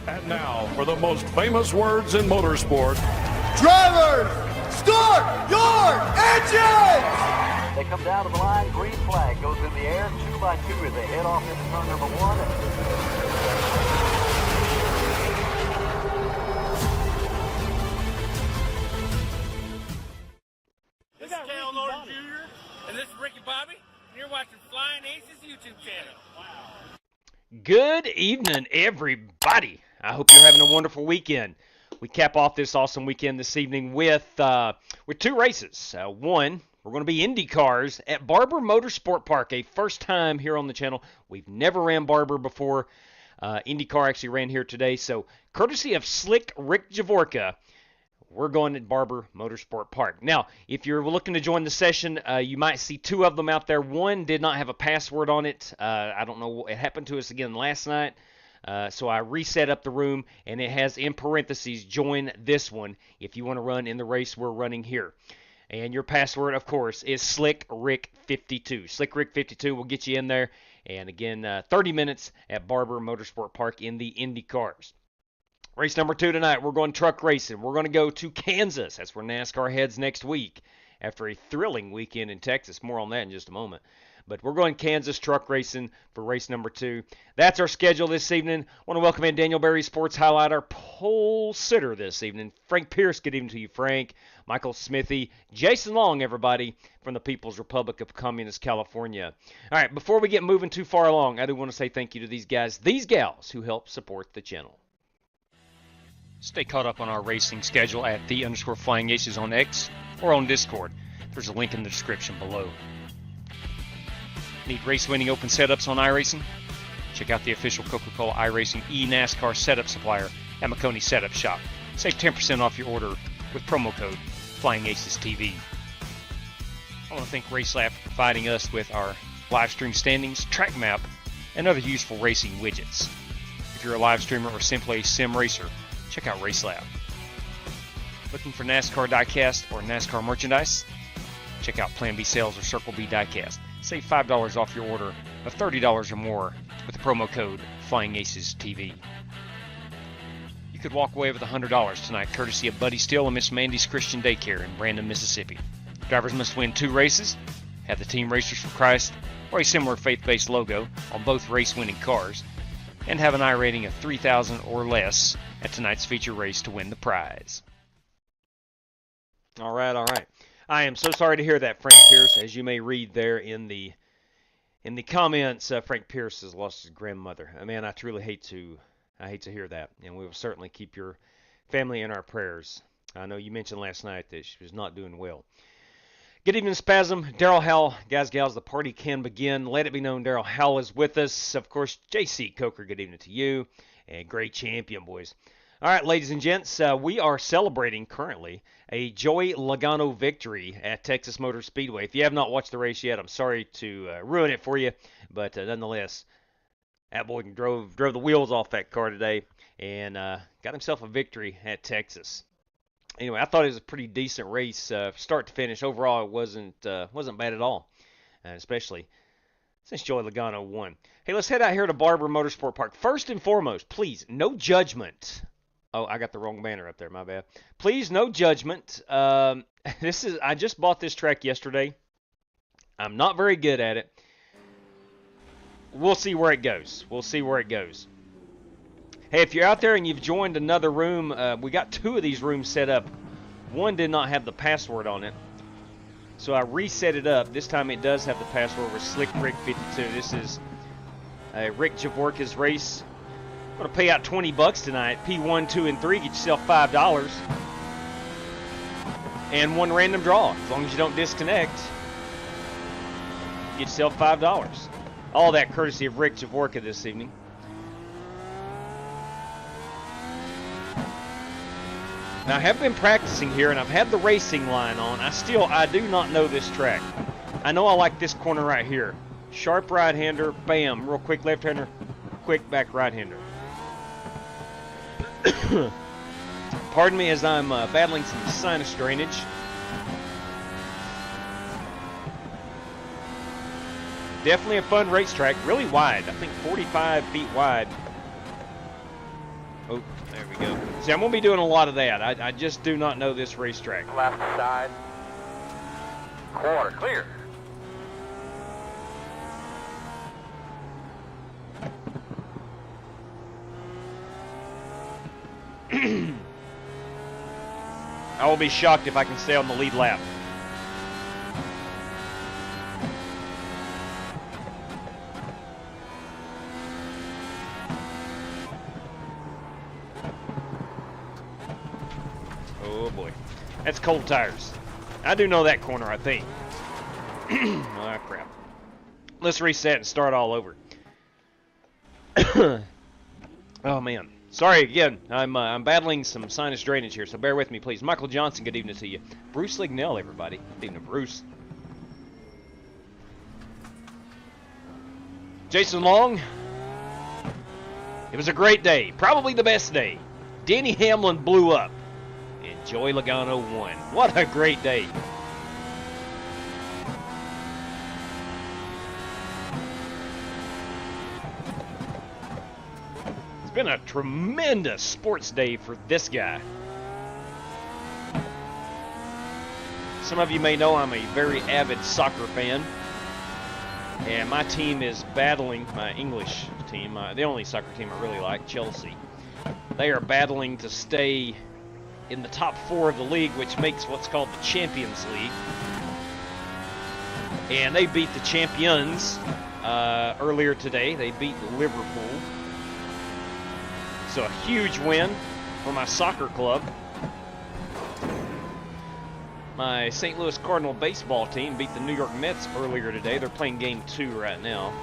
And now, for the most famous words in motorsport. Drivers, start your engines! They come down to the line, green flag goes in the air, 2 by 2 as they head off into turn number 1. This is Cal Norton Jr. and this is Ricky Bobby, and you're watching Flying Aces YouTube channel. Wow. Good evening, everybody. I hope you're having a wonderful weekend. We cap off this awesome weekend this evening with 2 races. One, we're going to be IndyCars at Barber Motorsport Park, a first time here on the channel. We've never ran Barber before. IndyCar actually ran here today, so courtesy of Slick Rick Javorka, we're going to Barber Motorsport Park. Now, if you're looking to join the session, you might see 2 of them out there. One did not have a password on it. I don't know. It happened to us again last night. So I reset up the room, and it has in parentheses, join this one if you want to run in the race we're running here. And your password, of course, is SlickRick52. SlickRick52 will get you in there. And again, 30 minutes at Barber Motorsport Park in the IndyCars. Race number 2 tonight, we're going truck racing. We're going to go to Kansas. That's where NASCAR heads next week after a thrilling weekend in Texas. More on that in just a moment. But we're going Kansas truck racing for race number 2. That's our schedule this evening. I want to welcome in Daniel Berry, sports highlight, our pole sitter this evening. Frank Pierce, good evening to you, Frank. Michael Smithy, Jason Long, everybody, from the People's Republic of Communist California. All right, before we get moving too far along, I do want to say thank you to these guys, these gals, who help support the channel. Stay caught up on our racing schedule at _FlyingAces on X or on Discord. There's a link in the description below. Need race-winning open setups on iRacing? Check out the official Coca-Cola iRacing eNASCAR setup supplier at McConey Setup Shop. Save 10% off your order with promo code FlyingAcesTV. I want to thank RaceLab for providing us with our live stream standings, track map, and other useful racing widgets. If you're a live streamer or simply a sim racer, check out RaceLab. Looking for NASCAR diecast or NASCAR merchandise? Check out Plan B Sales or Circle B Diecast. Save $5 off your order of $30 or more with the promo code FlyingAcesTV. You could walk away with $100 tonight, courtesy of Buddy Steele and Miss Mandy's Christian Daycare in Brandon, Mississippi. Drivers must win 2 races, have the Team Racers for Christ or a similar faith-based logo on both race-winning cars, and have an I rating of 3,000 or less at tonight's feature race to win the prize. All right. I am so sorry to hear that, Frank Pierce. As you may read there in the comments, Frank Pierce has lost his grandmother. Man, I truly hate to hear that, and we will certainly keep your family in our prayers. I know you mentioned last night that she was not doing well. Good evening, Spasm. Daryl Howell. Guys, gals, the party can begin. Let it be known Daryl Howell is with us. Of course, JC Coker, good evening to you. And great champion, boys. All right, ladies and gents, we are celebrating currently a Joey Logano victory at Texas Motor Speedway. If you have not watched the race yet, I'm sorry to ruin it for you, but nonetheless, that boy drove the wheels off that car today and got himself a victory at Texas. Anyway, I thought it was a pretty decent race, start to finish. Overall, it wasn't bad at all, especially since Joey Logano won. Hey, let's head out here to Barber Motorsport Park. First and foremost, please, no judgment. Oh, I got the wrong banner up there. My bad. Please, no judgment. I just bought this track yesterday. I'm not very good at it. We'll see where it goes. Hey, if you're out there and you've joined another room, we got 2 of these rooms set up. One did not have the password on it, so I reset it up. This time it does have the password with SlickRick52. This is Rick Javorka's race. I'm going to pay out $20 tonight. P1, 2, and 3 get yourself $5. And 1 random draw. As long as you don't disconnect, get yourself $5. All that courtesy of Rick Javorka this evening. Now, I have been practicing here, and I've had the racing line on. I do not know this track. I know I like this corner right here. Sharp right-hander, bam, real quick left-hander, quick back right-hander. Pardon me as I'm battling some sinus drainage. Definitely a fun racetrack, really wide. I think 45 feet wide. Oh, there we go. See, I'm going to be doing a lot of that. I just do not know this racetrack. Left side. Quarter clear. I will be shocked if I can stay on the lead lap. Oh boy. That's cold tires. I do know that corner, I think. Oh crap. Let's reset and start all over. Oh man. Sorry again. I'm battling some sinus drainage here, so bear with me, please. Michael Johnson, good evening to you. Bruce Lignell, everybody. Good evening, Bruce. Jason Long. It was a great day. Probably the best day. Denny Hamlin blew up. And Joey Logano won. What a great day. It's been a tremendous sports day for this guy. Some of you may know I'm a very avid soccer fan. And my team is battling, my English team, the only soccer team I really like, Chelsea. They are battling to stay in the top 4 of the league, which makes what's called the Champions League. And they beat the champions earlier today. They beat Liverpool. So a huge win for my soccer club. My St. Louis Cardinal baseball team beat the New York Mets earlier today. They're playing game 2 right now.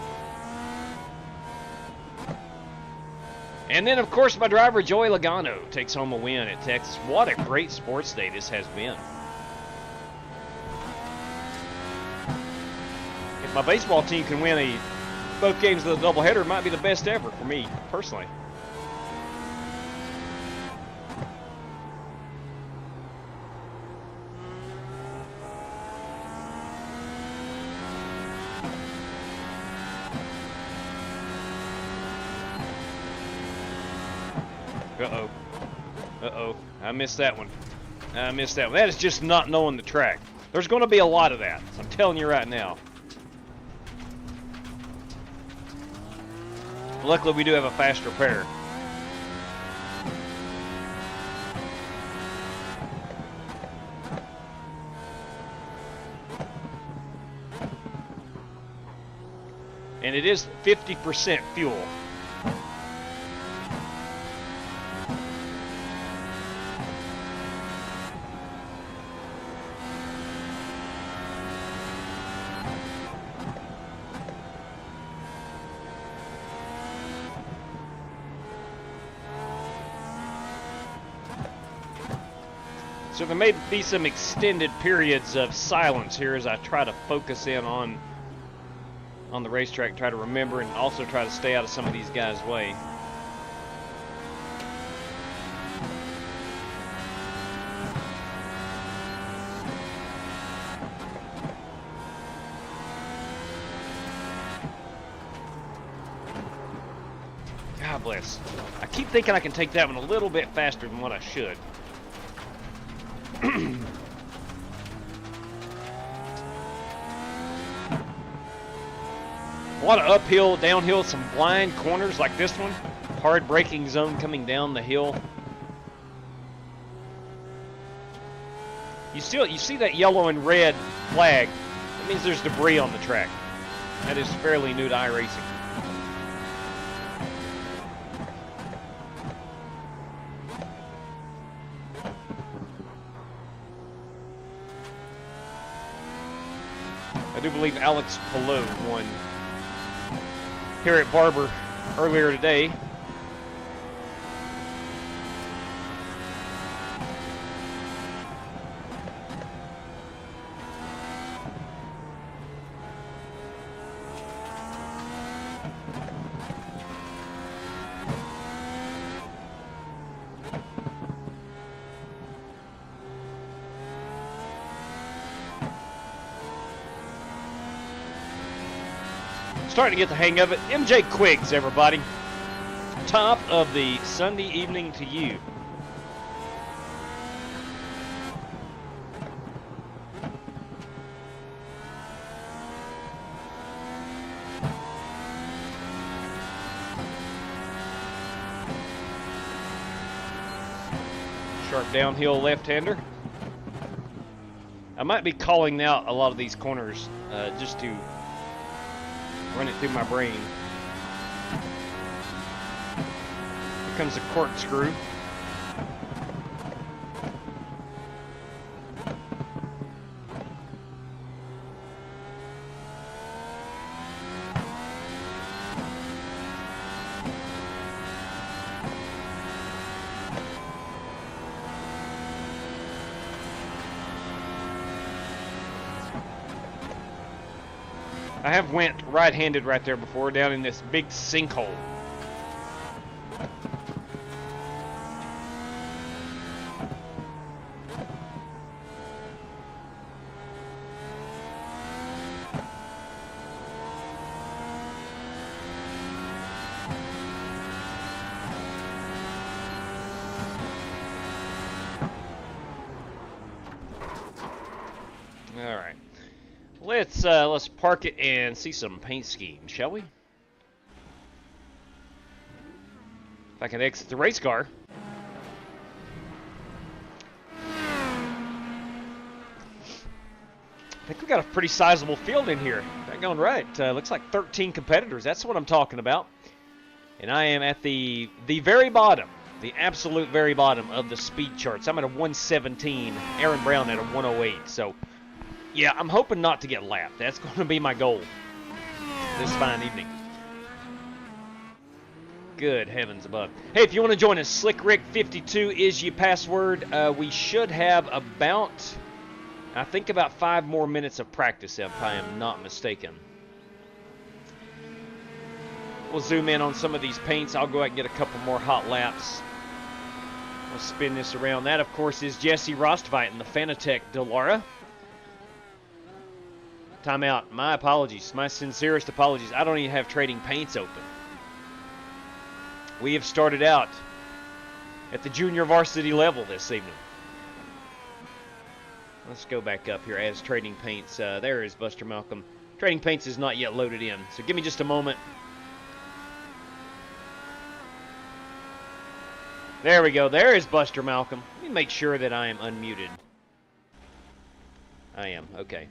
And then, of course, my driver, Joey Logano, takes home a win at Texas. What a great sports day this has been. If my baseball team can win both games of the doubleheader, it might be the best ever for me, personally. Uh-oh. Uh-oh. I missed that one. I missed that one. That is just not knowing the track. There's going to be a lot of that. I'm telling you right now. Luckily, we do have a faster pair. And it is 50% fuel. So there may be some extended periods of silence here as I try to focus in on the racetrack, try to remember, and also try to stay out of some of these guys' way. God bless. I keep thinking I can take that one a little bit faster than what I should. A lot of uphill, downhill, some blind corners like this one. Hard braking zone coming down the hill. You see that yellow and red flag. That means there's debris on the track. That is fairly new to iRacing. I do believe Alex Palou won here at Barber earlier today. Starting to get the hang of it. MJ Quiggs, everybody. top of the Sunday evening to you. Sharp downhill left-hander. I might be calling out a lot of these corners just to run it through my brain. Here comes the corkscrew. I have went right-handed right there before, down in this big sinkhole. All right. Let's park it and see some paint schemes, shall we? If I can exit the race car. I think we got a pretty sizable field in here. That going right. Looks like 13 competitors. That's what I'm talking about. And I am at the very bottom, the absolute very bottom of the speed charts. I'm at a 117. Aaron Brown at a 108. So. Yeah, I'm hoping not to get lapped. That's going to be my goal this fine evening. Good heavens above. Hey, if you want to join us, SlickRick52 is your password. We should have about, I think about 5 more minutes of practice, if I am not mistaken. We'll zoom in on some of these paints. I'll go out and get a couple more hot laps. We'll spin this around. That, of course, is Jesse Rostveit in the Fanatec Delara. Timeout. My apologies. My sincerest apologies. I don't even have trading paints open. We have started out at the junior varsity level this evening. Let's go back up here as trading paints. There is Buster Malcolm. Trading paints is not yet loaded in, so give me just a moment. There we go. There is Buster Malcolm. Let me make sure that I am unmuted. I am. Okay.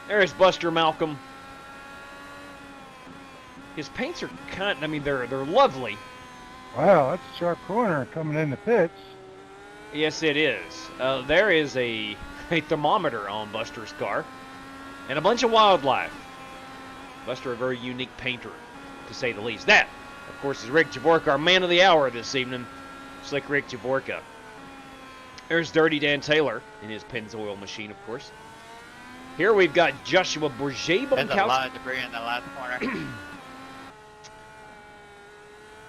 There's Buster Malcolm. His paints are kind, I mean, they're lovely. Wow, that's a sharp corner coming in the pits. Yes, it is. There is a thermometer on Buster's car. And a bunch of wildlife. Buster, a very unique painter, to say the least. That, of course, is Rick Javorka, our man of the hour this evening. Slick Rick Javorka. There's Dirty Dan Taylor in his Pennzoil machine, of course. Here we've got Joshua Bourget. There's a lot of debris in the last corner.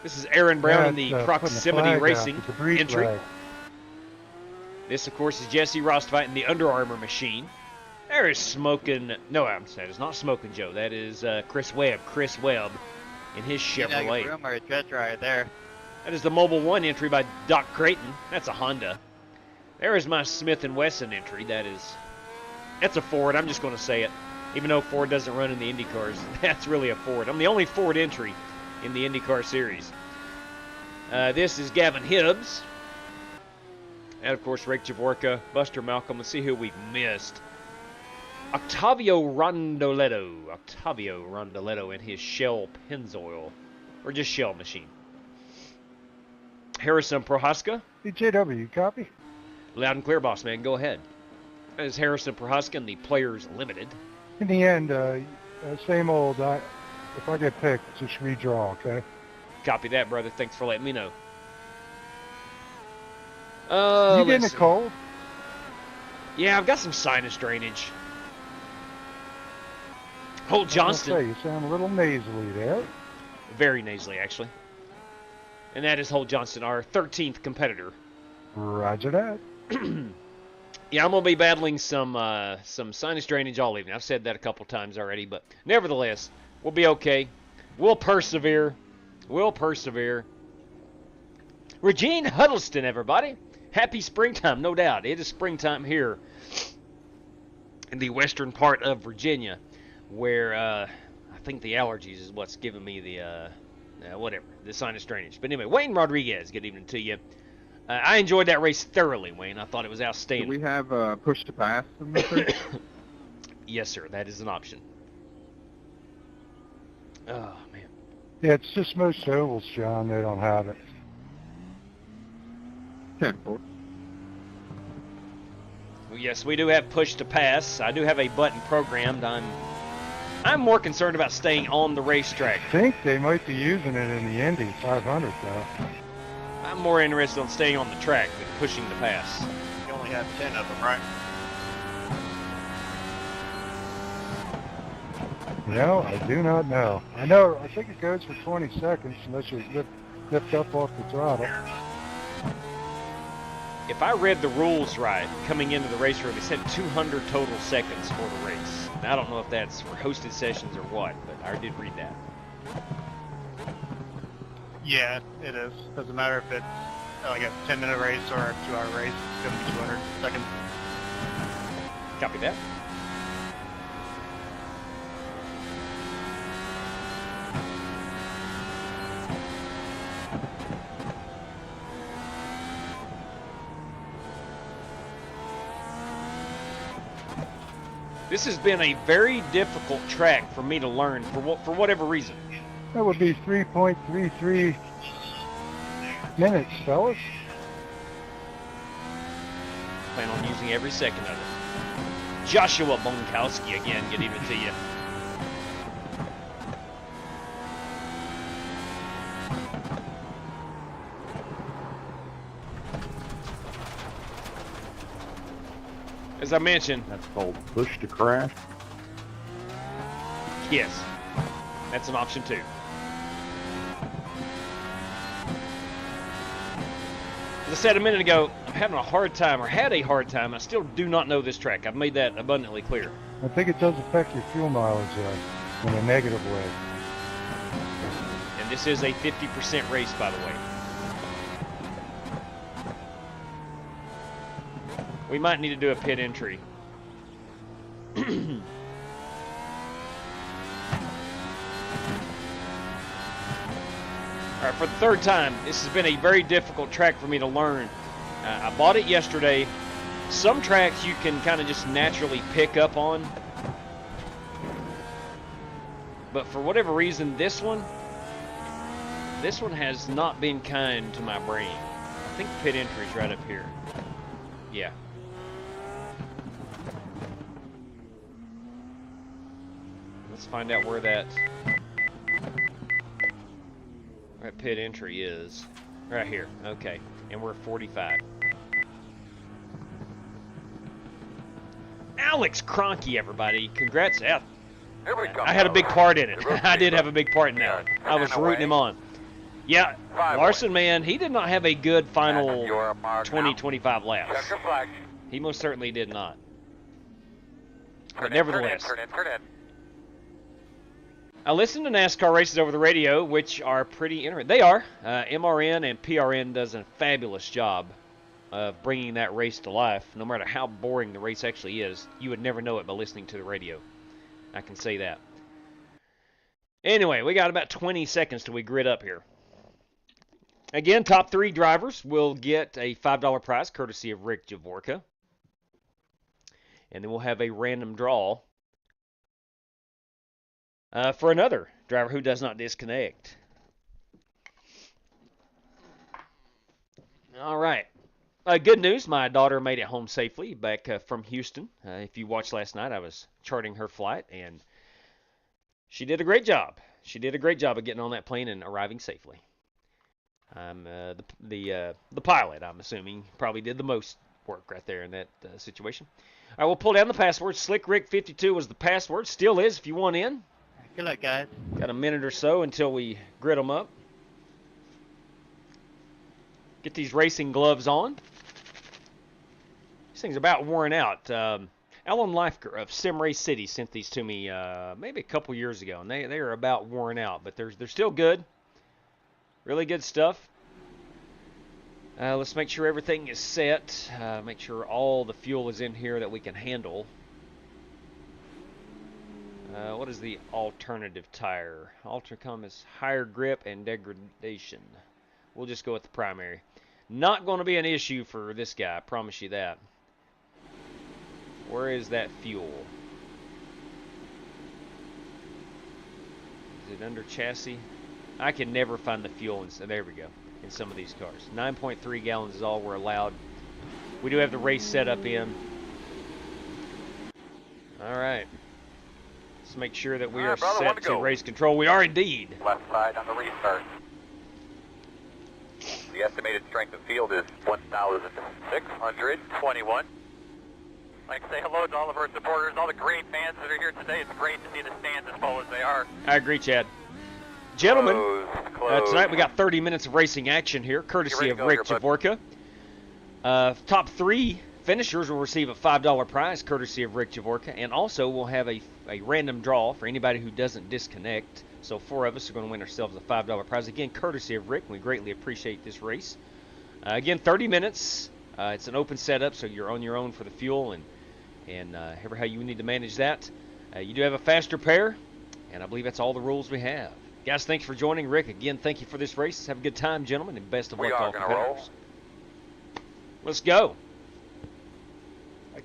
This is Aaron Brown in the Proximity Racing entry. Flag. This, of course, is Jesse Rostveit in the Under Armour machine. There is Smoking... No, that is not Smoking Joe. That is Chris Webb. Chris Webb in his Chevrolet. Rumor just right there. That is the Mobile 1 entry by Doc Creighton. That's a Honda. There is my Smith & Wesson entry. That's a Ford. I'm just going to say it. Even though Ford doesn't run in the IndyCars, that's really a Ford. I'm the only Ford entry in the IndyCar series. This is Gavin Hibbs. And, of course, Rick Javorka, Buster Malcolm. Let's see who we've missed. Octavio Rondoletto in his Shell Pennzoil. Or just Shell machine. Harrison Prohaska. DJW, copy? Loud and clear, boss man. Go ahead. That is Harrison Prohaska in the Players Limited. In the end, same old, if I get picked, it's just redraw, okay? Copy that, brother. Thanks for letting me know. You getting a cold? Yeah, I've got some sinus drainage. Holt Johnston. You sound a little nasally there. Very nasally, actually. And that is Holt Johnston, our 13th competitor. Roger that. Yeah, I'm going to be battling some sinus drainage all evening. I've said that a couple times already, but nevertheless, we'll be okay. We'll persevere. We'll persevere. Regine Huddleston, everybody. Happy springtime, no doubt. It is springtime here in the western part of Virginia, where I think the allergies is what's giving me the whatever, the sinus drainage. But anyway, Wayne Rodriguez, good evening to you. I enjoyed that race thoroughly, Wayne. I thought it was outstanding. Do we have push to pass in this race? Yes, sir. That is an option. Oh, man. Yeah, it's just most ovals, John. They don't have it. 10-4. Well, yes, we do have push to pass. I do have a button programmed. I'm more concerned about staying on the racetrack. I think they might be using it in the Indy 500, though. I'm more interested in staying on the track than pushing the pass. You only have 10 of them, right? No, I do not know. I think it goes for 20 seconds unless you lift up off the throttle. If I read the rules right, coming into the race room, it said 200 total seconds for the race. Now, I don't know if that's for hosted sessions or what, but I did read that. Yeah, it is. Doesn't matter if it's like a 10-minute race or a 2-hour race. It's going to be 200 seconds. Copy that. This has been a very difficult track for me to learn for whatever reason. That would be 3.33 minutes, fellas. Plan on using every second of it. Joshua Bonkowski again, good evening to you. As I mentioned, That's called push to crash. yes, that's an option too. As I said a minute ago, I'm having a hard time, or had a hard time. I still do not know this track. I've made that abundantly clear. I think it does affect your fuel mileage in a negative way. And this is a 50% race, by the way. We might need to do a pit entry. All right, for the third time, this has been a very difficult track for me to learn. I bought it yesterday. Some tracks you can kind of just naturally pick up on. But for whatever reason, this one has not been kind to my brain. I think pit entry is right up here. Yeah. Let's find out where that pit entry is. Right here. Okay. And we're 45. Alex Cronky, everybody. Congrats. Yeah. I had a big part in it. I did have a big part in that. I was rooting him on. Yeah, Larson, man, he did not have a good final 20-25 laps. He most certainly did not. But nevertheless, I listen to NASCAR races over the radio, which are pretty interesting. They are. MRN and PRN does a fabulous job of bringing that race to life. No matter how boring the race actually is, you would never know it by listening to the radio. I can say that. Anyway, we got about 20 seconds till we grid up here. Again, top 3 drivers will get a $5 prize courtesy of Rick Javorka. And then we'll have a random draw for another driver who does not disconnect. All right. Good news, my daughter made it home safely back from Houston. If you watched last night, I was charting her flight, and she did a great job. She did a great job of getting on that plane and arriving safely. The pilot, I'm assuming, probably did the most work right there in that situation. All right, we'll pull down the password. Slick Rick 52 was the password. Still is if you want in. Good luck, guys. Got a minute or so until we grid them up. Get these racing gloves on. These things are about worn out. Alan Leifker of Sim Race City sent these to me maybe a couple years ago, and they are about worn out, but they're still good. Really good stuff. Let's make sure everything is set. Make sure all the fuel is in here that we can handle. What is the alternative tire? Altercom is higher grip and degradation. We'll just go with the primary. Not going to be an issue for this guy, I promise you that. Where is that fuel? Is it under chassis? I can never find the fuel. There we go. In some of these cars. 9.3 gallons is all we're allowed. We do have the race set up in. Alright. Let's make sure that we are set to race control. We are indeed. Left side on the restart. The estimated strength of field is 1,621. I'd like to say hello to all of our supporters, all the great fans that are here today. It's great to see the stands as full as they are. I agree, Chad. Gentlemen, tonight we got 30 minutes of racing action here, courtesy of Rick Javorka. Top 3 finishers will receive a $5 prize, courtesy of Rick Javorka, and also we'll have a random draw for anybody who doesn't disconnect. So 4 of us are going to win ourselves a $5 prize, again, courtesy of Rick. We greatly appreciate this race. Again, 30 minutes. It's an open setup, so you're on your own for the fuel and however how you need to manage that. You do have a faster pair, and I believe that's all the rules we have. Guys, thanks for joining. Rick, again, thank you for this race. Have a good time, gentlemen, and best of luck to all competitors. Let's go.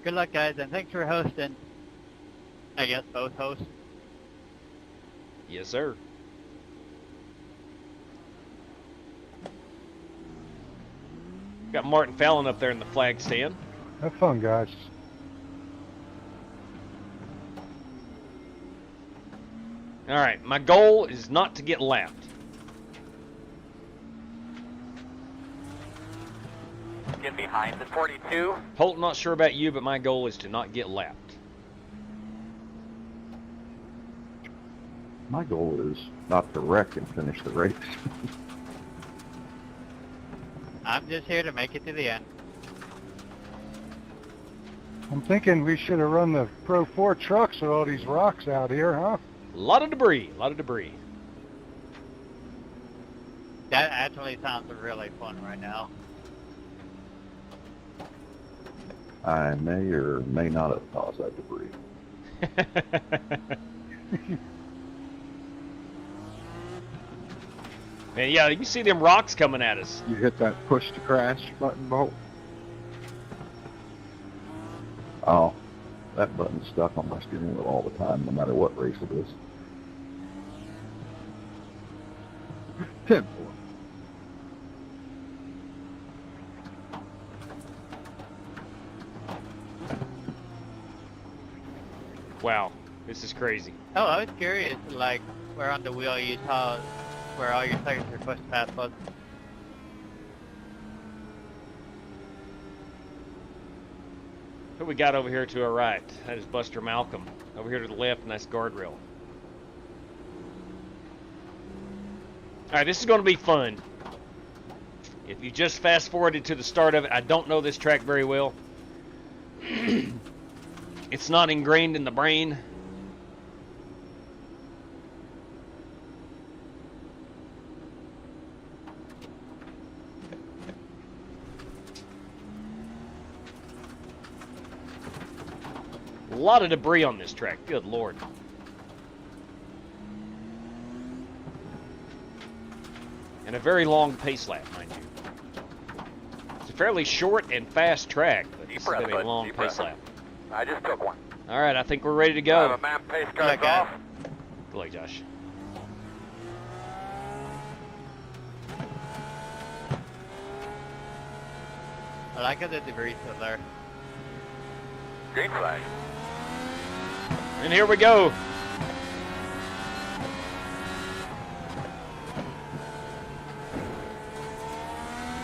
Good luck, guys, and thanks for hosting. I guess both hosts. Yes, sir. Got Martin Fallon up there in the flag stand. Have fun, guys. All right, my goal is not to get lapped. Get behind the 42. Holt, not sure about you, but my goal is to not get lapped. My goal is not to wreck and finish the race. I'm just here to make it to the end. I'm thinking we should have run the Pro 4 trucks with all these rocks out here, huh? A lot of debris, a lot of debris. That actually sounds really fun right now. I may or may not have caused that debris. Man, yeah, you see them rocks coming at us. You hit that push to crash button, Bolt? Oh, that button's stuck on my steering wheel all the time, no matter what race it is. 10-4. Wow, this is crazy. Oh, I was curious, like, where on the wheel you saw where all your seconds are pushed past buttons. Who we got over here to our right? That is Buster Malcolm. Over here to the left, and that's Guardrail. Alright, this is going to be fun. If you just fast forwarded to the start of it, I don't know this track very well. It's not ingrained in the brain. A lot of debris on this track. Good Lord. And a very long pace lap, mind you. It's a fairly short and fast track, but this has been a long pace lap. I just took one. All right, I think we're ready to I go. have a map pace car off. Good luck, Josh. I like how the debris still there. Green flag. And here we go.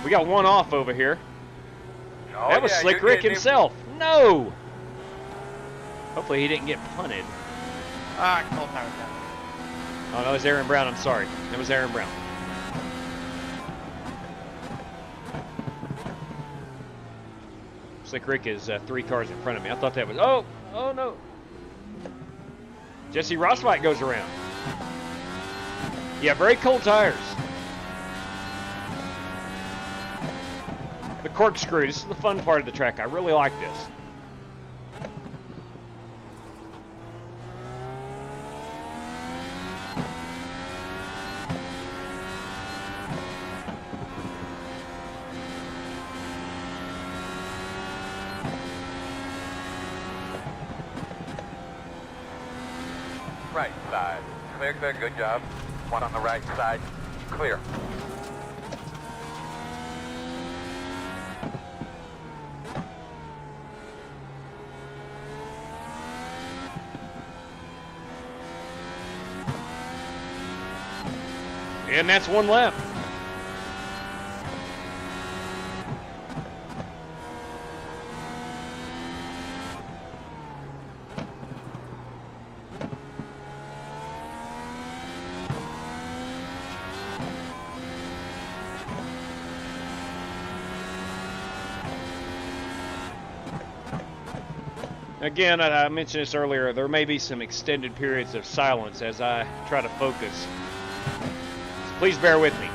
We got one off over here. Oh, That was yeah, Slick you're Rick getting himself. No! Hopefully he didn't get punted. Ah, cold power down. Oh, that was Aaron Brown. I'm sorry. That was Aaron Brown. Slick Rick is 3 cars in front of me. I thought that was... Oh no. Jesse Rosswhite goes around. Yeah, very cold tires. corkscrew. This is the fun part of the track. I really like this. Right side. Clear, clear, good job. One on the right side. Clear. And that's one left. Again, I mentioned this earlier, there may be some extended periods of silence as I try to focus. So please bear with me.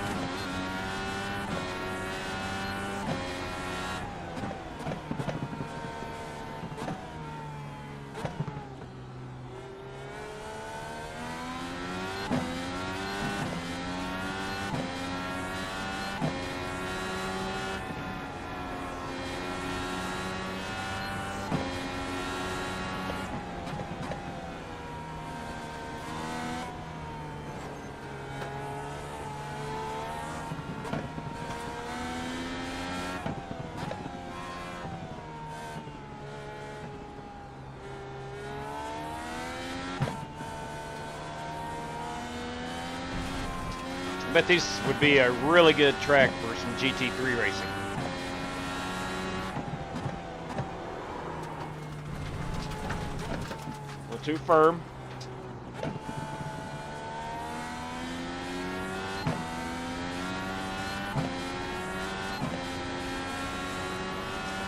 I bet this would be a really good track for some GT3 racing. A little too firm.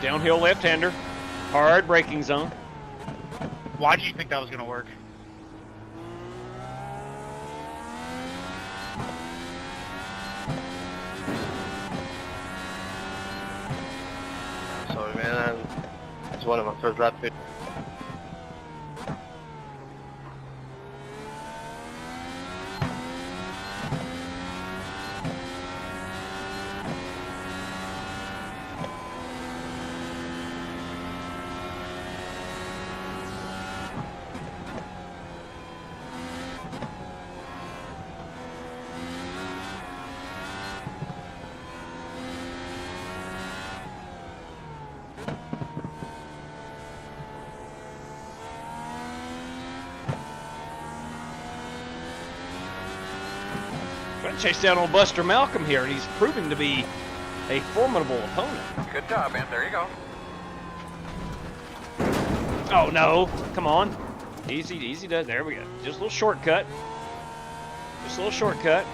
Downhill left-hander. Hard braking zone. Why do you think that was going to work? Sorry, man. It's one of my first lap. Chase down old Buster Malcolm here, and he's proving to be a formidable opponent. Good job, man. There you go. Oh no! Come on, easy, easy. Does there we go. Just a little shortcut. Just a little shortcut.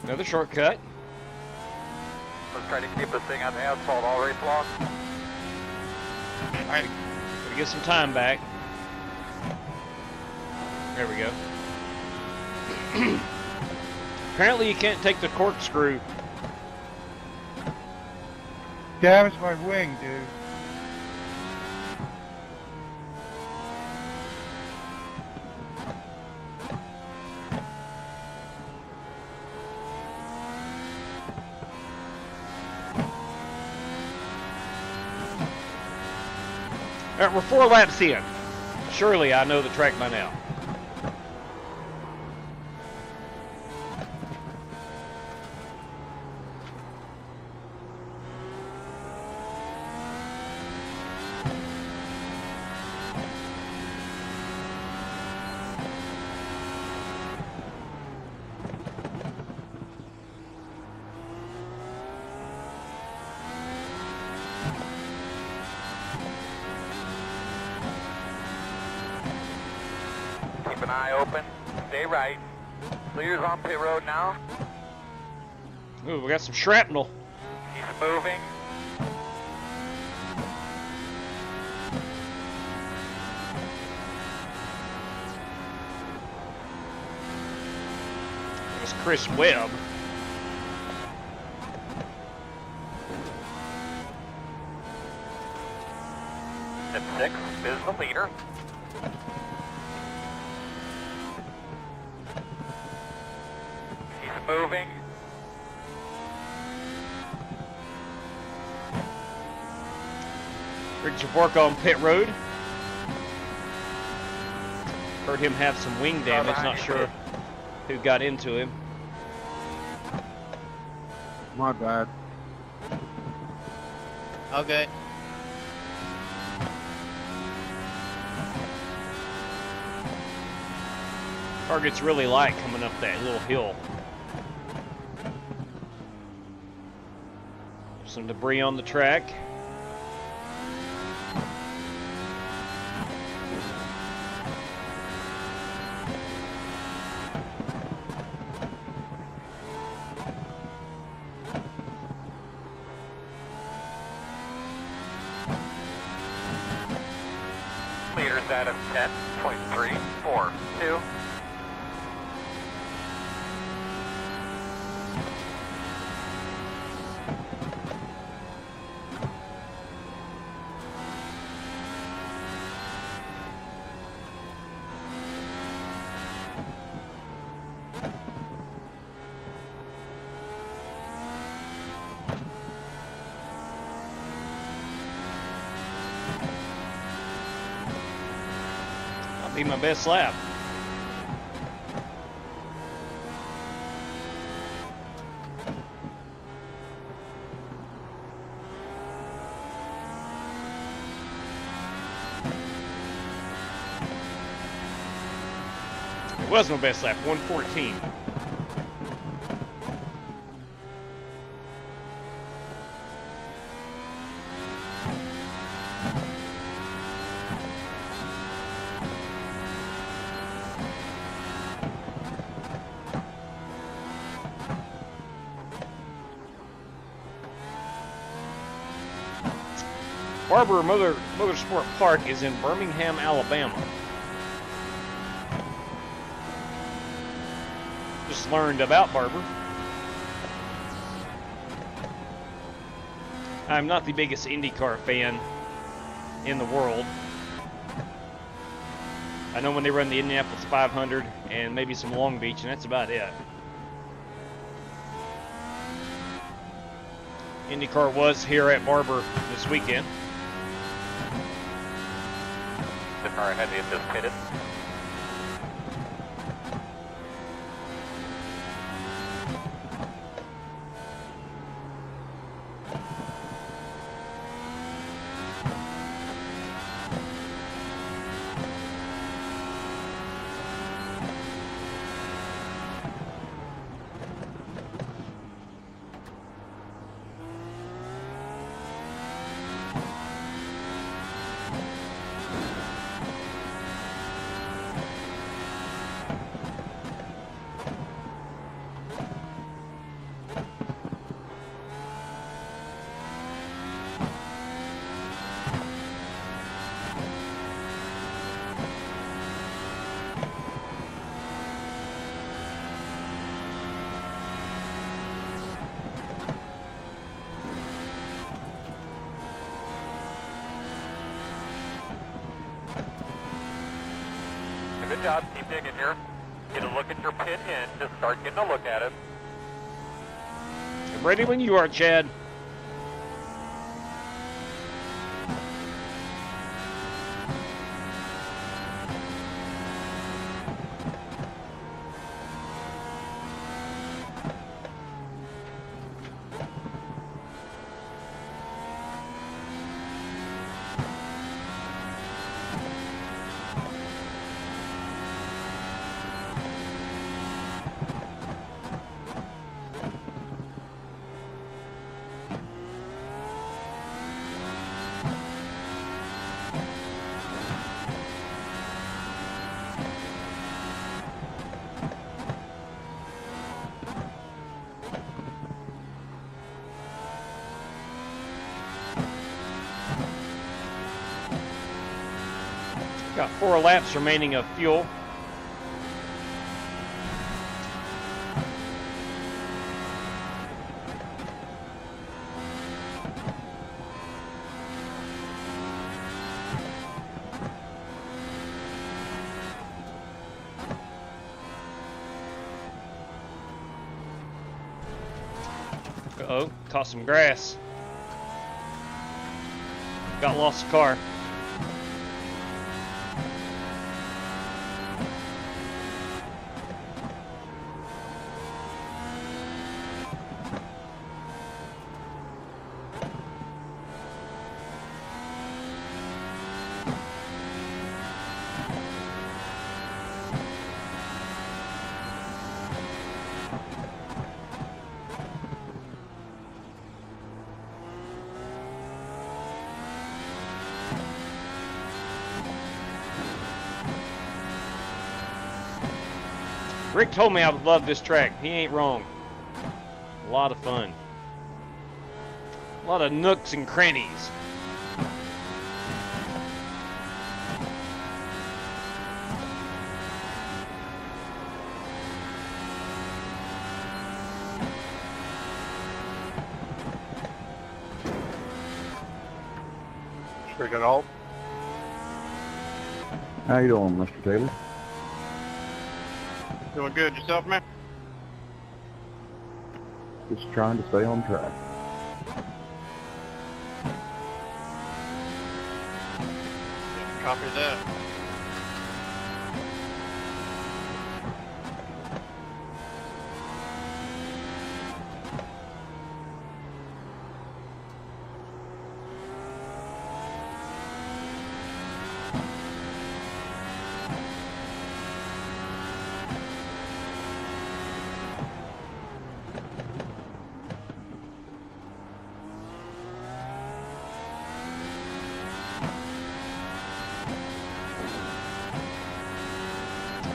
Another shortcut. Let's try to keep this thing on the asphalt all race long. All right, gotta get some time back. There we go. Apparently you can't take the corkscrew. Damaged my wing, dude. All right, we're 4 laps in. Surely I know the track by now. Keep an eye open. Stay right. Leader's on pit road now. Ooh, we got some shrapnel. He's moving. It's Chris Webb. At 6 is the leader. He's moving. Richard Bork on pit road. Heard him have some wing damage. Not sure who got into him. My bad. Okay. Target's really light coming up that little hill. Some debris on the track. Leader's out of 10.342. I'll be my best lap. It was my best lap, 114. Barber Motorsport Park is in Birmingham, Alabama. Just learned about Barber. I'm not the biggest IndyCar fan in the world. I know when they run the Indianapolis 500 and maybe some Long Beach, and that's about it. IndyCar was here at Barber this weekend. The car ahead is just pitted. Good job. Keep digging here. Get a look at your pit end. Just start getting a look at it. I'm ready when you are, Chad. Got 4 laps remaining of fuel. Uh-oh, caught some grass. Got lost the car. Rick told me I would love this track. He ain't wrong. A lot of fun. A lot of nooks and crannies. Pretty good, Alt. How you doing, Mr. Taylor? Doing good yourself, man? Just trying to stay on track. Copy that.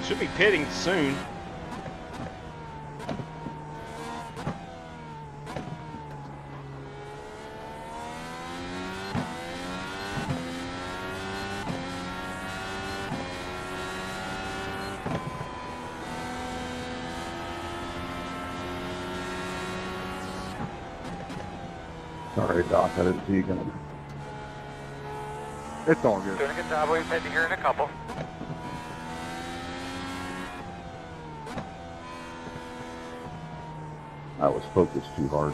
Should be pitting soon. Sorry, Doc, I didn't see you coming. It's all good. Doing a good job. We'll head to here in a couple. I was focused too hard.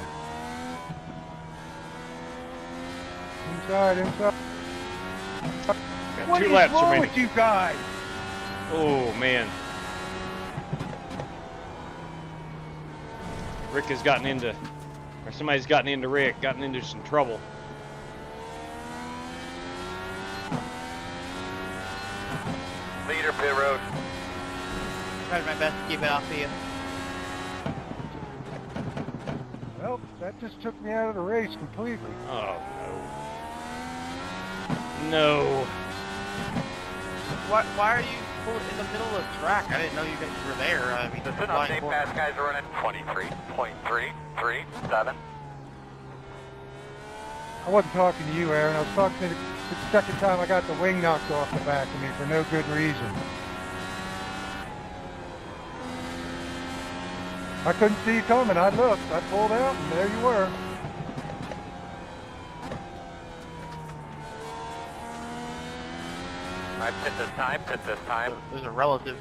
Inside, inside. Got What 2 is laps wrong remaining. with you guys? Oh man. Rick has gotten into, or somebody's gotten into Rick, gotten into some trouble. Leader pit road. Tried my best to keep it off of you. Well, that just took me out of the race completely. Oh no. No. Why are you in the middle of the track? I didn't know you guys were there. I mean, The update pass guys are running 23.337. I wasn't talking to you, Aaron. I was talking to the second time I got the wing knocked off the back of me for no good reason. I couldn't see you coming. I looked. I pulled out, and there you were. I pit this time, pit this time. There's a relative.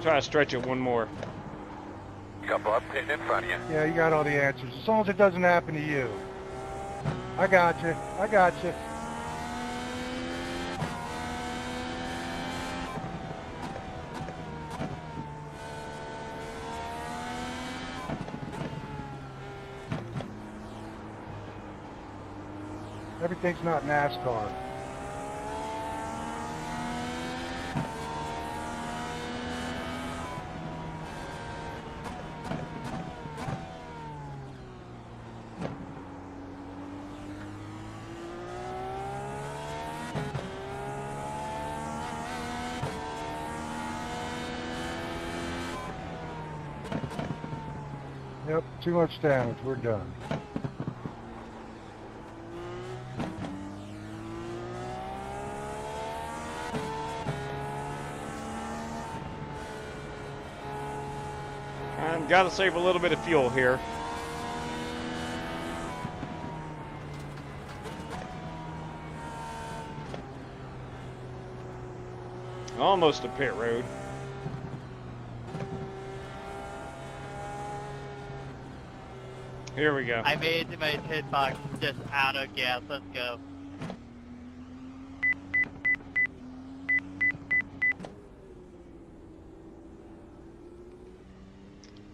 Try to stretch it one more. Couple up, pitting in front of you. Yeah, you got all the answers. As long as it doesn't happen to you. I got you. I got you. Everything's not NASCAR. Yep, too much damage. We're done. Got to save a little bit of fuel here. Almost a pit road. Here we go. I made my pit box just out of gas. Let's go.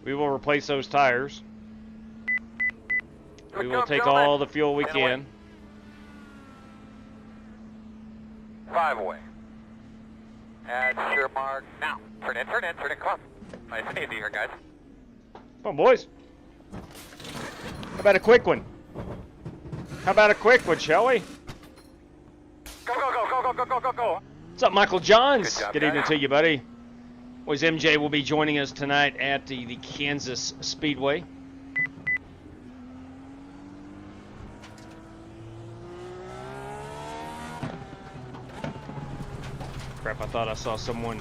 We will replace those tires. We will take gentlemen. all the fuel we can. 5 away. At your mark now. Turn in, turn in, turn in. Come on. Nice and easy here, guys. Come on, boys. How about a quick one? How about a quick one, shall we? Go, go, go, go, go, go, go, go, go. What's up, Michael Johns? Good job, Good guys. evening to you, buddy. Boys, MJ will be joining us tonight at the Kansas Speedway. Crap, I thought I saw someone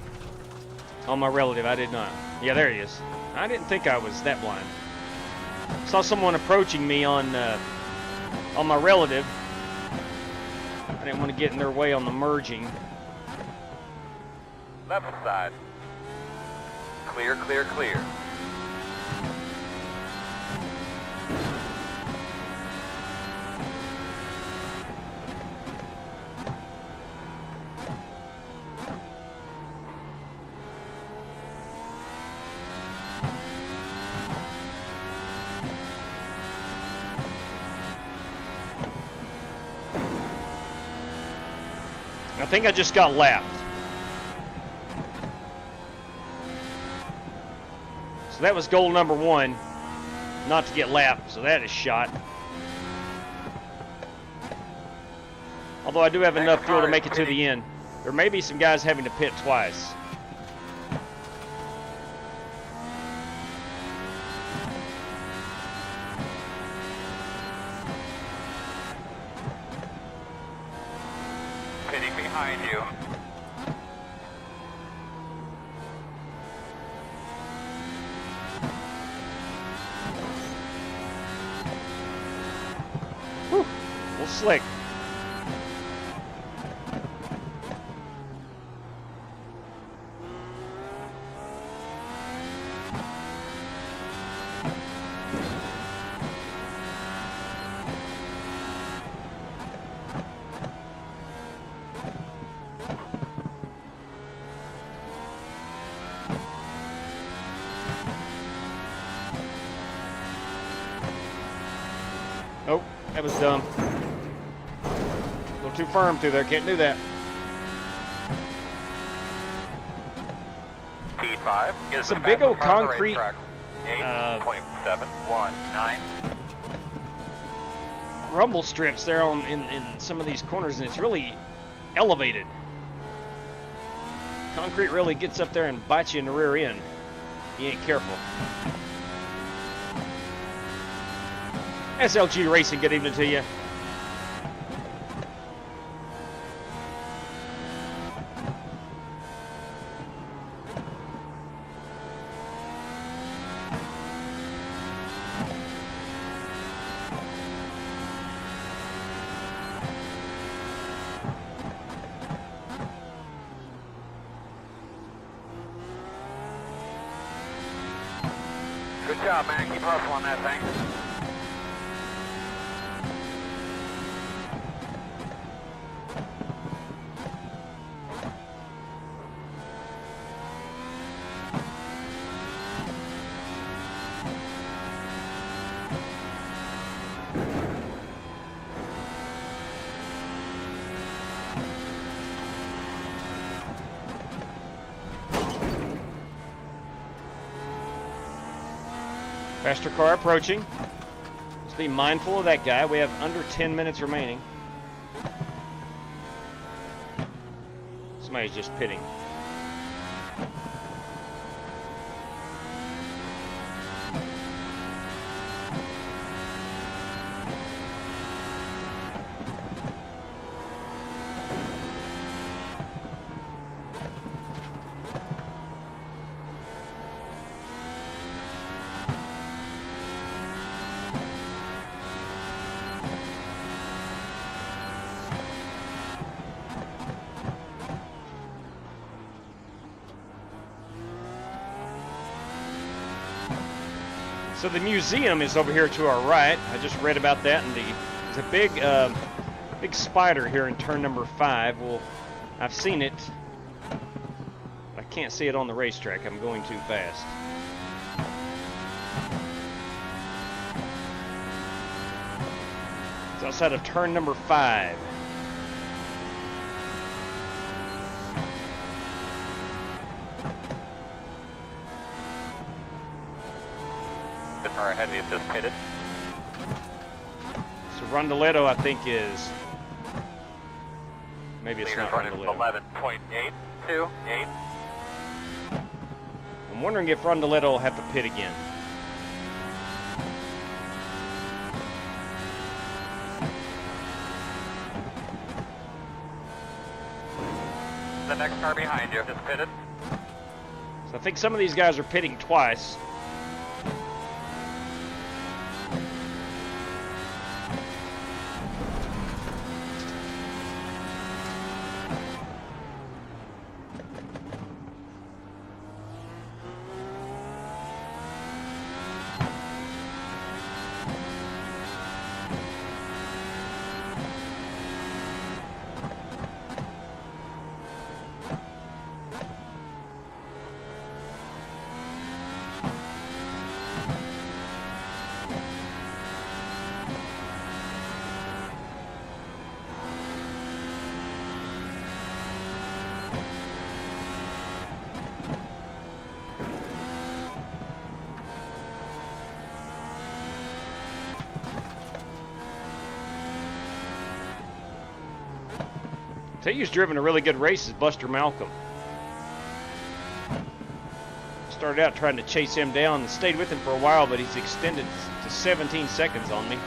on my relative. I did not. Yeah, there he is. I didn't think I was that blind. Saw someone approaching me on my relative. I didn't want to get in their way on the merging. Left side. Clear, clear, clear. I think I just got lapped. So that was goal number 1, not to get lapped, so that is shot. Although I do have enough fuel to make it to the end. There may be some guys having to pit twice. Pitting behind you. Whew, a little slick. Oh, that was dumb. A little too firm through there. Can't do that. P5. It's a big old concrete 8.719. rumble strips there in some of these corners, and it's really elevated. Concrete really gets up there and bites you in the rear end. You ain't careful. SLG Racing, good evening to you. Good job, man. Keep hustling on that thing. Faster car approaching. Let's be mindful of that guy. We have under 10 minutes remaining. Somebody's just pitting. So the museum is over here to our right. I just read about that, and there's a big spider here in turn number 5. Well, I've seen it. I can't see it on the racetrack. I'm going too fast. It's outside of turn number 5. The car ahead of you just pitted. So Rondoletto, I think, is... Maybe it's Leader's not running Rondoletto. 11.828. I'm wondering if Rondoletto will have to pit again. The next car behind you just pitted. So I think some of these guys are pitting twice. Tell you who's driven a really good race is Buster Malcolm. Started out trying to chase him down and stayed with him for a while, but he's extended to 17 seconds on me.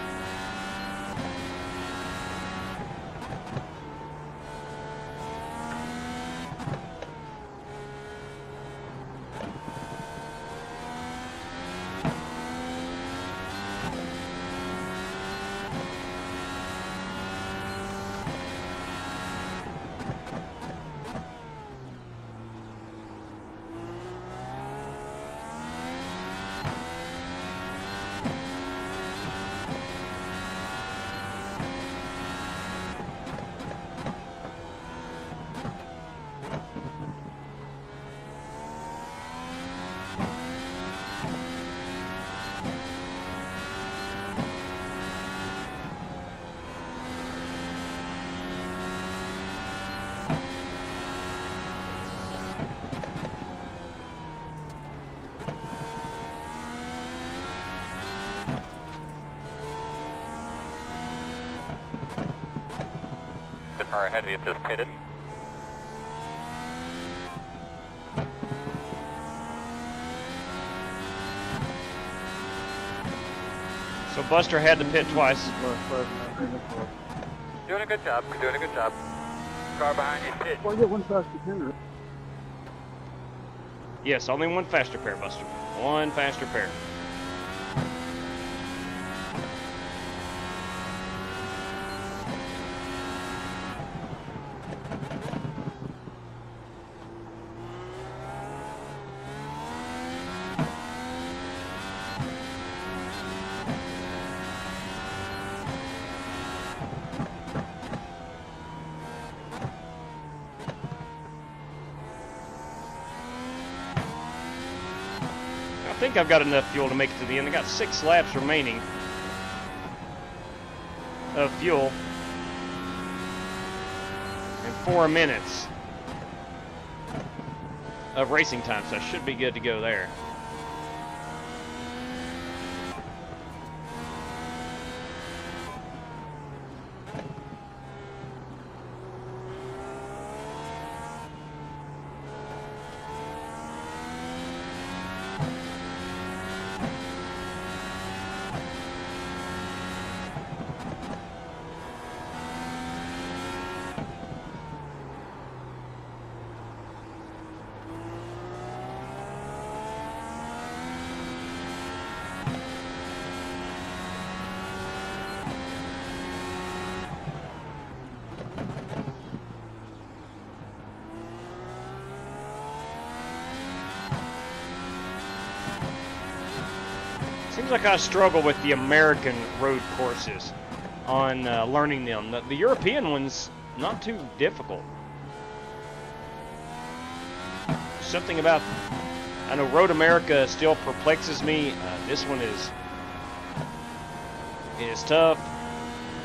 The car ahead of you just pitted. So Buster had to pit twice. Doing a good job. You're doing a good job. Car behind you pit. Well, I get one faster tender. Yes, only one faster pair, Buster. One faster pair. I think I've got enough fuel to make it to the end. I got 6 laps remaining of fuel and 4 minutes of racing time, so I should be good to go there. Seems like I struggle with the American road courses on learning them. The European ones, not too difficult. Something about, I know Road America still perplexes me. This one is tough.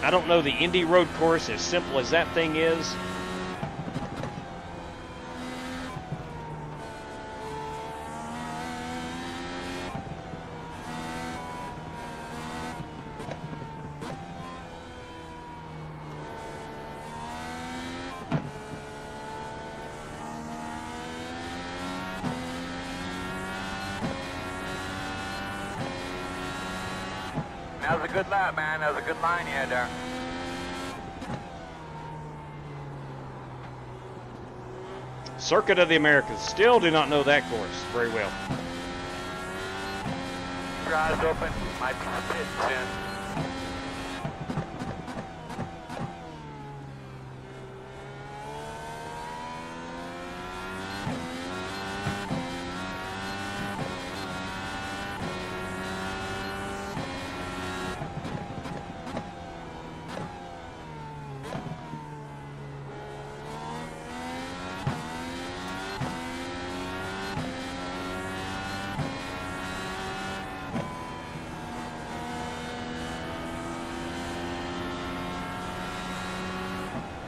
I don't know the Indy road course, as simple as that thing is. That was a good lap, man. That was a good line you had there. Circuit of the Americas. Still do not know that course very well. Your eyes open. Might be pit soon.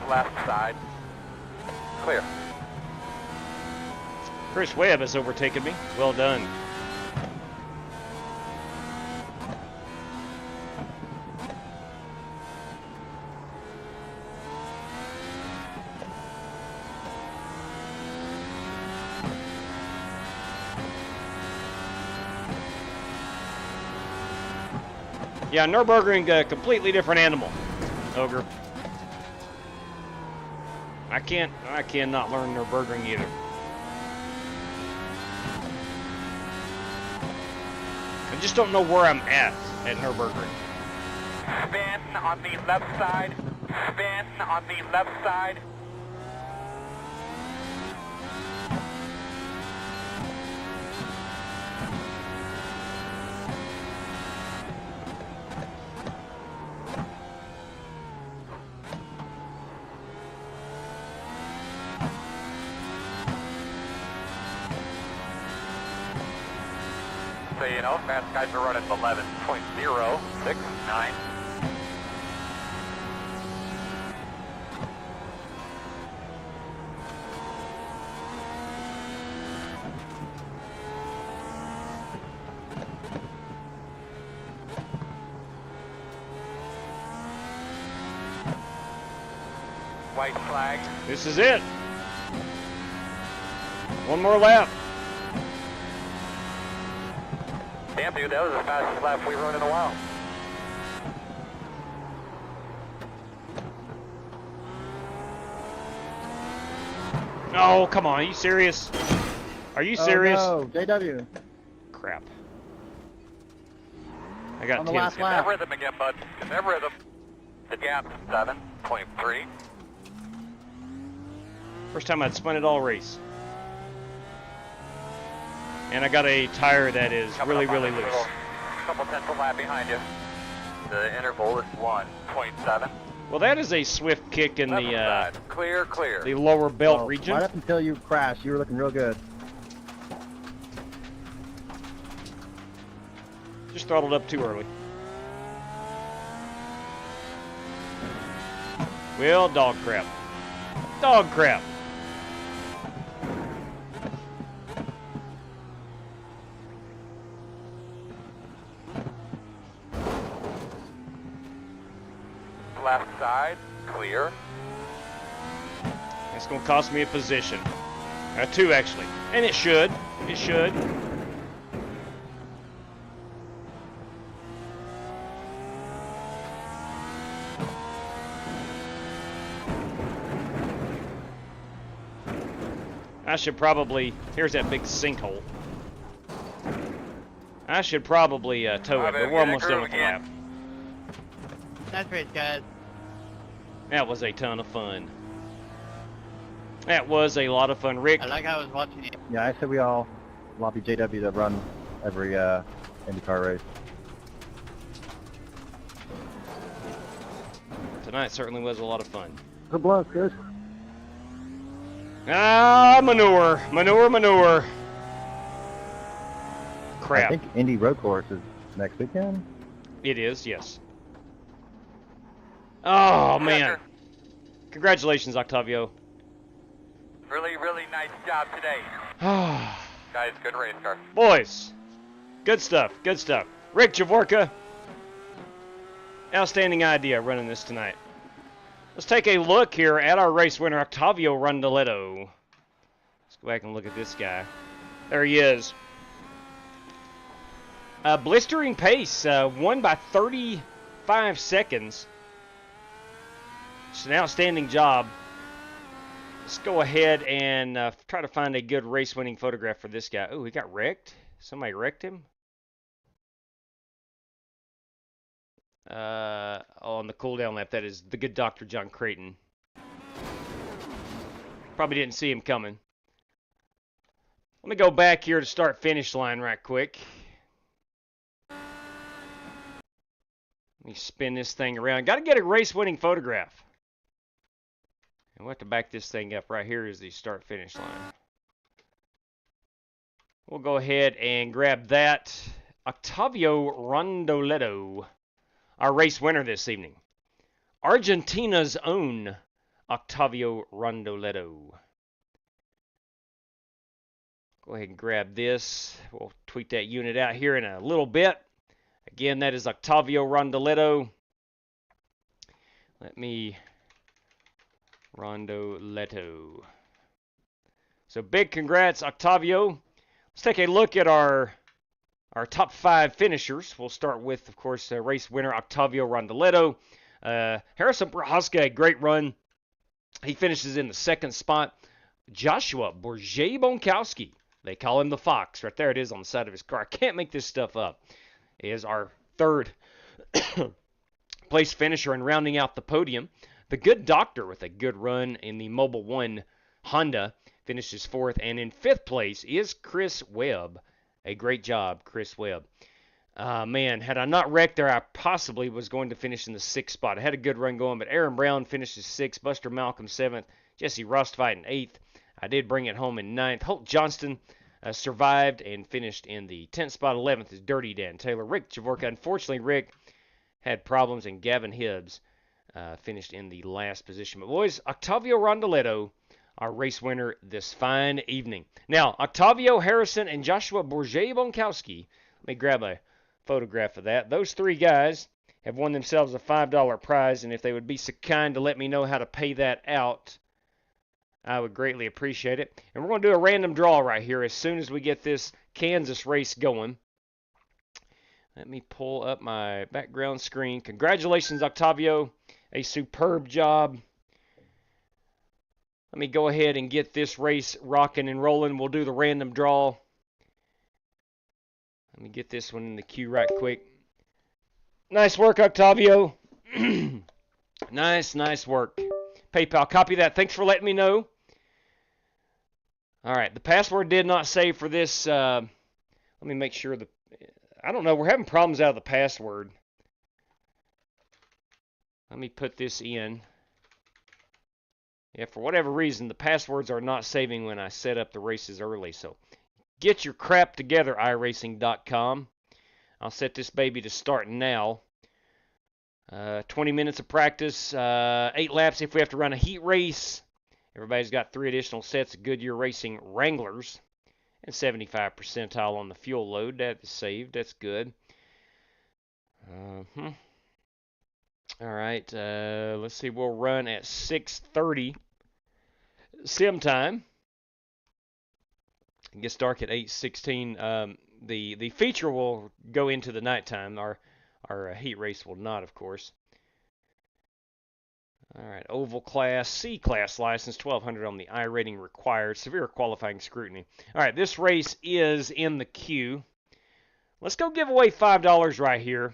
Left side. Clear. Chris Webb has overtaken me. Well done. Yeah, Nürburgring, a completely different animal, Ogre. I cannot learn Nürburgring either. I just don't know where I'm at Nürburgring. Spin on the left side. Spin on the left side. So you know, fast guys are running 11.069. White flag. This is it. One more lap. Damn, dude, that was the fastest lap we've run in a while. Oh, come on. Are you serious? Are you serious? Oh, no, JW. Crap. I got On the 10 last seconds. lap. That rhythm again, bud. In that rhythm. The gap's 7.3. First time I'd spun it all race. And I got a tire that is really, really loose. Couple tenths a lap behind you. The interval is 1.7. Well, that is a swift kick in Left the side. Clear, clear. the lower belt region. Right up until you crashed, you were looking real good. Just throttled up too early. Well, dog crap. Dog crap. Left side, clear. It's going to cost me a position. 2, actually. And it should. It should. I should probably... Here's that big sinkhole. I should probably tow it, but we're almost done with the lap. Nice race, guys. That was a ton of fun. That was a lot of fun, Rick. I like how I was watching you. Yeah, I said we all lobby JW to run every IndyCar race. tonight certainly was a lot of fun. Good luck, guys. Ah, manure. Crap. I think Indy Road Course is next weekend. It is, yes. Oh, man. Congratulations, Octavio. Really, really nice job today. Guys, good race car. Boys, good stuff, good stuff. Rick Javorka, outstanding idea running this tonight. Let's take a look here at our race winner, Octavio Rondoletto. Let's go back and look at this guy. There he is. Blistering pace, won by 35 seconds. It's an outstanding job. Let's go ahead and try to find a good race-winning photograph for this guy. Oh, he got wrecked? Somebody wrecked him? On the cooldown lap, that is the good Dr. John Creighton. Probably didn't see him coming. Let me go back here to start-finish line right quick. Let me spin this thing around. Got to get a race-winning photograph. And we'll have to back this thing up. Right here is the start-finish line. We'll go ahead and grab that. Octavio Rondoletto, our race winner this evening. Argentina's own Octavio Rondoletto. Go ahead and grab this. We'll tweet that unit out here in a little bit. Again, that is Octavio Rondoletto. Let me... Rondoletto. So big congrats, Octavio. Let's take a look at our top 5 finishers. We'll start with, of course, race winner Octavio Rondoletto. Harrison Prohaska, a great run. He finishes in the 2nd spot. Joshua Bourget-Bonkowski, they call him the Fox. Right there it is on the side of his car. I can't make this stuff up. Is our 3rd place finisher and rounding out the podium. The Good Doctor with a good run in the Mobile 1 Honda finishes 4th. And in 5th place is Chris Webb. A great job, Chris Webb. Man, had I not wrecked there, I possibly was going to finish in the 6th spot. I had a good run going, but Aaron Brown finishes 6th. Buster Malcolm 7th. Jesse Rustfight in 8th. I did bring it home in 9th. Holt Johnston survived and finished in the 10th spot. 11th is Dirty Dan Taylor. Rick Javorka. Unfortunately, Rick had problems, and Gavin Hibbs finished in the last position. But boys, Octavio Rondoletto, our race winner this fine evening. Now, Octavio, Harrison, and Joshua Bourget-Bonkowski. Let me grab a photograph of that. Those 3 guys have won themselves a $5 prize, and if they would be so kind to let me know how to pay that out, I would greatly appreciate it. And we're going to do a random draw right here as soon as we get this Kansas race going. Let me pull up my background screen. Congratulations, Octavio. A superb job. Let me go ahead and get this race rocking and rolling. We'll do the random draw. Let me get this one in the queue right quick. Nice work, Octavio. Nice work. PayPal, copy that. Thanks for letting me know. All right, the password did not save for this. Let me make sure I don't know. We're having problems out of the password. Let me put this in. Yeah, for whatever reason, the passwords are not saving when I set up the races early. So get your crap together, iRacing.com. I'll set this baby to start now. 20 minutes of practice, 8 laps if we have to run a heat race. Everybody's got 3 additional sets of Goodyear Racing Wranglers. And 75 percentile on the fuel load. That is saved. That's good. All right. Let's see. We'll run at 6:30 sim time. It gets dark at 8:16. The feature will go into the nighttime. Our heat race will not, of course. All right, oval class, C-class license, 1200 on the I rating required, severe qualifying scrutiny. All right, this race is in the queue. Let's go give away $5 right here.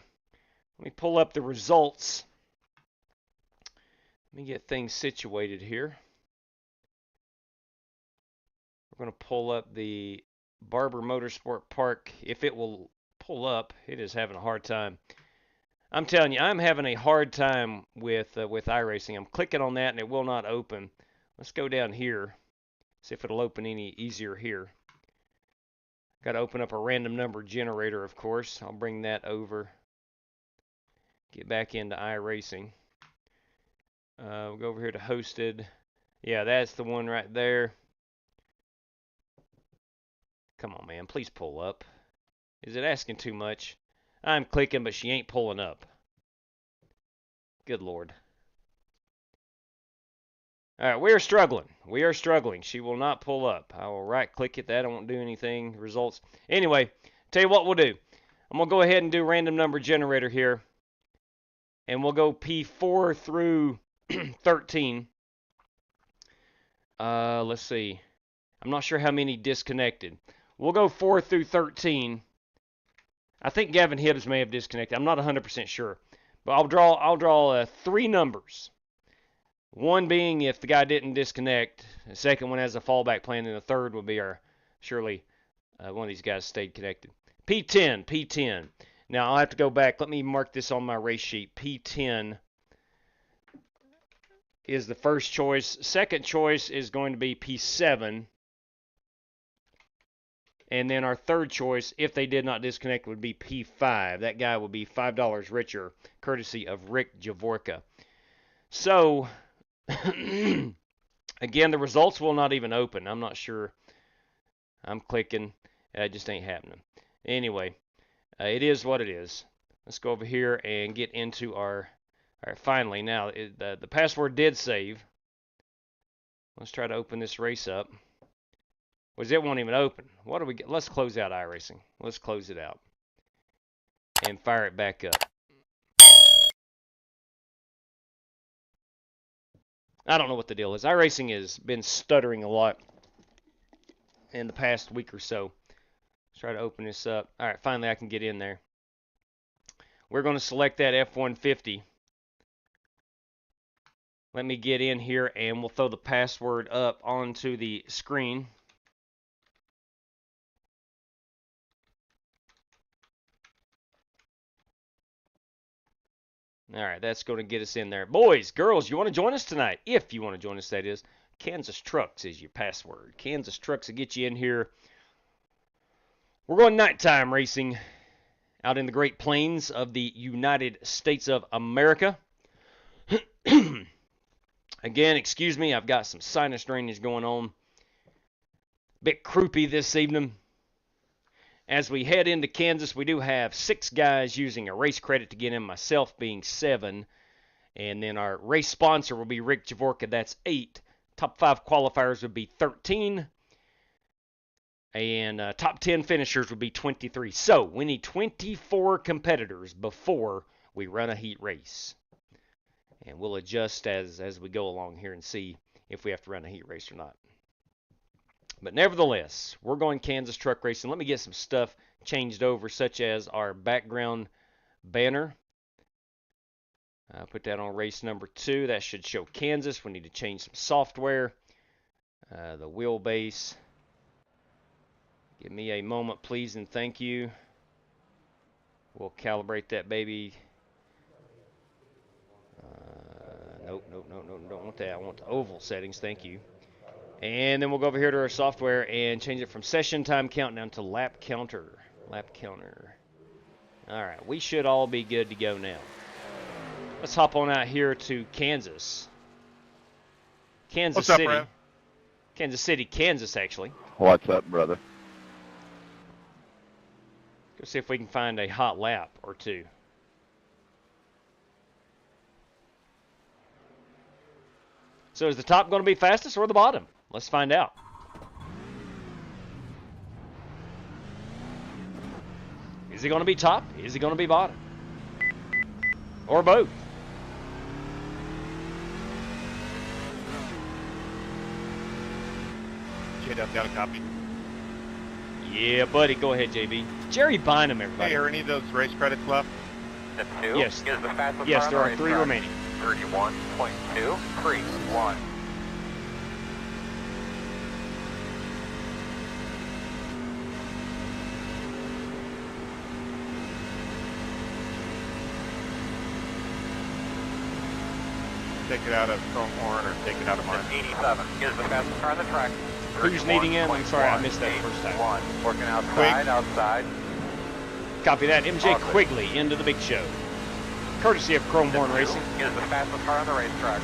Let me pull up the results. Let me get things situated here. We're going to pull up the Barber Motorsport Park. If it will pull up, it is having a hard time. I'm telling you, I'm having a hard time with iRacing. I'm clicking on that and it will not open. Let's go down here, see if it'll open any easier here. Got to open up a random number generator, of course. I'll bring that over. Get back into iRacing. We'll go over here to hosted. Yeah, that's the one right there. Come on, man. Please pull up. Is it asking too much? I'm clicking, but she ain't pulling up. Good Lord. All right, we are struggling. We are struggling. She will not pull up. I will right-click it. That won't do anything. Results. Anyway, tell you what we'll do. I'm going to go ahead and do random number generator here. And we'll go P4 through 13. Let's see. I'm not sure how many disconnected. We'll go 4 through 13. I think Gavin Hibbs may have disconnected. I'm not 100% sure. But I'll draw 3 numbers. One being if the guy didn't disconnect. The second one has a fallback plan. And the third will be our, surely, one of these guys stayed connected. P10. Now, I'll have to go back. Let me mark this on my race sheet. P10 is the first choice. Second choice is going to be P7. And then our third choice, if they did not disconnect, would be P5. That guy would be $5 richer, courtesy of Rick Javorka. So, again, the results will not even open. I'm not sure. I'm clicking. It just ain't happening. Anyway, it is what it is. Let's go over here and get into our... All right, finally, now, the password did save. Let's try to open this race up. Was it won't even open. What do we get? Let's close out iRacing. Let's close it out. And fire it back up. I don't know what the deal is. iRacing has been stuttering a lot in the past week or so. Let's try to open this up. All right, finally I can get in there. We're going to select that F-150. Let me get in here and we'll throw the password up onto the screen. All right, that's going to get us in there. Boys, girls, you want to join us tonight? If you want to join us, that is. Kansas Trucks is your password. Kansas Trucks will get you in here. We're going nighttime racing out in the Great Plains of the United States of America. Again, excuse me, I've got some sinus drainage going on. Bit croupy this evening. As we head into Kansas, we do have 6 guys using a race credit to get in, myself being 7. And then our race sponsor will be Rick Javorka, that's 8. Top 5 qualifiers would be 13. And top 10 finishers would be 23. So, we need 24 competitors before we run a heat race. And we'll adjust as we go along here and see if we have to run a heat race or not. But nevertheless, we're going Kansas truck racing. Let me get some stuff changed over, such as our background banner. Put that on race number 2. That should show Kansas. We need to change some software. The wheelbase. Give me a moment, please, and thank you. We'll calibrate that baby. Nope, don't want that. I want the oval settings, thank you. And then we'll go over here to our software and change it from session time countdown to lap counter. Lap counter. All right, we should all be good to go now. Let's hop on out here to Kansas. Kansas City. What's up, Brad? Kansas City, Kansas, actually. What's up, brother? Go see if we can find a hot lap or two. So is the top going to be fastest or the bottom? Let's find out. Is it going to be top? Is it going to be bottom? Or both? JW got a copy. Yeah, buddy. Go ahead, JB. Jerry Bynum, everybody. Hey, are any of those race credits left? The 2 Yes. is the fastest Yes, car there on are the 3 racetrack. remaining. 31.231. take it out of Chrome Horn or take it out of mine. 87 is the fastest car on the track. Who's needing in? I'm sorry, I missed that first time. Working outside, outside. Copy that. MJ Awesome. Quigley into the big show. Courtesy of Chrome Horn Racing. Is the fastest car on the racetrack.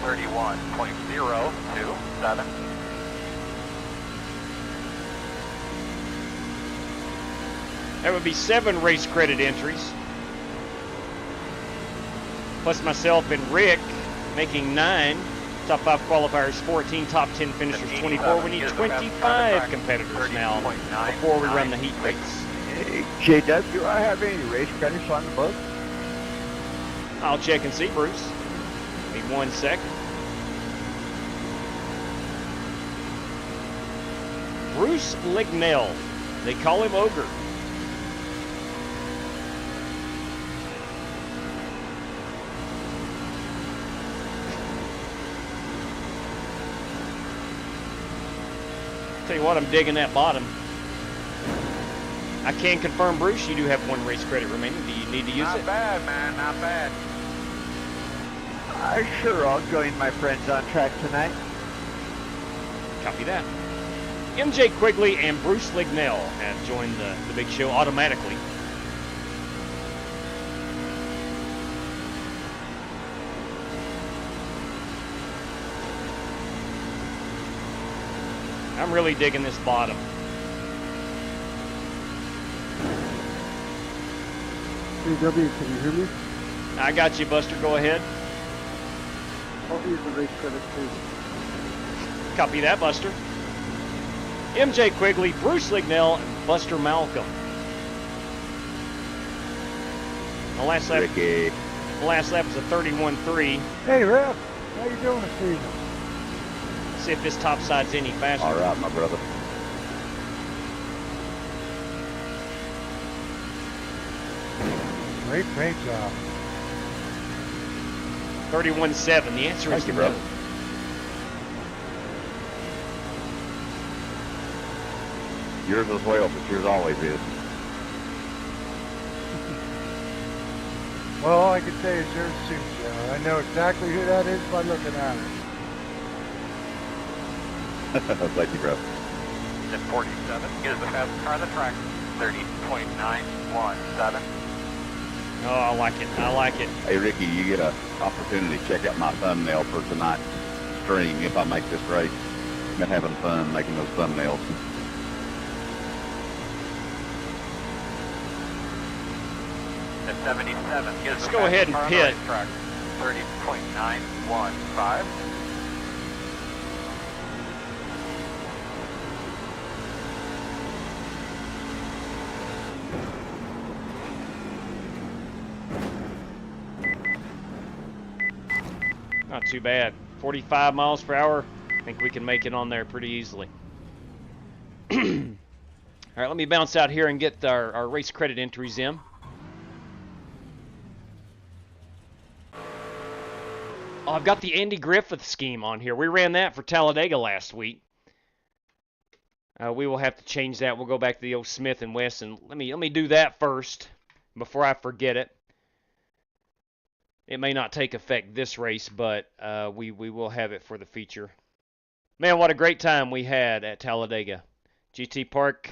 31.027. That would be 7 race credit entries. Plus myself and Rick making 9. Top 5 qualifiers, 14. Top 10 finishers, 24. We need 25 competitors now before we run the heat race. Hey, JW, do I have any race credits on the book? I'll check and see, Bruce. Need 1 second. Bruce Lignell. They call him Ogre. Tell you what, I'm digging that bottom. I can confirm, Bruce, you do have 1 race credit remaining. Do you need to use it? Not bad, man, not bad. Sure, I'll join my friends on track tonight. Copy that. MJ Quigley and Bruce Lignell have joined the big show automatically. I'm really digging this bottom. CW, can you hear me? I got you, Buster. Go ahead. I'll use the race credit too. Copy that, Buster. MJ Quigley, Bruce Lignell, and Buster Malcolm. The last lap, Ricky. the last lap was a 31.3. Hey, Ref, how you doing this evening? See if this top side's any faster. All right, my brother. Great paint job. 31.7. The answer is Thank you, no. brother. Yours as well, but yours always is. Well, all I can say is yours too, Joe. I know exactly who that is by looking at it. Thank you, brother. At 47 is the fastest car on the track. 30.917. Oh, I like it. I like it. Hey, Ricky, you get an opportunity to check out my thumbnail for tonight's stream if I make this race. Been having fun making those thumbnails. At 77 is Let's the go ahead fastest and car on the pit. racetrack. 30.915. Not too bad. 45 miles per hour. I think we can make it on there pretty easily. All right, let me bounce out here and get our race credit entries in. Oh, I've got the Andy Griffith scheme on here. We ran that for Talladega last week. We will have to change that. We'll go back to the old Smith and Wesson. Let me do that first before I forget it. It may not take effect this race, but we will have it for the feature. Man, what a great time we had at Talladega. GT Park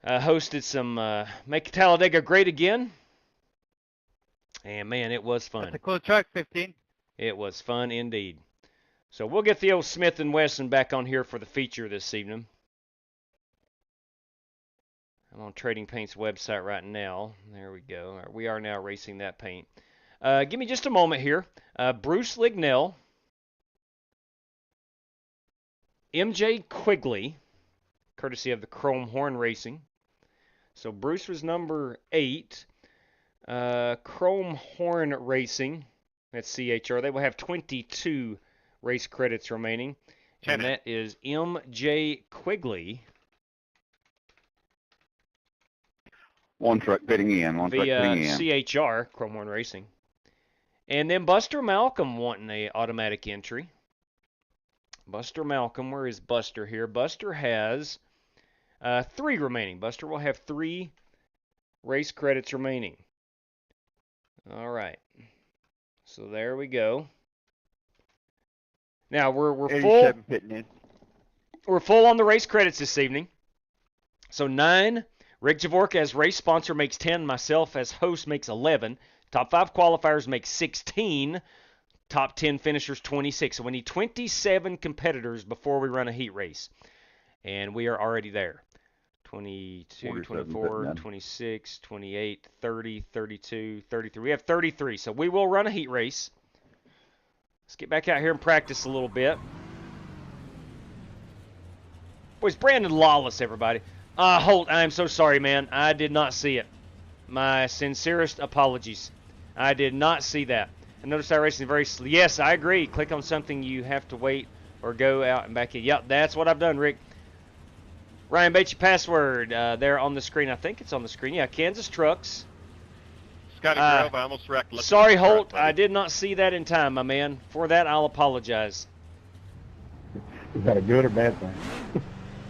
hosted some Make Talladega Great Again. And, man, it was fun. That's a cool truck, 15. It was fun indeed. So we'll get the old Smith & Wesson back on here for the feature this evening. I'm on Trading Paint's website right now. There we go. We are now racing that paint. Give me just a moment here. Bruce Lignell, MJ Quigley, courtesy of the Chrome Horn Racing. So Bruce was number 8. Chrome Horn Racing, that's CHR. They will have 22 race credits remaining. And that is MJ Quigley. One truck pitting in, one truck pitting in. CHR, Chrome Horn Racing. And then Buster Malcolm wanting a automatic entry. Buster Malcolm, where is Buster here? Buster has 3 remaining. Buster will have 3 race credits remaining. All right. So there we go. Now we're full. 87 pitting in. We're full on the race credits this evening. So 9, Rick Javorka as race sponsor makes 10. Myself as host makes 11. Top 5 qualifiers make 16. Top 10 finishers 26. So we need 27 competitors before we run a heat race. And we are already there. 22, 24, 26, 28, 30, 32, 33. We have 33. So we will run a heat race. Let's get back out here and practice a little bit. Boys, Brandon Lawless, everybody. Holt, I'm so sorry, man. I did not see it. My sincerest apologies. I did not see that. And notice iRacing very... Yes, I agree. Click on something you have to wait or go out and back in. Yep, that's what I've done, Rick. Ryan Bates, your password there on the screen. I think it's on the screen. Yeah, Kansas Trucks. Scotty Grove, I almost wrecked. Sorry, Holt. I did not see that in time, my man. For that, I'll apologize. Is that a good or bad thing?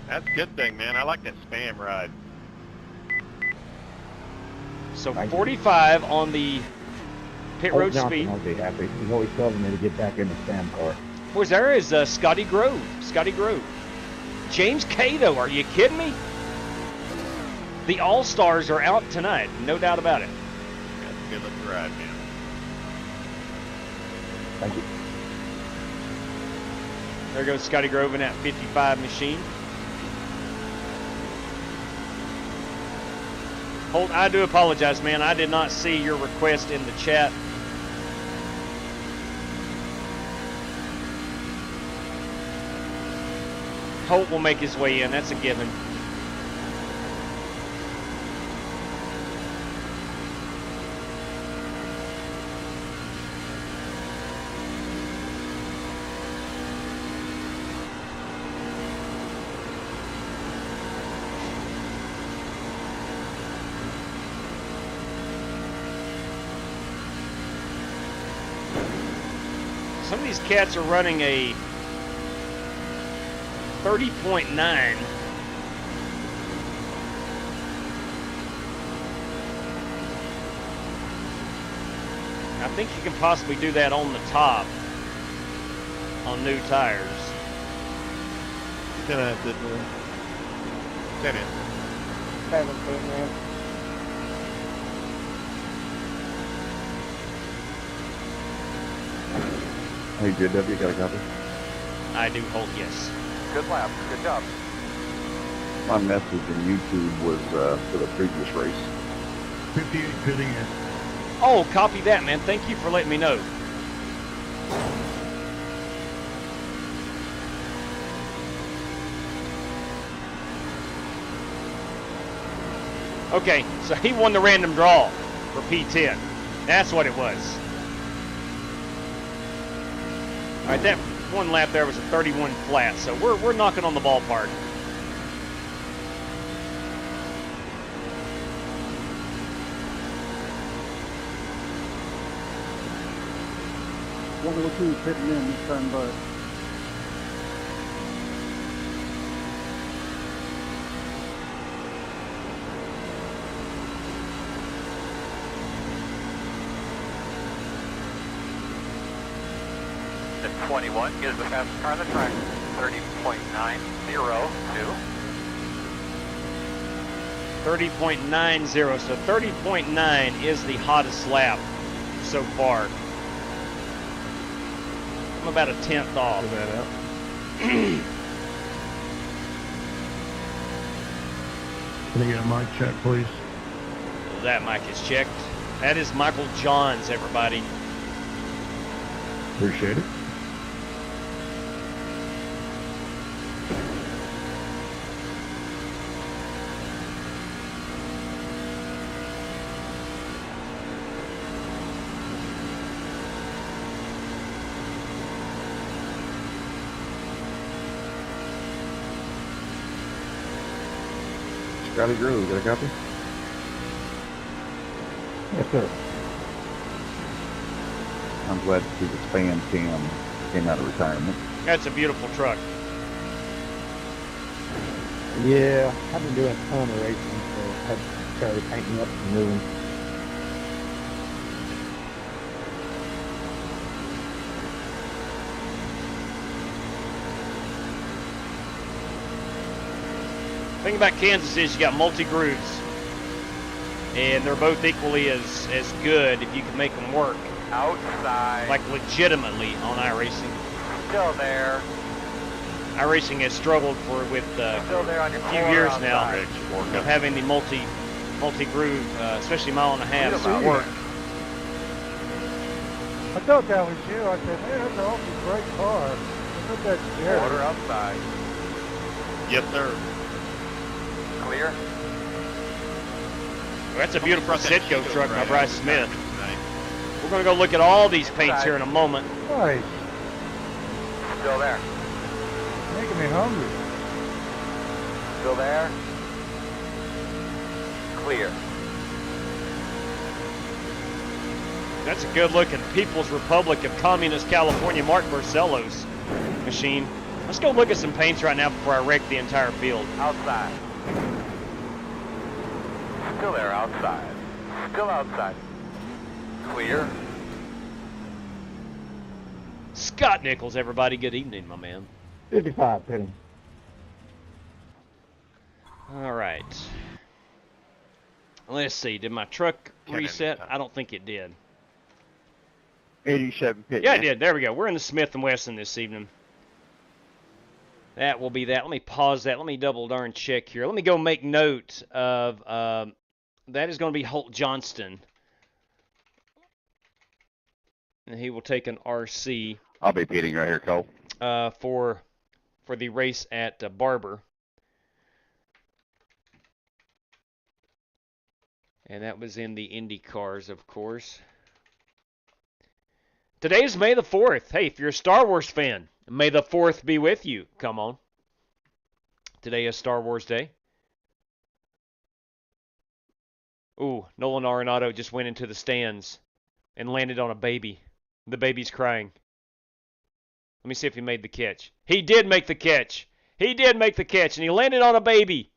That's a good thing, man. I like that spam ride. So 45 on the pit road speed. I'll be happy. He's always telling me to get back in the spam car. Boys, there is Scotty Grove. Scotty Grove. James Cato, are you kidding me? The All-Stars are out tonight, no doubt about it. That's a good looking ride, man. Thank you. There goes Scotty Grove in that 55 machine. Holt, I do apologize, man. I did not see your request in the chat. Holt will make his way in. That's a given. Some of these cats are running a 30.9. I think you can possibly do that on the top on new tires. 10 in. 10 in. 17, man. Hey, JW, got a copy? I do hold yes. Good lap. Good job. My message in YouTube was for the previous race. 58 pitting in. Oh, copy that, man. Thank you for letting me know. Okay, so he won the random draw for P10. That's what it was. All right, that one lap there was a 31 flat, so we're knocking on the ballpark. What will two pitting in this time, bud? The 21 is the fastest car on the track. 30.902. 30.90, so 30.9 is the hottest lap so far. I'm about a tenth off. Figure that out. Can I get a mic check, please? That mic is checked. That is Michael Johns, everybody. Appreciate it. Scotty Grove, got a copy? Yes, sir. I'm glad to see the Span Cam came out of retirement. That's a beautiful truck. Yeah, I've been doing a ton of racing, so I had started painting up some new ones. thing about Kansas is you got multi-grooves, and they're both equally as good if you can make them work. Outside. Like legitimately on iRacing. Still there. iRacing has struggled with Still there on your a few corner years outside. now of having the multi-groove, especially mile and a half, work. I thought that was you. I said, man, that's an awfully great car. I thought that's Jerry. Quarter outside. Yes, sir. Clear. Well, that's a beautiful Sitco truck by Bryce Smith. Nice. We're going to go look at all these paints here in a moment. Nice. Still there. Making me hungry. Still there. Clear. That's a good-looking People's Republic of Communist California Mark Barcelos machine. Let's go look at some paints right now before I wreck the entire field. Outside. Still there, outside. Still outside. Clear. Scott Nichols, everybody. Good evening, my man. 55 pitting. All right. Let's see. Did my truck reset? I don't think it did. 87 pitting. Yeah, it did. There we go. We're in the Smith & Wesson this evening. That will be that. Let me pause that. Let me double darn check here. Let me go make note of that is going to be Holt Johnston. And he will take an RC. I'll be pitting right here, Cole. For the race at Barber. And that was in the IndyCars, of course. Today is May the 4th. Hey, if you're a Star Wars fan, May the 4th be with you. Come on. Today is Star Wars Day. Ooh, Nolan Arenado just went into the stands and landed on a baby. The baby's crying. Let me see if he made the catch. He did make the catch. He did make the catch, and he landed on a baby.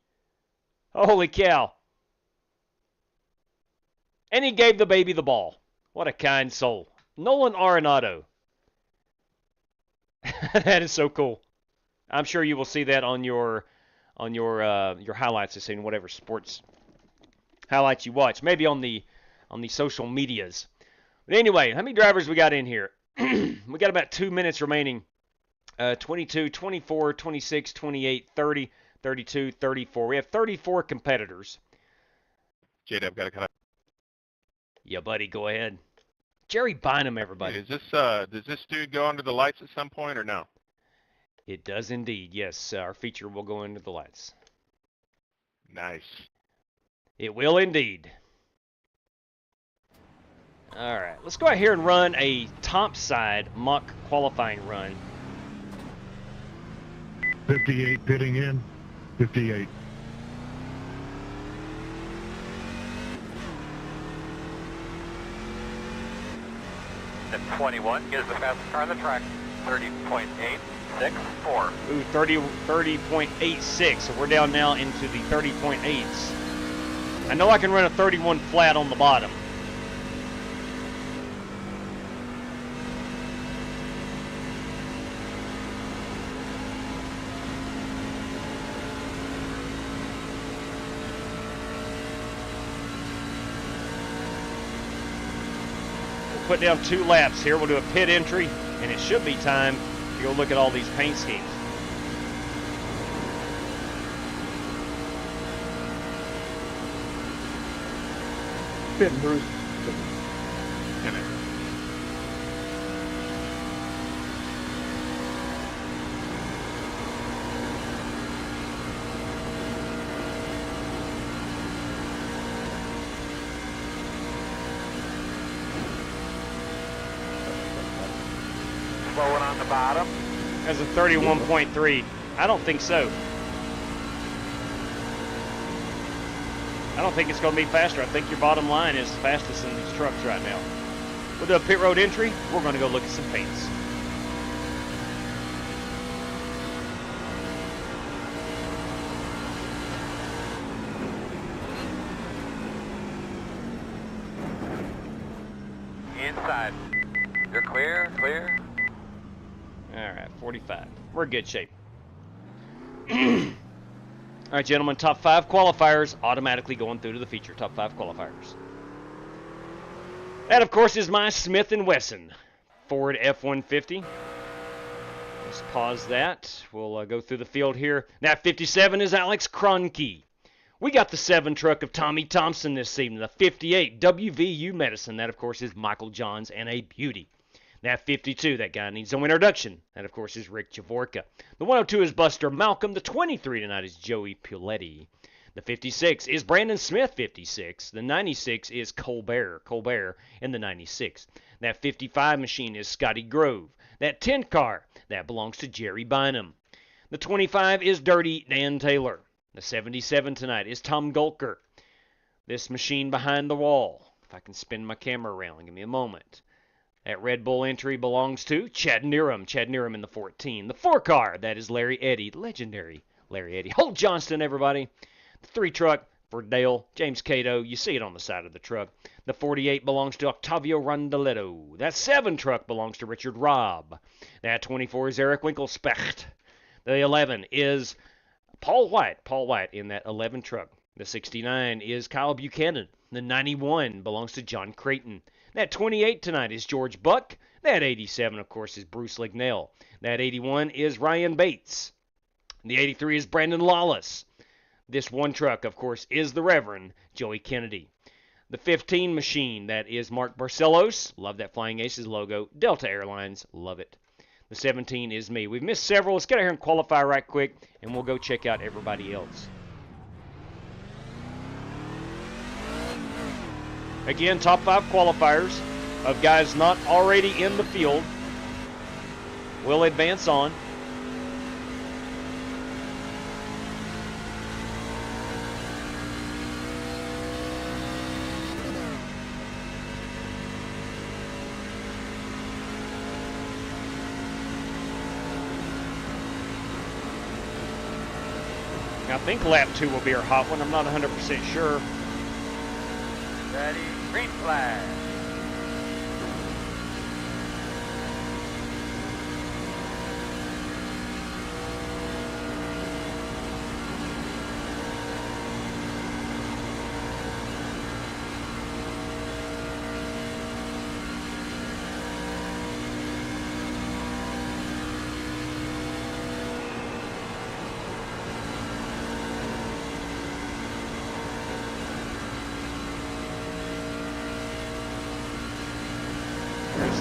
Holy cow. And he gave the baby the ball. What a kind soul. Nolan Arenado. That is so cool. I'm sure you will see that on your highlights this evening, whatever sports highlights you watch. Maybe on the social medias. But anyway, how many drivers we got in here? We got about 2 minutes remaining. 22, 24, 26, 28, 30, 32, 34. We have 34 competitors. J-Dub got to cut. Yeah, buddy, go ahead. Jerry Bynum, everybody. Is this does this dude go under the lights at some point or no? It does indeed. Yes, our feature will go under the lights. Nice. It will indeed. All right, let's go out here and run a topside mock qualifying run. 58 pitting in. 58. At 21 gives the fastest car on the track. 30.864. Ooh, 30.86. So we're down now into the 30.8s. I know I can run a 31 flat on the bottom. Put down 2 laps here. We'll do a pit entry, and it should be time to go look at all these paint schemes. Pitting, Bruce. Slowing on the bottom. As a 31.3. I don't think so. I don't think it's going to be faster. I think your bottom line is fastest in these trucks right now. We'll do a pit road entry. We're going to go look at some paints. Inside. You're clear, clear. All right, 45. We're in good shape. All right, gentlemen, top 5 qualifiers automatically going through to the feature. Top 5 qualifiers. That, of course, is my Smith & Wesson Ford F-150. Let's pause that. We'll go through the field here. That 57 is Alex Kroenke. We got the 7 truck of Tommy Thompson this evening. The 58 WVU Medicine. That, of course, is Michael Johns and a beauty. That 52, that guy needs no introduction. That, of course, is Rick Javorka. The 102 is Buster Malcolm. The 23 tonight is Joey Puletti. The 56 is Brandon Smith, 56. The 96 is Colbert in the 96. That 55 machine is Scotty Grove. That 10 car, that belongs to Jerry Bynum. The 25 is Dirty Dan Taylor. The 77 tonight is Tom Golker. This machine behind the wall, if I can spin my camera around, give me a moment. That Red Bull entry belongs to Chad Nerum. Chad Nerum in the 14. The 4 car, that is Larry Eddy, legendary Larry Eddy. Holt Johnston, everybody. The 3 truck for Dale, James Cato. You see it on the side of the truck. The 48 belongs to Octavio Rondaletto. That 7 truck belongs to Richard Robb. That 24 is Eric Winkelspecht. The 11 is Paul White in that 11 truck. The 69 is Kyle Buchanan. The 91 belongs to John Creighton. That 28 tonight is George Buck. That 87, of course, is Bruce Lignell. That 81 is Ryan Bates. The 83 is Brandon Lawless. This 1 truck, of course, is the Reverend Joey Kennedy. The 15 machine, that is Mark Barcelos. Love that Flying Aces logo. Delta Airlines, love it. The 17 is me. We've missed several. Let's get out here and qualify right quick, and we'll go check out everybody else. Again, top 5 qualifiers of guys not already in the field will advance on. I think lap 2 will be our hot one. I'm not 100% sure. Ready, green flag.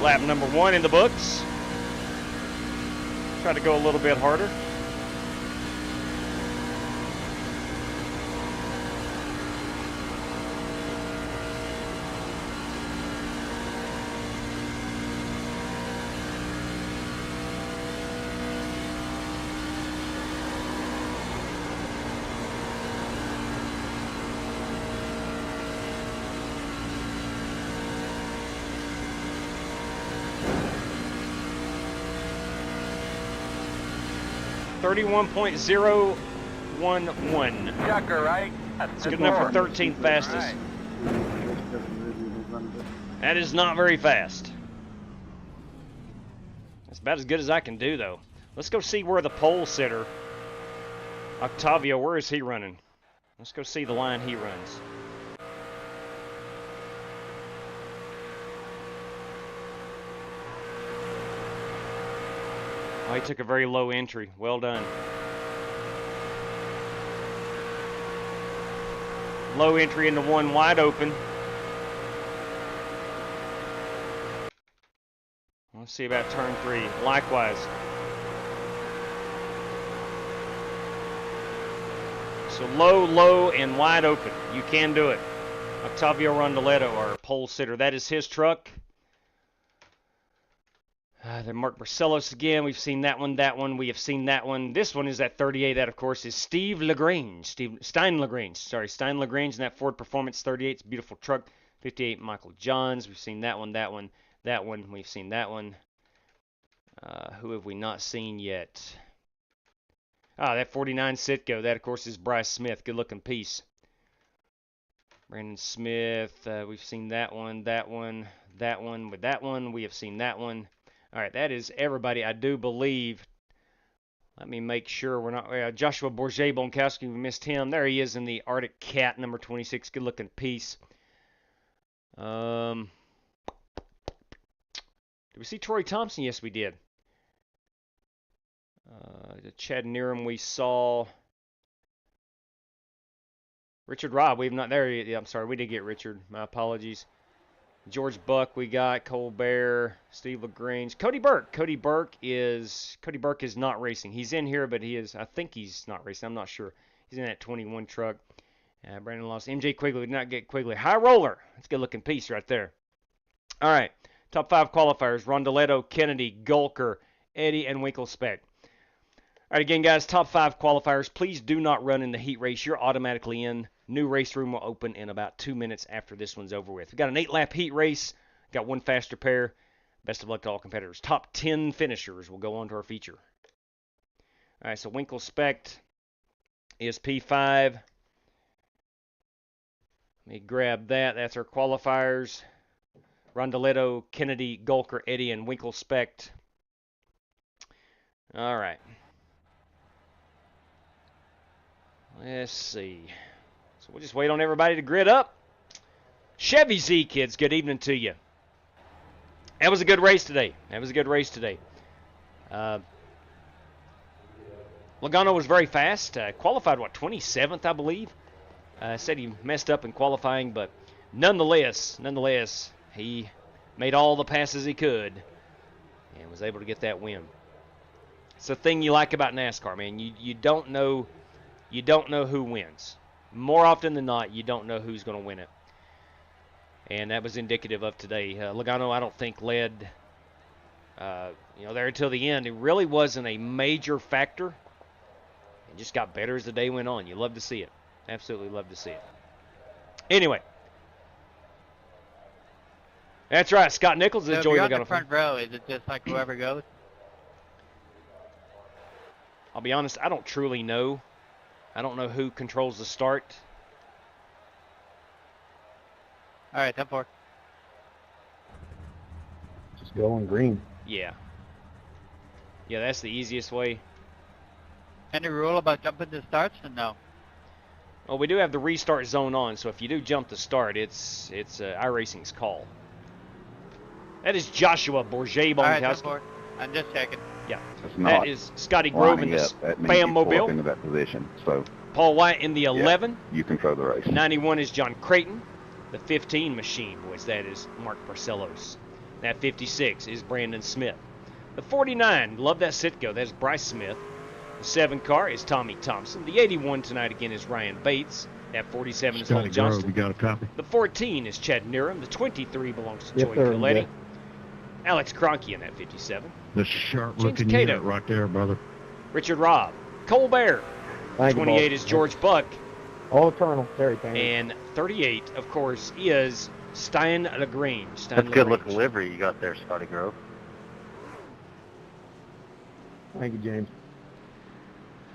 Lap number 1 in the books. Try to go a little bit harder. .011. Chucker, right? It's good enough for 13th fastest. Right. That is not very fast. That's about as good as I can do, though. Let's go see where the pole sitter, Octavio, where is he running? Let's go see the line he runs. Oh, he took a very low entry. Well done. Low entry into 1 wide open. Let's see about turn 3. Likewise. So low, low, and wide open. You can do it. Octavio Rondaletto, our pole sitter. That is his truck. Then Mark Barcelos again. We've seen that one, We have seen that one. This one is at 38. That, of course, is Steve LaGrange. Stein LaGrange. Stein LaGrange in that Ford Performance 38. It's a beautiful truck. 58, Michael Johns. We've seen that one, We've seen that one. Who have we not seen yet? That 49 Sitco. That, of course, is Bryce Smith. Good-looking piece. Brandon Smith. We've seen that one. With that one, we have seen that one. All right, that is everybody, I do believe. Let me make sure we're not... Joshua Bourget-Bonkowski, we missed him. There he is in the Arctic Cat, number 26. Good-looking piece. Did we see Troy Thompson? Yes, we did. Chad Nerum we saw. Richard Robb, we've not... There he is. I'm sorry, we did get Richard. My apologies. George Buck we got. Colbert, Steve LaGrange. Cody Burke. Cody Burke is not racing. He's in here, but I think he's not racing. I'm not sure. He's in that 21 truck. Brandon lost. MJ Quigley did not get Quigley. High Roller. That's a good-looking piece right there. All right. Top 5 qualifiers. Rondeletto, Kennedy, Gulker, Eddie, and Winkelspect. All right, again, guys, top 5 qualifiers. Please do not run in the heat race. You're automatically in. New race room will open in about 2 minutes after this one's over with. We've got an 8-lap heat race. Got one faster pair. Best of luck to all competitors. Top 10 finishers will go on to our feature. All right, so Winkelspect is P5. Let me grab that. That's our qualifiers. Rondeletto, Kennedy, Gulker, Eddie, and Winkelspect. All right. Let's see. So we'll just wait on everybody to grid up. Chevy Z kids, good evening to you. That was a good race today. Logano was very fast. Qualified, 27th, I believe. Said he messed up in qualifying, but nonetheless, he made all the passes he could and was able to get that win. It's the thing you like about NASCAR, man. You don't know who wins. More often than not, you don't know who's going to win it. And that was indicative of today. Logano, I don't think, led there until the end. It really wasn't a major factor. It just got better as the day went on. You love to see it. Absolutely love to see it. Anyway. That's right. Scott Nichols is Joey Logano. If you're on the front row, is it just like whoever goes? I'll be honest, I don't truly know. I don't know who controls the start. All right, 10-4. Just go on green. Yeah. Yeah, that's the easiest way. Any rule about jumping the starts or no? Well, we do have the restart zone on, so if you do jump the start, it's iRacing's call. That is Joshua Bourget-Bonkowski. All right, 10-4. I'm just checking. Yeah, that is Scotty Grove in the Spam Mobile. Into that position, so Paul White in the 11. Yeah, you control the race. 91 is John Creighton. The 15 machine, boys, that is Mark Parcellos. That 56 is Brandon Smith. The 49, love that Sitco, that's Bryce Smith. The 7 car is Tommy Thompson. The 81 tonight again is Ryan Bates. That 47 is Holt Johnston. You got a copy? The 14 is Chad Nerum. The 23 belongs to Joey sir, Coletti. yeah. Alex Cronky in that 57. The sharp-looking James Cato. unit right there, brother. Richard Robb. Colbert. Thank you, 28 boss. is George Buck. All Colonel Terry Payne. And 38, of course, is Stein LaGrange. That's a good-looking livery you got there, Scotty Grove. Thank you, James.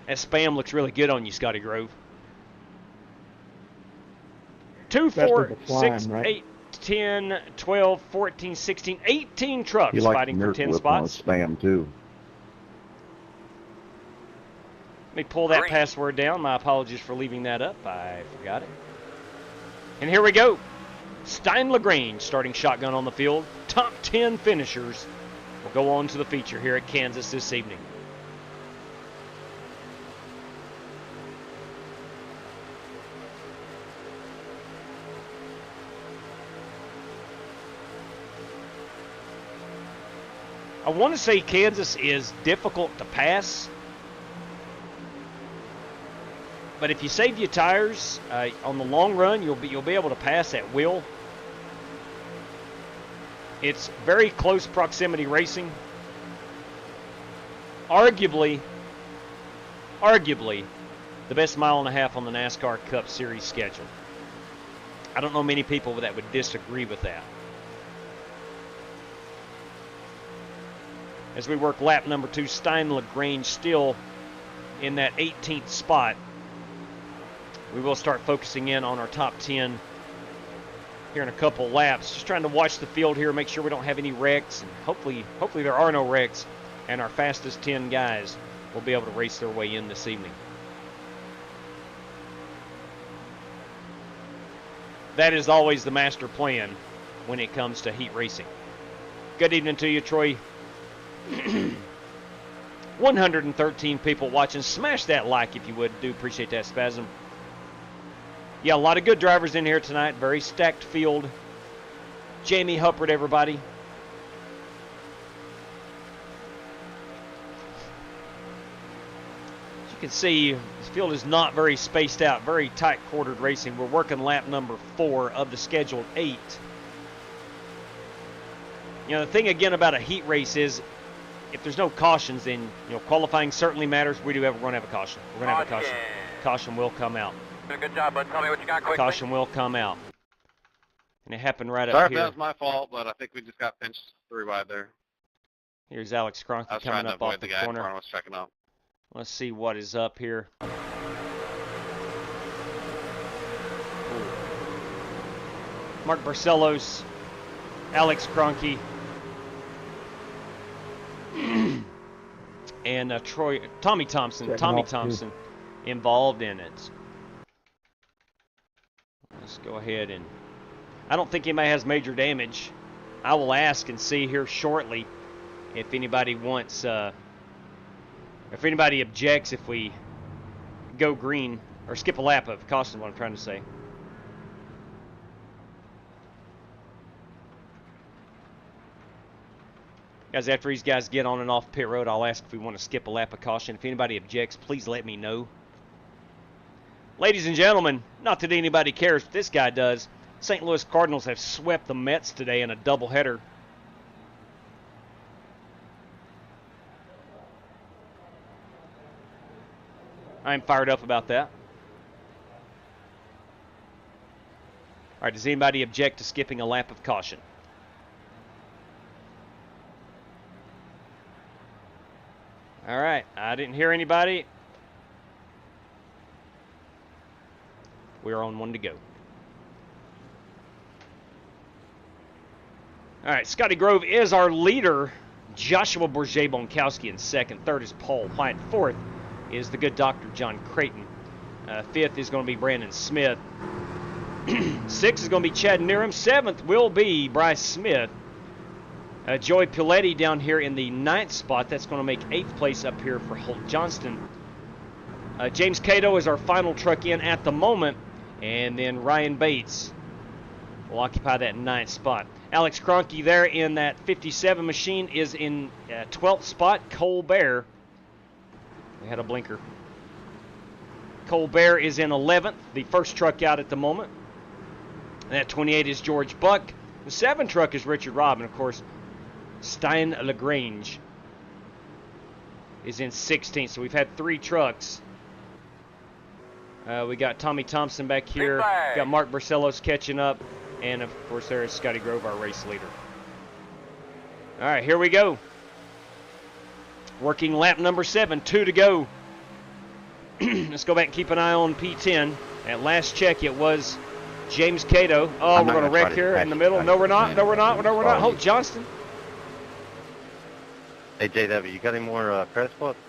That Spam looks really good on you, Scotty Grove. 2, 4, 6, 8, 10, 12, 14, 16, 18 trucks You like fighting for 10 on spots. Spam too. Let me pull that password down. My apologies for leaving that up. I forgot it. And here we go. Stein LaGrange starting shotgun on the field. Top 10 finishers will go on to the feature here at Kansas this evening. I want to say Kansas is difficult to pass, but if you save your tires on the long run, you'll be able to pass at will. It's very close proximity racing. Arguably, the best mile and a half on the NASCAR Cup Series schedule. I don't know many people that would disagree with that. As we work lap number 2, Stein LaGrange still in that 18th spot. We will start focusing in on our top 10 here in a couple laps. Just trying to watch the field here, make sure we don't have any wrecks, and hopefully there are no wrecks, and our fastest 10 guys will be able to race their way in this evening. That is always the master plan when it comes to heat racing. Good evening to you, Troy. 113 people watching. Smash that like if you would. Do appreciate that, Spasm. Yeah, a lot of good drivers in here tonight. Very stacked field. Jamie Huppert, everybody. As you can see, this field is not very spaced out. Very tight quartered racing. We're working lap number 4 of the scheduled 8. You know, the thing again about a heat race is if there's no cautions, then, you know, qualifying certainly matters. We're going to have a caution. We're going to have a caution. Caution will come out. Good job, bud. Tell me what you got quickly. Caution will come out. And it happened right Sorry up here. if that was my fault, but I think we just got pinched 3 wide there. Here's Alex Cronky coming up off the corner. I was checking out. Let's see what is up here. Mark Barcelos, Alex Cronky, and Tommy Thompson involved in it. Let's go ahead and, I don't think anybody has major damage. I will ask and see here shortly if anybody wants, if anybody objects if we go green or skip a lap of caution, what I'm trying to say. Guys, after these guys get on and off pit road, I'll ask if we want to skip a lap of caution. If anybody objects, please let me know. Ladies and gentlemen, not that anybody cares, but this guy does. St. Louis Cardinals have swept the Mets today in a doubleheader. I'm fired up about that. All right, does anybody object to skipping a lap of caution? All right, I didn't hear anybody. We're on 1 to go. All right, Scotty Grove is our leader. Joshua Bourget-Bonkowski in second. Third is Paul White. Fourth is the good Dr. John Creighton. Fifth is going to be Brandon Smith. Sixth is going to be Chad Nerum. Seventh will be Bryce Smith. Joey Piletti down here in the 9th spot. That's going to make 8th place up here for Holt Johnston. James Cato is our final truck in at the moment. And then Ryan Bates will occupy that 9th spot. Alex Cronky there in that 57 machine is in 12th spot. Colbert, we had a blinker. Colbert is in 11th, the first truck out at the moment. And that 28 is George Buck. The 7 truck is Richard Robb, and of course, Stein LaGrange is in 16th. So we've had 3 trucks. We got Tommy Thompson back here. Got Mark Barcelos catching up. And, of course, there is Scotty Grove, our race leader. All right, here we go. Working lap number 7, 2 to go. Let's go back and keep an eye on P10. At last check, it was James Cato. Oh, we're going to wreck here in the middle. No, we're not. No, we're not. No, we're not. Holt Johnston. Hey, JW, you got any more credit spots?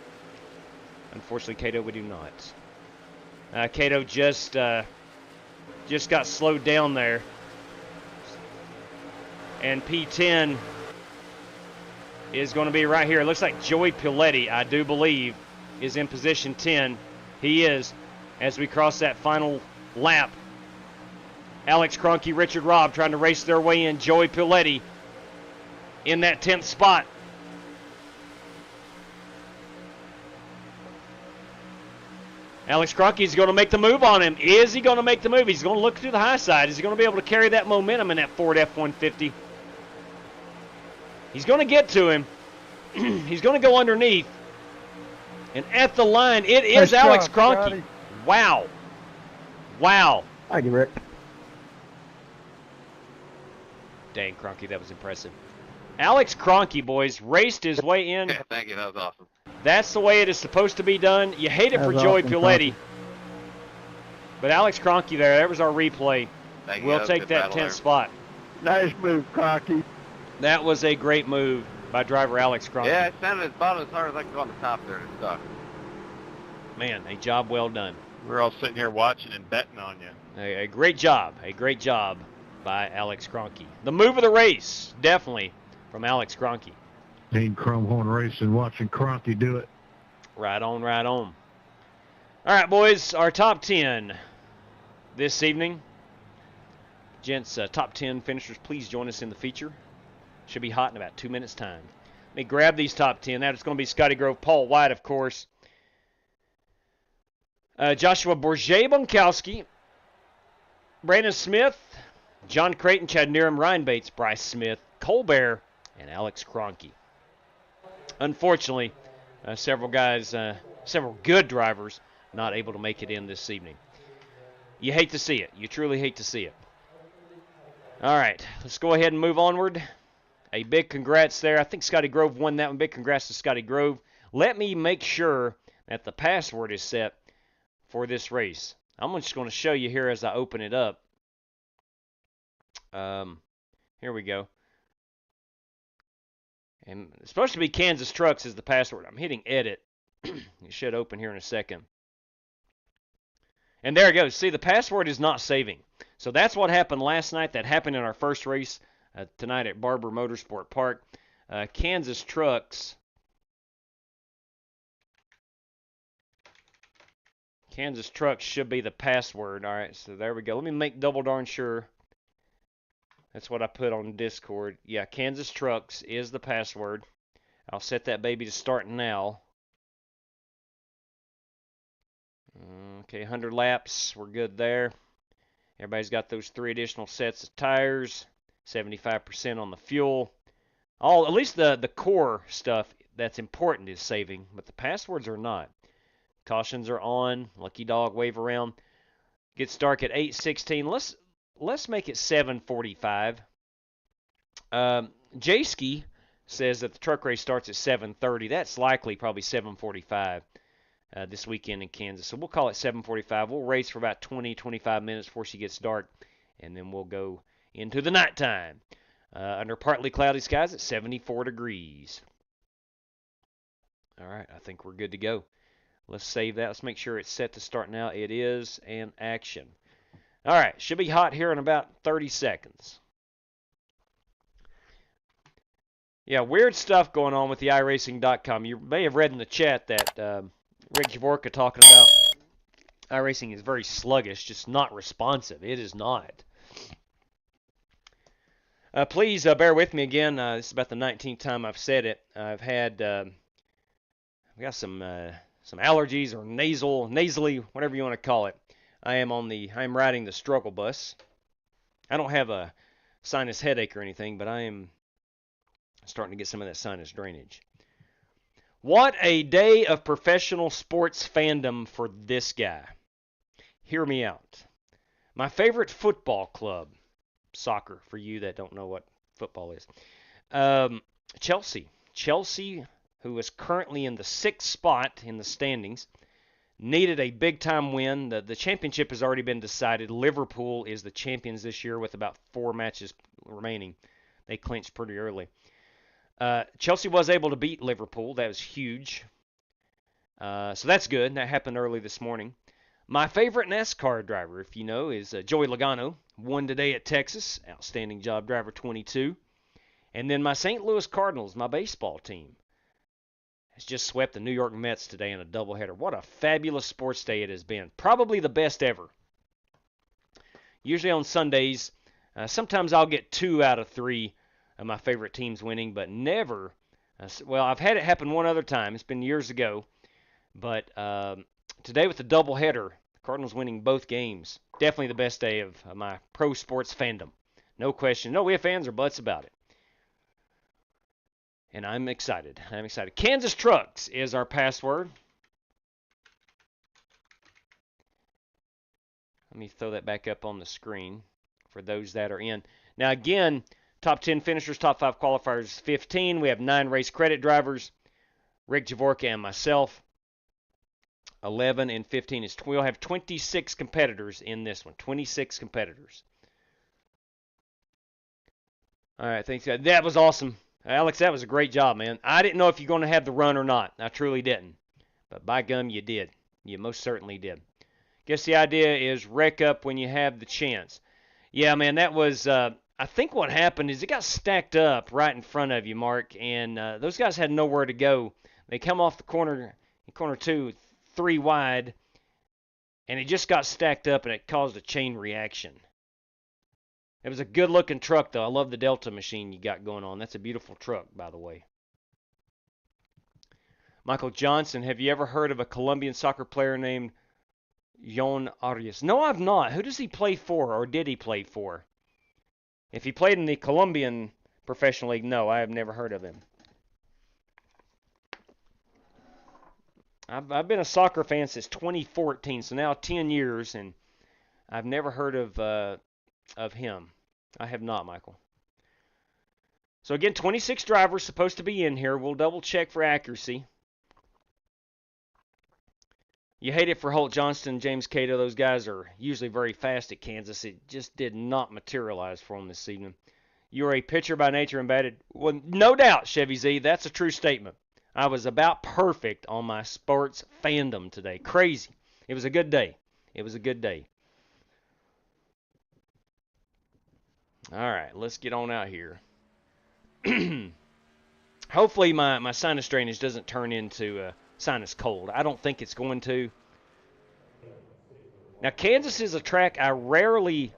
Unfortunately, Cato, we do not. Cato just got slowed down there. And P10 is going to be right here. It looks like Joey Piletti, I do believe, is in position 10. He is, as we cross that final lap. Alex Cronky, Richard Robb trying to race their way in. Joey Piletti in that 10th spot. Alex Cronky is going to make the move on him. Is he going to make the move? He's going to look to the high side. Is he going to be able to carry that momentum in that Ford F-150? He's going to get to him. He's going to go underneath. And at the line, it is Alex Cronky. Wow. Wow. Thank you, Rick. Dang, Cronky, that was impressive. Alex Cronky, boys, raced his way in. Yeah, thank you. That was awesome. That's the way it is supposed to be done. You hate it for Joey Piletti. But Alex Cronky there was our replay. We'll take that 10th spot. Nice move, Cronky. That was a great move. by driver Alex Cronky. Yeah, it sounded about as hard as I could go on the top there and it stuck. Man, a job well done. We're all sitting here watching and betting on you. A great job by Alex Cronky. The move of the race, definitely, from Alex Cronky. Team Chromehorn Racing, watching Cronky do it. Right on, right on. All right, boys, our top 10 this evening. Gents, top 10 finishers, please join us in the feature. Should be hot in about 2 minutes' time. Let me grab these top 10. That is going to be Scotty Grove, Paul White, of course. Joshua Bourget-Bonkowski, Brandon Smith, John Creighton, Chad Nerum, Ryan Bates, Bryce Smith, Colbert, and Alex Cronky. Unfortunately, several good drivers not able to make it in this evening. You hate to see it. You truly hate to see it. All right, let's go ahead and move onward. A big congrats there. I think Scotty Grove won that one. Big congrats to Scotty Grove. Let me make sure that the password is set for this race. I'm just going to show you here as I open it up. Here we go. And it's supposed to be Kansas Trucks is the password. I'm hitting edit. It should open here in a second. And there it goes. See, the password is not saving. So that's what happened last night. That happened in our first race tonight at Barber Motorsport Park. Kansas Trucks. Kansas Trucks should be the password. All right, so there we go. Let me make double darn sure. That's what I put on Discord. Yeah, Kansas Trucks is the password. I'll set that baby to start now. Okay, 100 laps. We're good there. Everybody's got those 3 additional sets of tires. 75% on the fuel. At least the core stuff that's important is saving, but the passwords are not. Cautions are on. Lucky dog wave around. Gets dark at 8:16. Let's make it 7:45. Jayski says that the truck race starts at 7:30. That's likely probably 7:45 this weekend in Kansas. So we'll call it 7:45. We'll race for about 20-25 minutes before she gets dark, and then we'll go into the nighttime. Under partly cloudy skies at 74 degrees. All right, I think we're good to go. Let's save that. Let's make sure it's set to start now. It is, and action. All right, should be hot here in about 30 seconds. Yeah, weird stuff going on with the iRacing.com. You may have read in the chat that Rick Javorka talking about iRacing is very sluggish, just not responsive. It is not. Please bear with me again. This is about the 19th time I've said it. I've got some allergies or nasally, whatever you want to call it. I'm riding the struggle bus. I don't have a sinus headache or anything, but I am starting to get some of that sinus drainage. What a day of professional sports fandom for this guy. Hear me out. My favorite football club, soccer for you that don't know what football is, Chelsea. Chelsea, who is currently in the 6th spot in the standings, needed a big-time win. The championship has already been decided. Liverpool is the champions this year with about 4 matches remaining. They clinched pretty early. Chelsea was able to beat Liverpool. That was huge. So that's good. That happened early this morning. My favorite NASCAR driver, if you know, is Joey Logano. Won today at Texas. Outstanding job, driver 22. And then my St. Louis Cardinals, my baseball team, has just swept the New York Mets today in a doubleheader. What a fabulous sports day it has been. Probably the best ever. Usually on Sundays, sometimes I'll get 2 out of 3 of my favorite teams winning, but never. Well, I've had it happen one other time. It's been years ago. But today with the doubleheader, the Cardinals winning both games. Definitely the best day of my pro sports fandom. No question. No ifs, ands, or buts about it. And I'm excited. Kansas Trucks is our password. Let me throw that back up on the screen for those that are in. Now, again, top 10 finishers, top 5 qualifiers, 15. We have 9 race credit drivers, Rick Javorka and myself. 11 and 15 is we'll have 26 competitors in this one. 26 competitors. All right, thanks, guys. That was awesome. Alex, that was a great job, man. I didn't know if you're going to have the run or not. I truly didn't. But by gum, you did. You most certainly did. Guess the idea is wreck up when you have the chance. Yeah, man, that was, I think what happened is it got stacked up right in front of you, Mark, and those guys had nowhere to go. They come off the corner 2, 3 wide, and it just got stacked up, and it caused a chain reaction. It was a good-looking truck, though. I love the Delta machine you got going on. That's a beautiful truck, by the way. Michael Johnson, have you ever heard of a Colombian soccer player named Jon Arias? No, I've not. Who does he play for, or did he play for? If he played in the Colombian professional league, no, I have never heard of him. I've been a soccer fan since 2014, so now 10 years, and I've never heard of him. I have not, Michael. So again, 26 drivers supposed to be in here. We'll double check for accuracy. You hate it for Holt Johnston, James Cato. Those guys are usually very fast at Kansas. It just did not materialize for them this evening. You're a pitcher by nature and batted. Well, no doubt, Chevy Z. That's a true statement. I was about perfect on my sports fandom today. Crazy. It was a good day. It was a good day. All right, let's get on out here. Hopefully my sinus drainage doesn't turn into sinus cold. I don't think it's going to. Now, Kansas is a track I rarely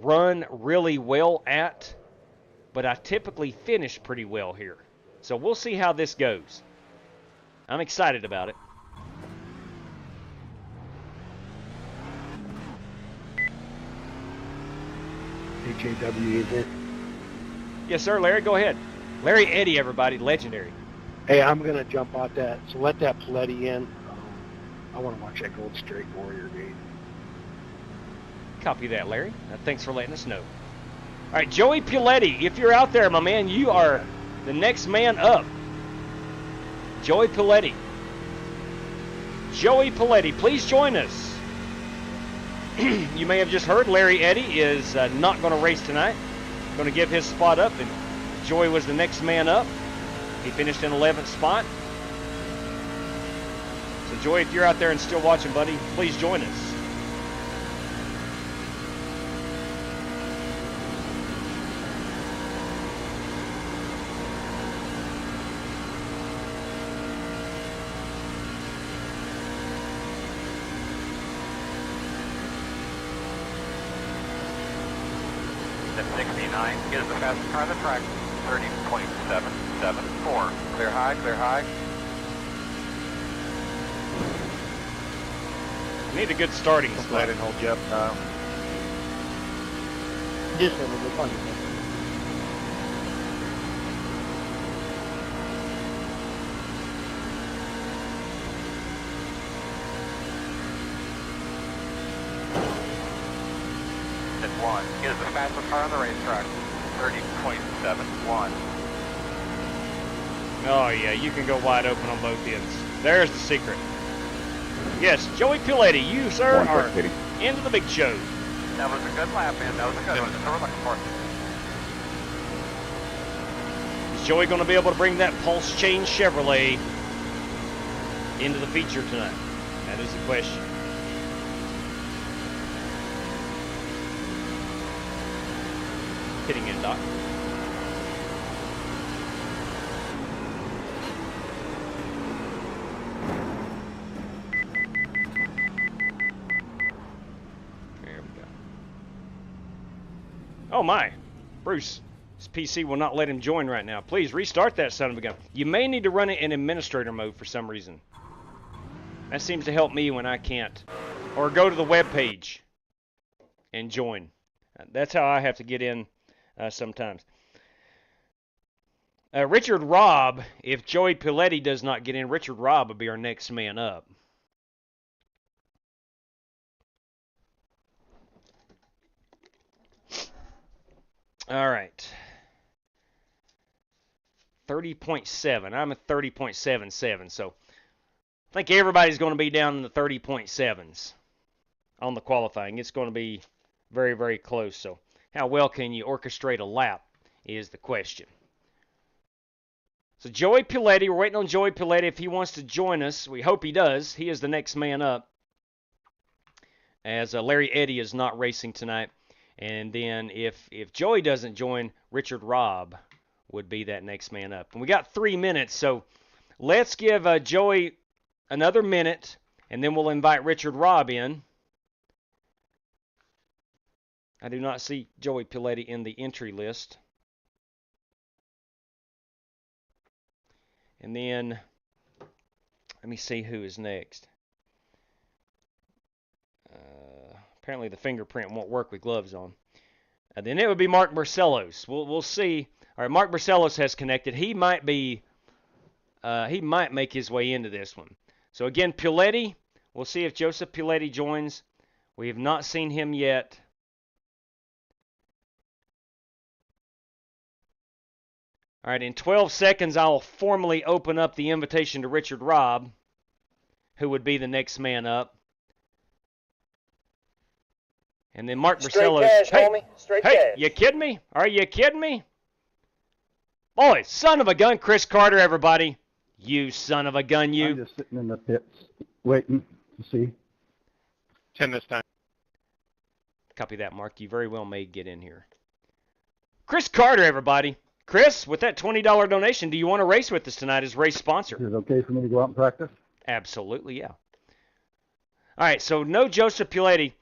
run really well at, but I typically finish pretty well here. So we'll see how this goes. I'm excited about it. HAW here. Yes, sir, Larry, go ahead. Larry Eddy, everybody, legendary. Hey, I'm going to jump out that, so let that Paletti in. I want to watch that Gold Straight Warrior game. Copy that, Larry. Thanks for letting us know. All right, Joey Piletti, if you're out there, my man, you are the next man up. Joey Piletti. Joey Piletti, please join us. You may have just heard Larry Eddy is not going to race tonight. Going to give his spot up, and Joey was the next man up. He finished in 11th spot. So, Joey, if you're out there and still watching, buddy, please join us. At 69, is the fastest car on the track. 30.774. Clear high, clear high. Need a good starting Go spot. ahead and hold you up. Just a little bit funny. At 1, is the fastest car on the racetrack. 30.71. Oh, yeah, you can go wide open on both ends. There's the secret. Yes, Joey Piletti, you, sir, are into the big show. That was a good lap, man. That was a good one. That's what we're looking for. Is Joey going to be able to bring that Pulse Chain Chevrolet into the feature tonight? That is the question. Hitting in, Doc. There we go. Oh my, Bruce, his PC will not let him join right now. Please restart that son of a gun. You may need to run it in administrator mode for some reason. That seems to help me when I can't. Or go to the web page and join. That's how I have to get in sometimes. Richard Robb, if Joey Piletti does not get in, Richard Robb will be our next man up. All right. 30.7. I'm at 30.77, so I think everybody's going to be down in the 30.7s on the qualifying. It's going to be very, very close. So how well can you orchestrate a lap is the question. So Joey Piletti, we're waiting on Joey Piletti if he wants to join us. We hope he does. He is the next man up, as Larry Eddy is not racing tonight. And then if Joey doesn't join, Richard Robb would be that next man up. And we got 3 minutes, so let's give Joey another minute, and then we'll invite Richard Robb in. I do not see Joey Piletti in the entry list. And then, let me see who is next. Apparently the fingerprint won't work with gloves on. Then it would be Mark Barcelos. We'll see. All right, Mark Barcelos has connected. He might be, he might make his way into this one. So again, Piletti. We'll see if Joseph Piletti joins. We have not seen him yet. All right, in 12 seconds, I'll formally open up the invitation to Richard Robb, who would be the next man up. And then Mark Barcelos. Cash, homie. Straight hey, cash. you kidding me? Are you kidding me? Boy, son of a gun, Chris Carter, everybody. You son of a gun, you. I'm just sitting in the pits waiting to see. 10 this time. Copy that, Mark. You very well may get in here. Chris Carter, everybody. Chris, with that $20 donation, do you want to race with us tonight as race sponsor? Is it okay for me to go out and practice? Absolutely, yeah. All right, so no Joseph Piletti.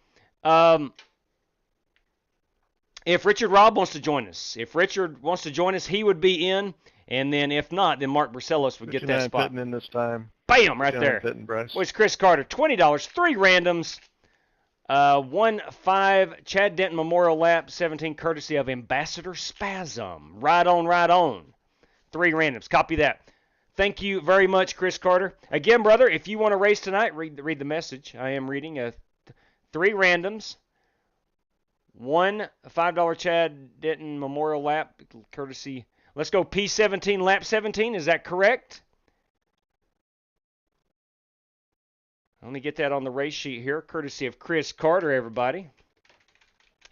If Richard Robb wants to join us, he would be in. And then if not, then Mark Barcelos would get that spot. Pitting in this time. Bam, right there. Where's Chris Carter? $20, 3 randoms. 1-5 Chad Denton Memorial Lap 17 courtesy of Ambassador Spasm. Right on, right on. 3 randoms. Copy that. Thank you very much, Chris Carter. Again, brother, if you want to race tonight, read the message. I am reading 3 randoms. 1 $5 Chad Denton Memorial Lap courtesy. Let's go P17 Lap 17. Is that correct? Let me get that on the race sheet here, courtesy of Chris Carter, everybody.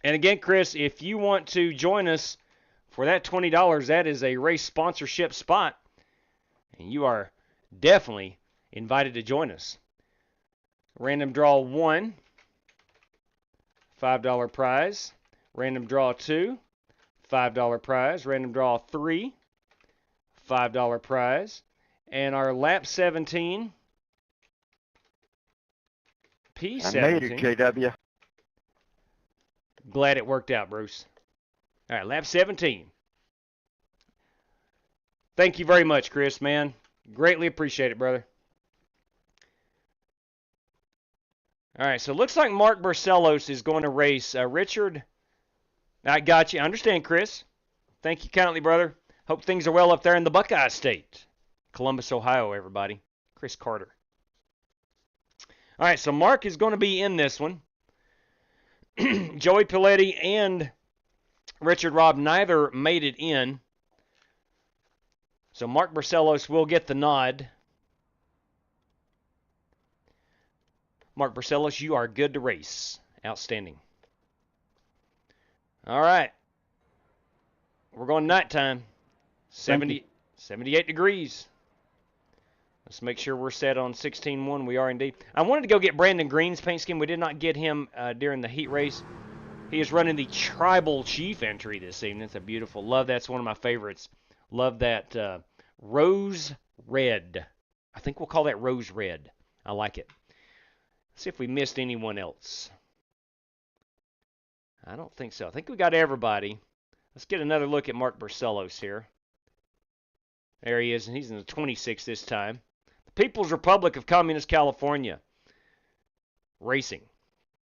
And again, Chris, if you want to join us for that $20, that is a race sponsorship spot. And you are definitely invited to join us. Random draw 1, $5 prize. Random draw 2, $5 prize. Random draw 3, $5 prize. And our lap 17... P17. I made it, JW. Glad it worked out, Bruce. All right, lap 17. Thank you very much, Chris, man. Greatly appreciate it, brother. All right, so it looks like Mark Barcelos is going to race. Richard, I got you. I understand, Chris. Thank you kindly, brother. Hope things are well up there in the Buckeye State. Columbus, Ohio, everybody. Chris Carter. All right, so Mark is going to be in this one. Joey Piletti and Richard Robb neither made it in. So Mark Barcelos will get the nod. Mark Barcelos, you are good to race. Outstanding. All right. We're going nighttime. 78 degrees. Let's make sure we're set on 16-1. We are indeed. I wanted to go get Brandon Green's paint scheme. We did not get him during the heat race. He is running the Tribal Chief entry this evening. It's a beautiful. Love that's one of my favorites. Love that rose red. I think we'll call that rose red. I like it. Let's see if we missed anyone else. I don't think so. I think we got everybody. Let's get another look at Mark Barcelos here. There he is, and he's in the 26 this time. People's Republic of Communist California. Racing.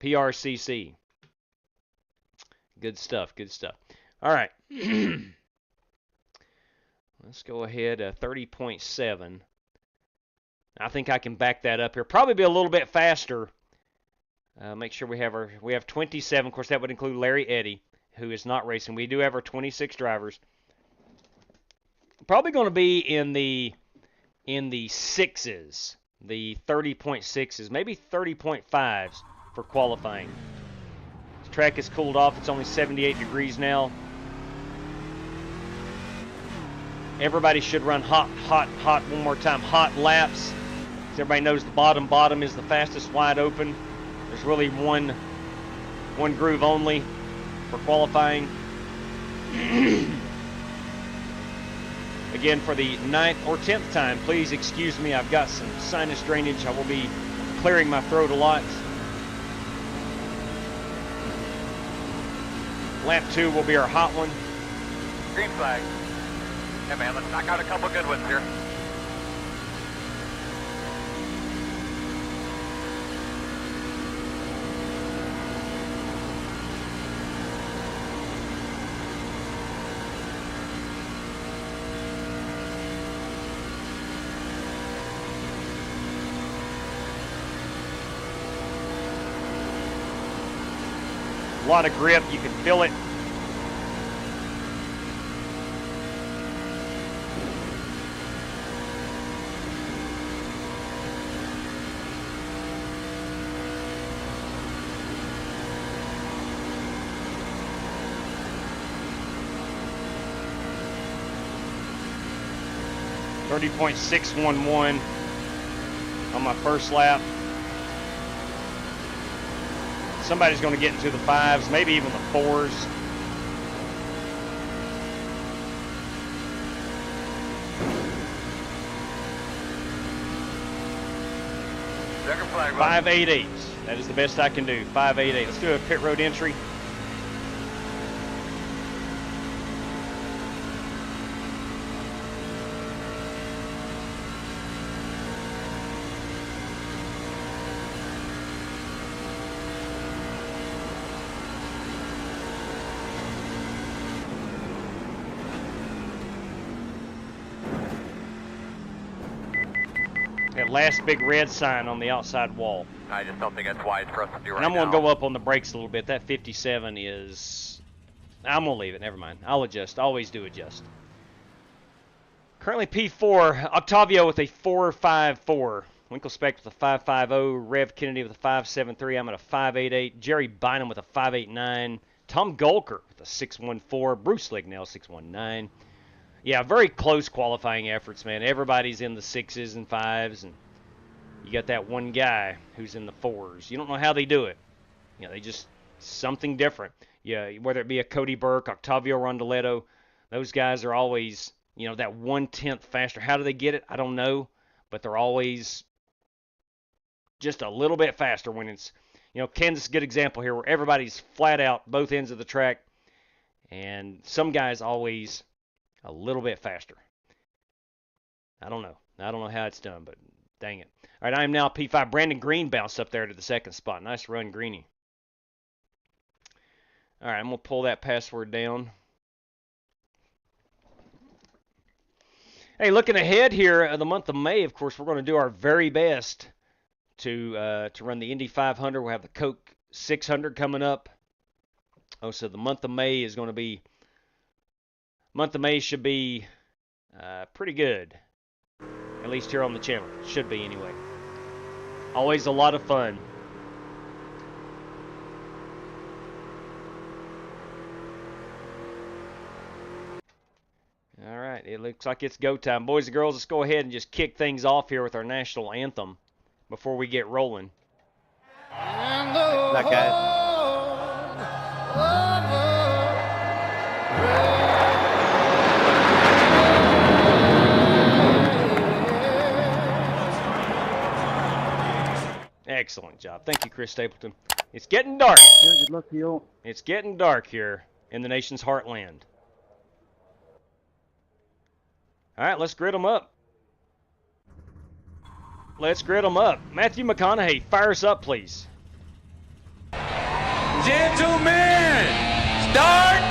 PRCC. Good stuff, good stuff. All right. Let's go ahead, 30.7. I think I can back that up here. Probably be a little bit faster. Make sure we have 27. Of course, that would include Larry Eddy, who is not racing. We do have our 26 drivers. Probably going to be in the 6s, the 30.6s, maybe 30.5s for qualifying. The track is cooled off. It's only 78 degrees now. Everybody should run hot one more time. Hot laps. So everybody knows the bottom is the fastest wide open. There's really one groove only for qualifying. Again, for the 9th or 10th time, please excuse me. I've got some sinus drainage. I will be clearing my throat a lot. Lap 2 will be our hot one. Green flag. Hey man, let's knock out a couple good ones here. A lot of grip, you can feel it. .611 on my first lap. Somebody's going to get into the 5s, maybe even the 4s. Second flag. 5.88. That is the best I can do. 5.88. Let's do a pit road entry. That last big red sign on the outside wall. I just don't think that's wise for us to do right now. And I'm going to go up on the brakes a little bit. That 57 is... I'm going to leave it. Never mind. I'll adjust. Always do adjust. Currently P4. Octavio with a 4.54. Winklespect with a 5.50. Rev Kennedy with a 5.73. I'm at a 5.88. Jerry Bynum with a 5.89. Tom Golker with a 6.14. Bruce Lignell 6.19. Yeah, very close qualifying efforts, man. Everybody's in the 6s and 5s, and you got that one guy who's in the 4s. You don't know how they do it. You know, they just something different. Yeah, whether it be a Cody Burke, Octavio Rondoletto, those guys are always, you know, that 1/10 faster. How do they get it? I don't know, but they're always just a little bit faster when it's, you know, Kansas is a good example here where everybody's flat out both ends of the track, and some guys always a little bit faster. I don't know. I don't know how it's done, but dang it. All right, I am now P5. Brandon Green bounced up there to the second spot. Nice run, Greeny. All right, I'm going to pull that password down. Hey, looking ahead here, the month of May, of course, we're going to do our very best to run the Indy 500. We'll have the Coke 600 coming up. Oh, so the month of May is going to be... Month of May should be pretty good, at least here on the channel. Should be anyway. Always a lot of fun. All right, it looks like it's go time. Boys and girls, let's go ahead and just kick things off here with our national anthem before we get rolling. That guy. Excellent job. Thank you, Chris Stapleton. It's getting dark. Good luck to you. It's getting dark here in the nation's heartland. All right, let's grid them up. Let's grid them up. Matthew McConaughey, fire us up, please. Gentlemen, start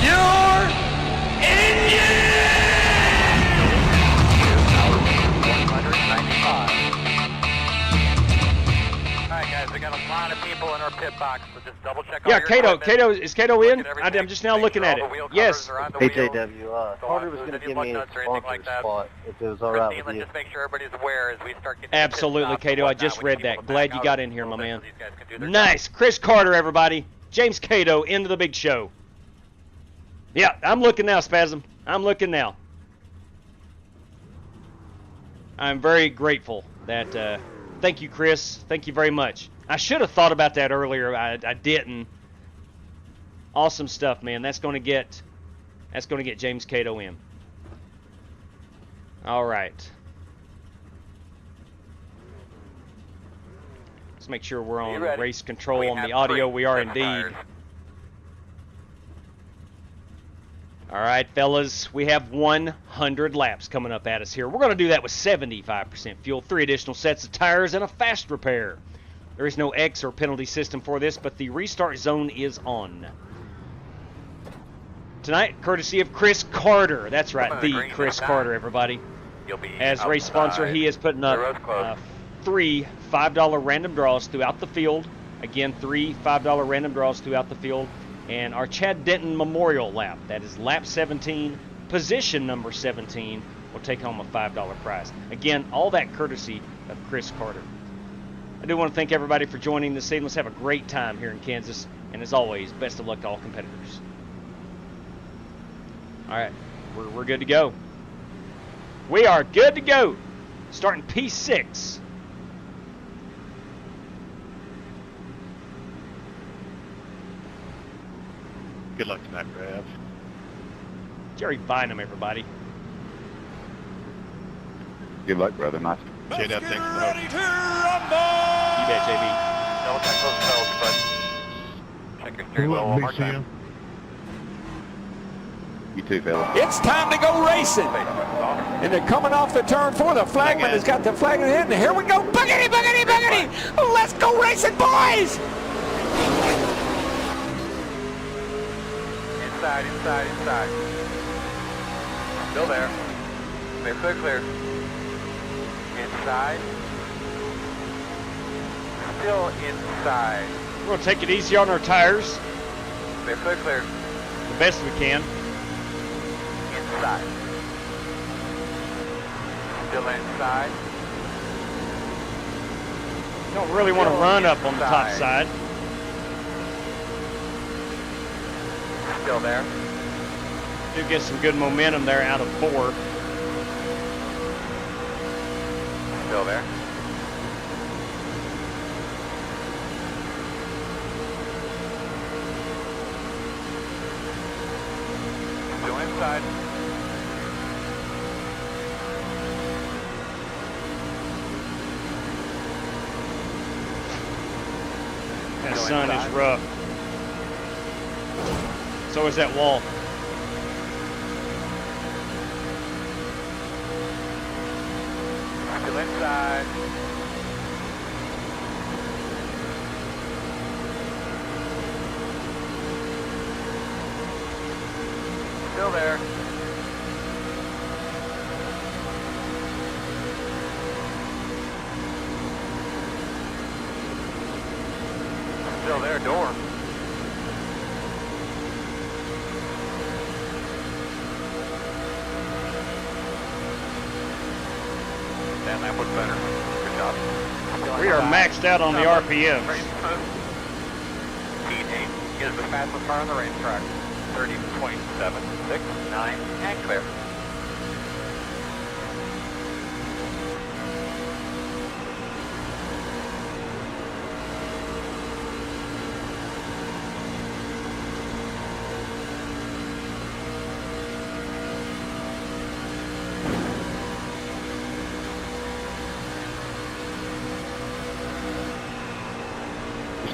your engine! 195. Alright guys, we got a lot of people in our pit box, so just double check all Yeah, your Cato, equipment. is Cato in? I'm just now looking at it. Yes. HAW, Carter was going to give me a sponsor spot if it was all right with you. Just make sure everybody's aware as we start getting Absolutely, Cato. I just read that. Glad you got in here, my man. Nice. Nice. Chris Carter, everybody. James Cato into the big show. Yeah, I'm looking now, Spasm. I'm looking now. I'm very grateful that, thank you, Chris. Thank you very much. I should have thought about that earlier. I didn't. Awesome stuff, man. That's going to get James Cato in. All right. Let's make sure we're on race control on the audio. We are indeed. All right, fellas, we have 100 laps coming up at us here. We're going to do that with 75% fuel, 3 additional sets of tires, and a fast repair. There is no X or penalty system for this, but the restart zone is on. Tonight, courtesy of Chris Carter. That's right, the Chris Carter, everybody. As race sponsor, he is putting up 3 $5 random draws throughout the field. Again, 3 $5 random draws throughout the field. And our Chad Denton Memorial Lap, that is lap 17, position number 17, will take home a $5 prize. Again, all that courtesy of Chris Carter. I do want to thank everybody for joining this evening. Let's have a great time here in Kansas. And as always, best of luck to all competitors. All right, we're good to go. We are good to go. Starting P6. Good luck tonight, Rev. Jerry Bynum, everybody. Good luck, brother. Nice. Get up, thanks, bro. You bet, JB. Double check those pedals, but check your steering wheel one more time. You too, fella. It's time to go racing. And they're coming off the turn 4. The flagman has got the flag in the hand. And here we go. Boogity, boogity, boogity. Let's go racing, boys. Inside. Still there. Stay clear. Inside. Still inside. We're going to take it easy on our tires. Stay clear. The best we can. Inside. Still inside. You don't really want to run up on the top side. Still there. Do get some good momentum there out of 4. Still there. Still inside. That sun is rough. So is that wall. Still inside. Still there. Still there, door. Damn, that was better. Good job. We are maxed out on the RPMs. P8 is the fastest car on the racetrack. 30.769 and clear.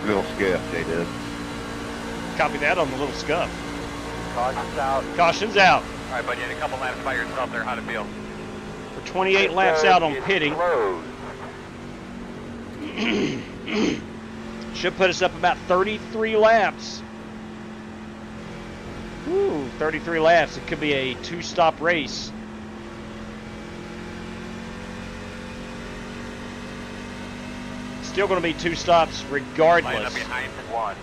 Little scuff, they did. Copy that on the little scuff. Caution's out. Caution's out. All right, buddy, you had a couple laps by yourself there. How'd it feel? We're 28 laps out on pitting. Should put us up about 33 laps. Ooh, 33 laps. It could be a 2-stop race. Still going to be 2 stops regardless. Line up behind 1.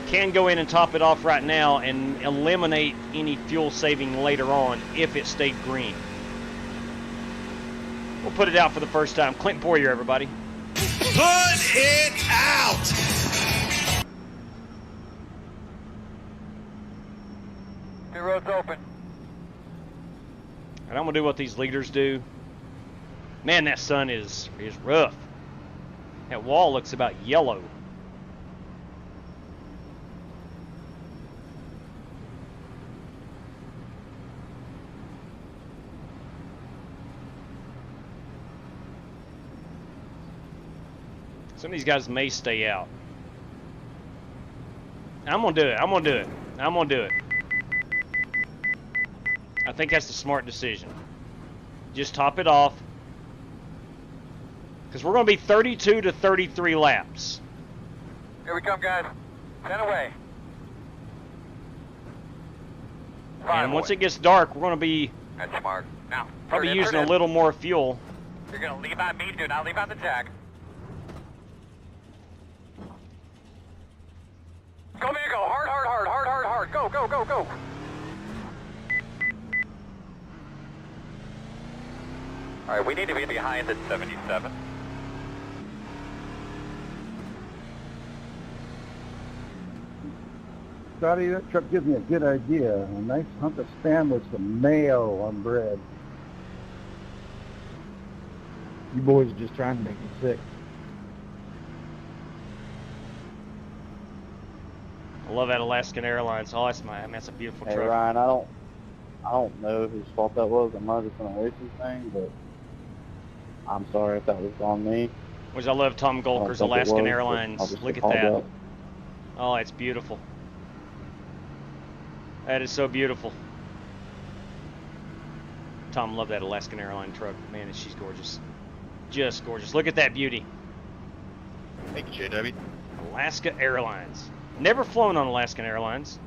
Can go in and top it off right now and eliminate any fuel saving later on if it stayed green. We'll put it out for the first time. Clint Boyer, everybody. Put it out! Two roads open. gonna do what these leaders do. Man, that sun is rough. That wall looks about yellow. Some of these guys may stay out. I'm gonna do it. I'm gonna do it. I'm gonna do it. I think that's the smart decision. Just top it off. Because we're going to be 32 to 33 laps. Here we come, guys. 10 away. And once it gets dark, we're going to be That's smart. Now, probably using a little more fuel. You're going to leave on me, do not leave on the jack. Go, man, go. Hard, hard, hard, hard, hard, hard. Go, go, go, go. All right, we need to be behind at 77. Scotty, that truck gives me a good idea. A nice hunk of Spam with some mayo on bread. You boys are just trying to make me sick. I love that Alaskan Airlines. Oh, that's a beautiful Hey, truck. Ryan, I don't know whose fault that was. I might have been a racing thing, but I'm sorry if that was on me. Which I love Tom Golker's Alaskan Airlines. Look at that. Oh, it's beautiful. That is so beautiful. Tom loved that Alaskan Airline truck. Man, she's gorgeous. Just gorgeous. Look at that beauty. Thank you, JW. Alaska Airlines. Never flown on Alaskan Airlines.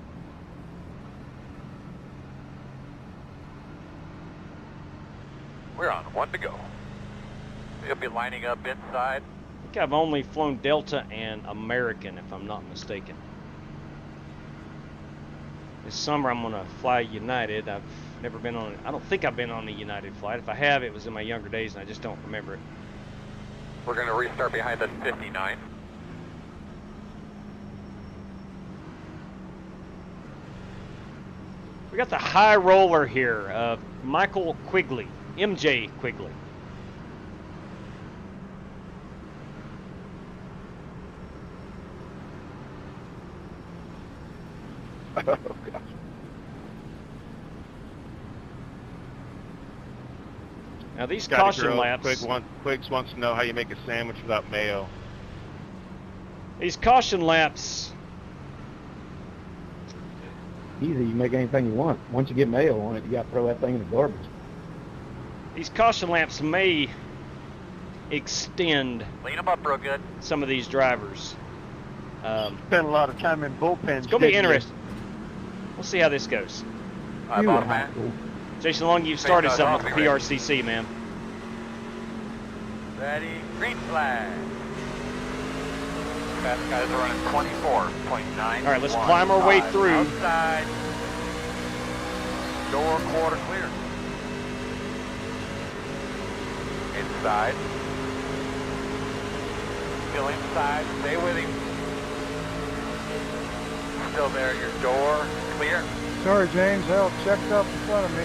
We're on 1 to go. You'll be lining up inside. I think I've only flown Delta and American, if I'm not mistaken. This summer I'm going to fly United. I've never been on, I don't think I've been on a United flight. If I have, it was in my younger days and I just don't remember it. We're going to restart behind the 59. We got the high roller here, Michael Quigley, MJ Quigley. Oh, gosh. Now these Scotty caution Grove, laps. Quiggs wants to know how you make a sandwich without mayo. These caution laps. Easy, you make anything you want. Once you get mayo on it, you got to throw that thing in the garbage. These caution laps may extend Lean them up real good. some of these drivers. Spent a lot of time in bullpens. It's going to be interesting. We'll see how this goes. Bottom man. Jason Long, you've started something with the PRCC, man. Ready, green flag. Fast guys are running 24.9. All right, let's climb our way through. Outside. Door quarter clear. Inside. Still inside. Stay with him. Still there. Your door clear. Sorry, James. Hell checked up in front of me.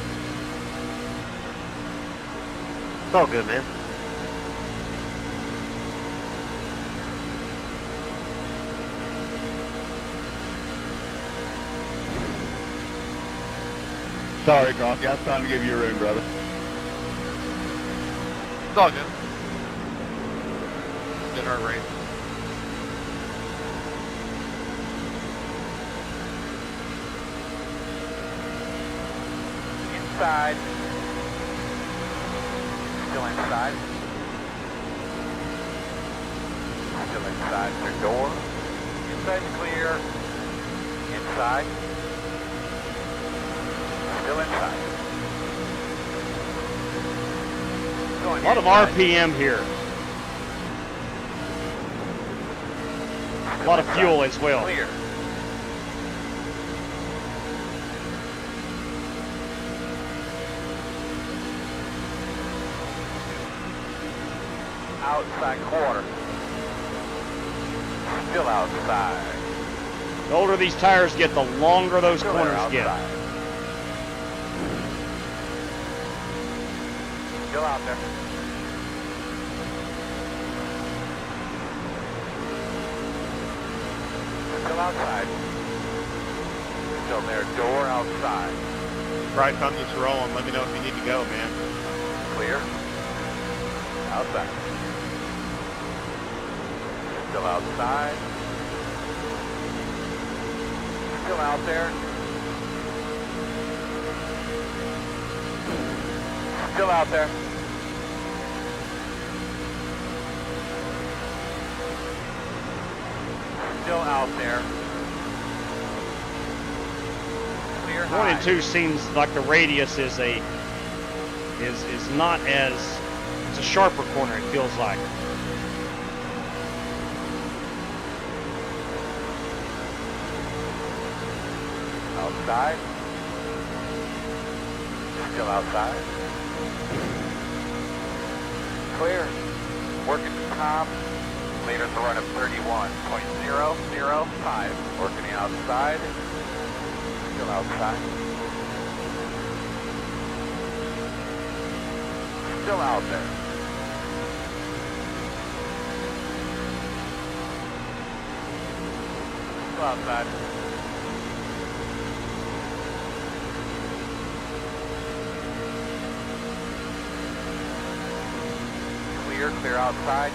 It's all good, man. Sorry, Gronk. I was trying to give you room, brother. It's all good. Did our race. Inside. Still inside. Still inside. Your door. Inside's clear. Inside. Still inside. A lot of RPM here. A lot of fuel as well. Clear. Outside quarter. Still outside. The older these tires get, the longer those Still corners get. outside. Still out there. Still outside. Still there. Door outside. Right, I'm just rolling. Let me know if you need to go, man. Clear. Outside. Still outside. Still out there. Still out there. Still out there. Clear high. 1 and 2 seems like the radius is not as, it's a sharper corner, it feels like. Outside. Still outside. Clear. Working the top. Leaders a run of 31.005. Working the outside. Still outside. Still out there. Still outside. Clear outside.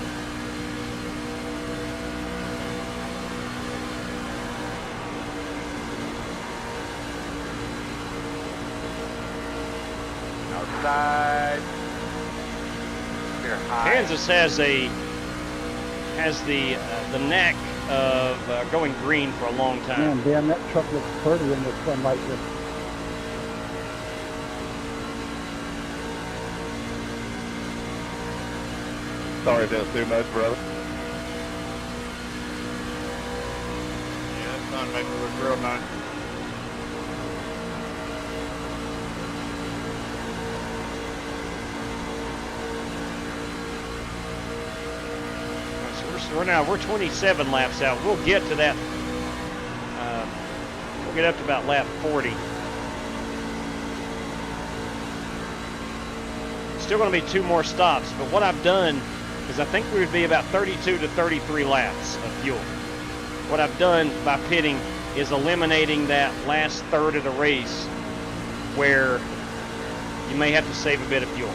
Outside. Clear high. Kansas has the knack of going green for a long time. Man, damn, that truck looks pretty in the sunlight. Sorry if that was too much, brother. Yeah, it's not making it look real nice. So we're 27 laps out. We'll get to that. We'll get up to about lap 40. Still going to be 2 more stops, but what I've done is I think we would be about 32 to 33 laps of fuel. What I've done by pitting is eliminating that last third of the race where you may have to save a bit of fuel.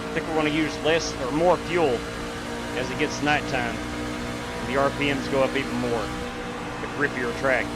I think we're going to use less or more fuel as it gets nighttime. And the RPMs go up even more. The grippier track.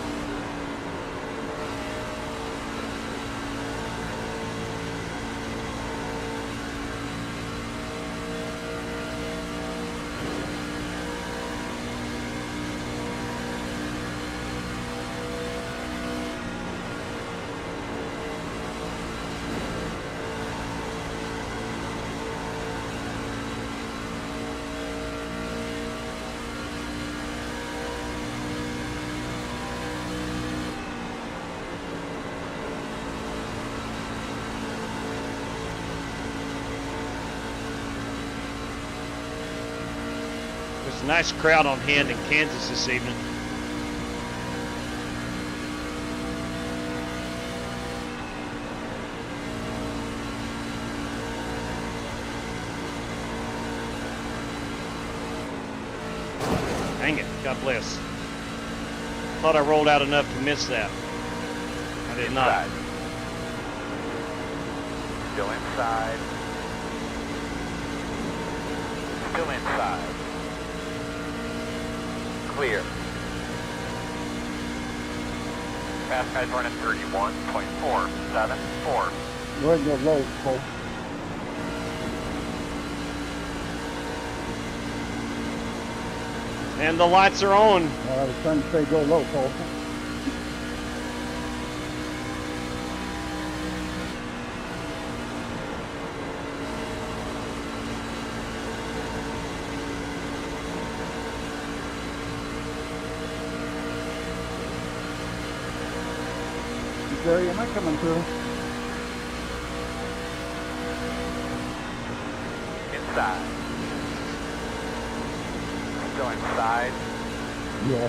There's a nice crowd on hand in Kansas this evening. Dang it, God bless. Thought I rolled out enough to miss that. I did not. Still inside. Still inside. Clear. Fast guys running 31.474. Go ahead and go low, Cole. And the lights are on. I was trying to say go low, Cole. Jerry, am I coming through? Inside. Still inside. Yeah.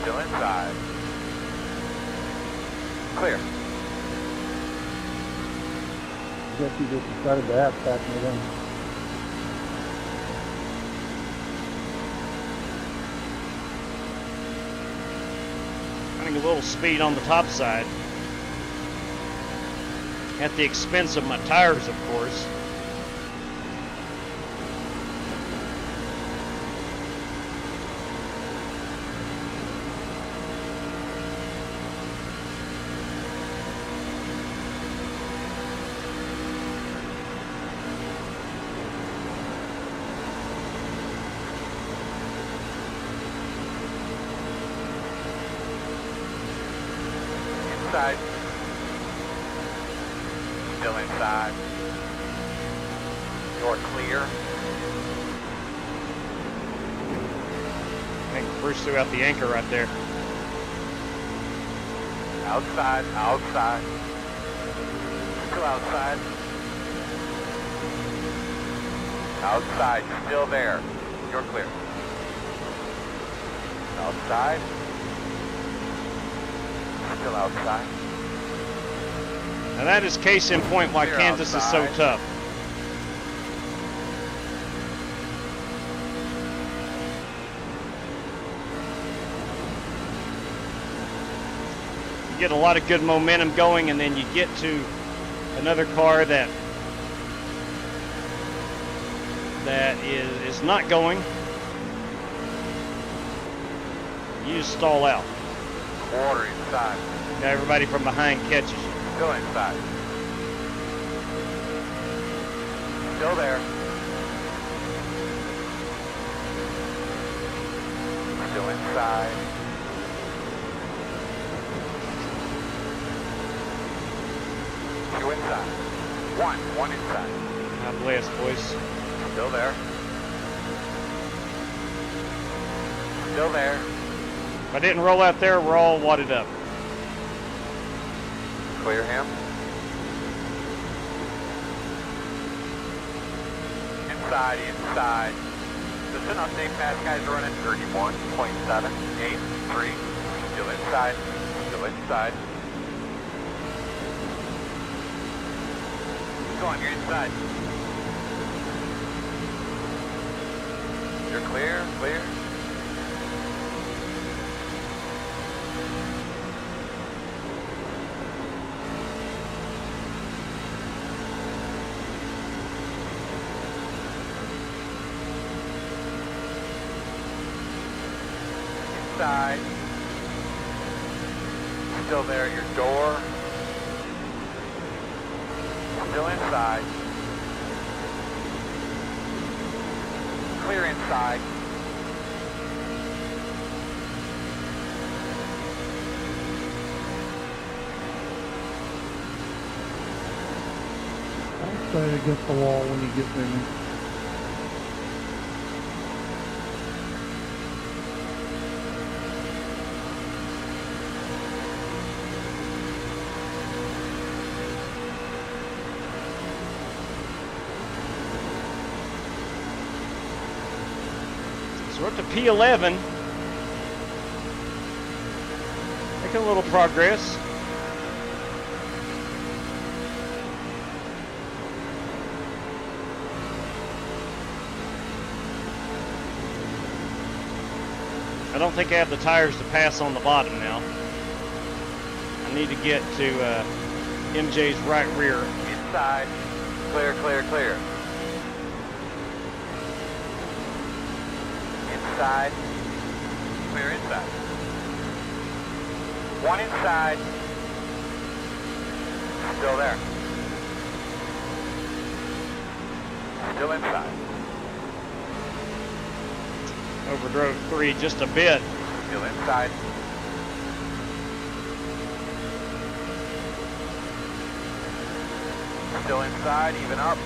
Still inside. Clear. guess he just decided to ask back me then. Running a little speed on the top side. At the expense of my tires, of course. Inside. Still inside. You're clear. I think Bruce threw out the anchor right there. Outside, outside. Still outside. Outside, still there. You're clear. Outside. Still outside. And that is case in point why Clear Kansas is so outside. tough. You get a lot of good momentum going, and then you get to another car that is not going. You just stall out. Quarter inside. Now everybody from behind catches you. Still inside. Still there. Still inside. Two inside. One inside. God bless, boys. Still there. Still there. If I didn't roll out there, we're all wadded up. Clear him. Inside, inside. Just an update, fast guys are running 31.783. Still inside. Still inside. Go on, you're inside. You're clear, clear. Inside. Still there at your door. Still inside. Clear inside. Stay against the wall when you get there. So we're up to P11. Making a little progress. I don't think I have the tires to pass on the bottom now. I need to get to MJ's right rear. Inside. Clear, clear, clear. Inside. Clear inside. One inside. Still there. Still inside. Overdrove 3 just a bit. Still inside. Still inside, even up.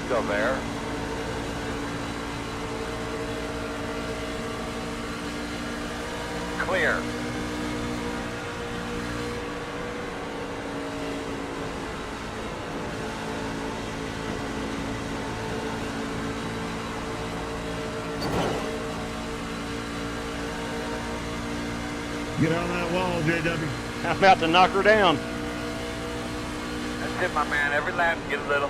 Still there. Clear. Get on that wall, JW. I'm about to knock her down. That's it, my man. Every lap, get a little.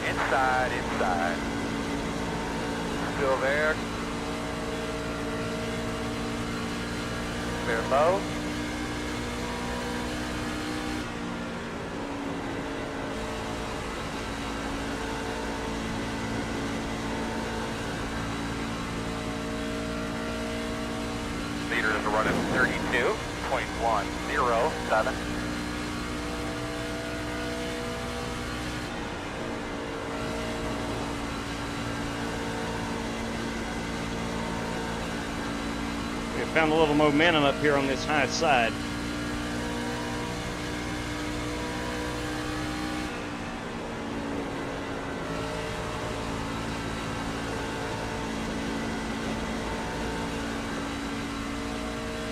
Inside, inside. Still there. Clear low. Leader is running 32.107. We found a little momentum up here on this high side.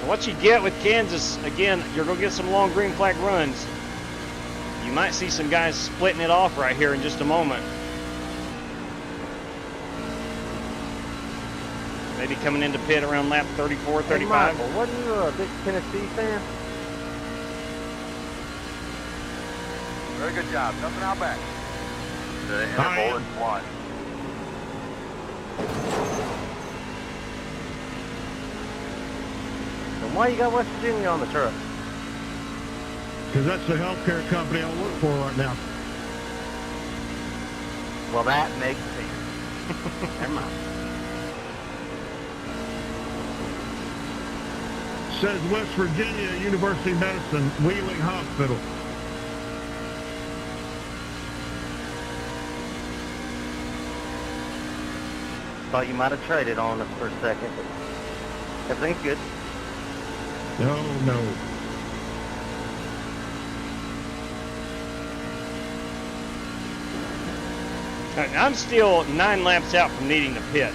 What you get with Kansas, again, you're going to get some long green flag runs. You might see some guys splitting it off right here in just a moment. Maybe coming into pit around lap 34, 35. Hey, Michael, wasn't you a big Tennessee fan? Very good job. Nothing out back. The interval is 1. And why you got West Virginia on the truck? Because that's the healthcare company I work for right now. Well, that makes sense. Never mind. Says West Virginia University of Medicine, Wheeling Hospital. Thought you might have traded on us for a second, but everything's good. No, no. I'm still 9 laps out from needing to pit.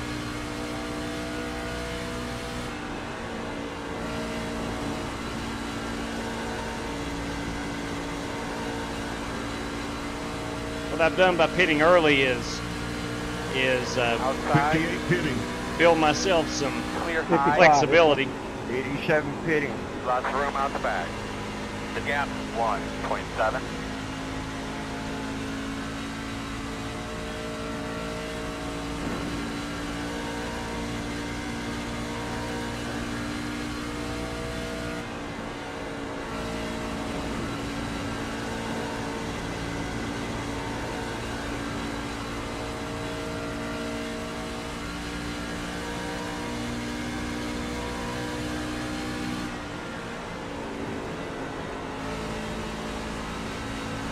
What I've done by pitting early is build myself some flexibility. 87 pitting. Lots of room out the back. The gap is 1.7.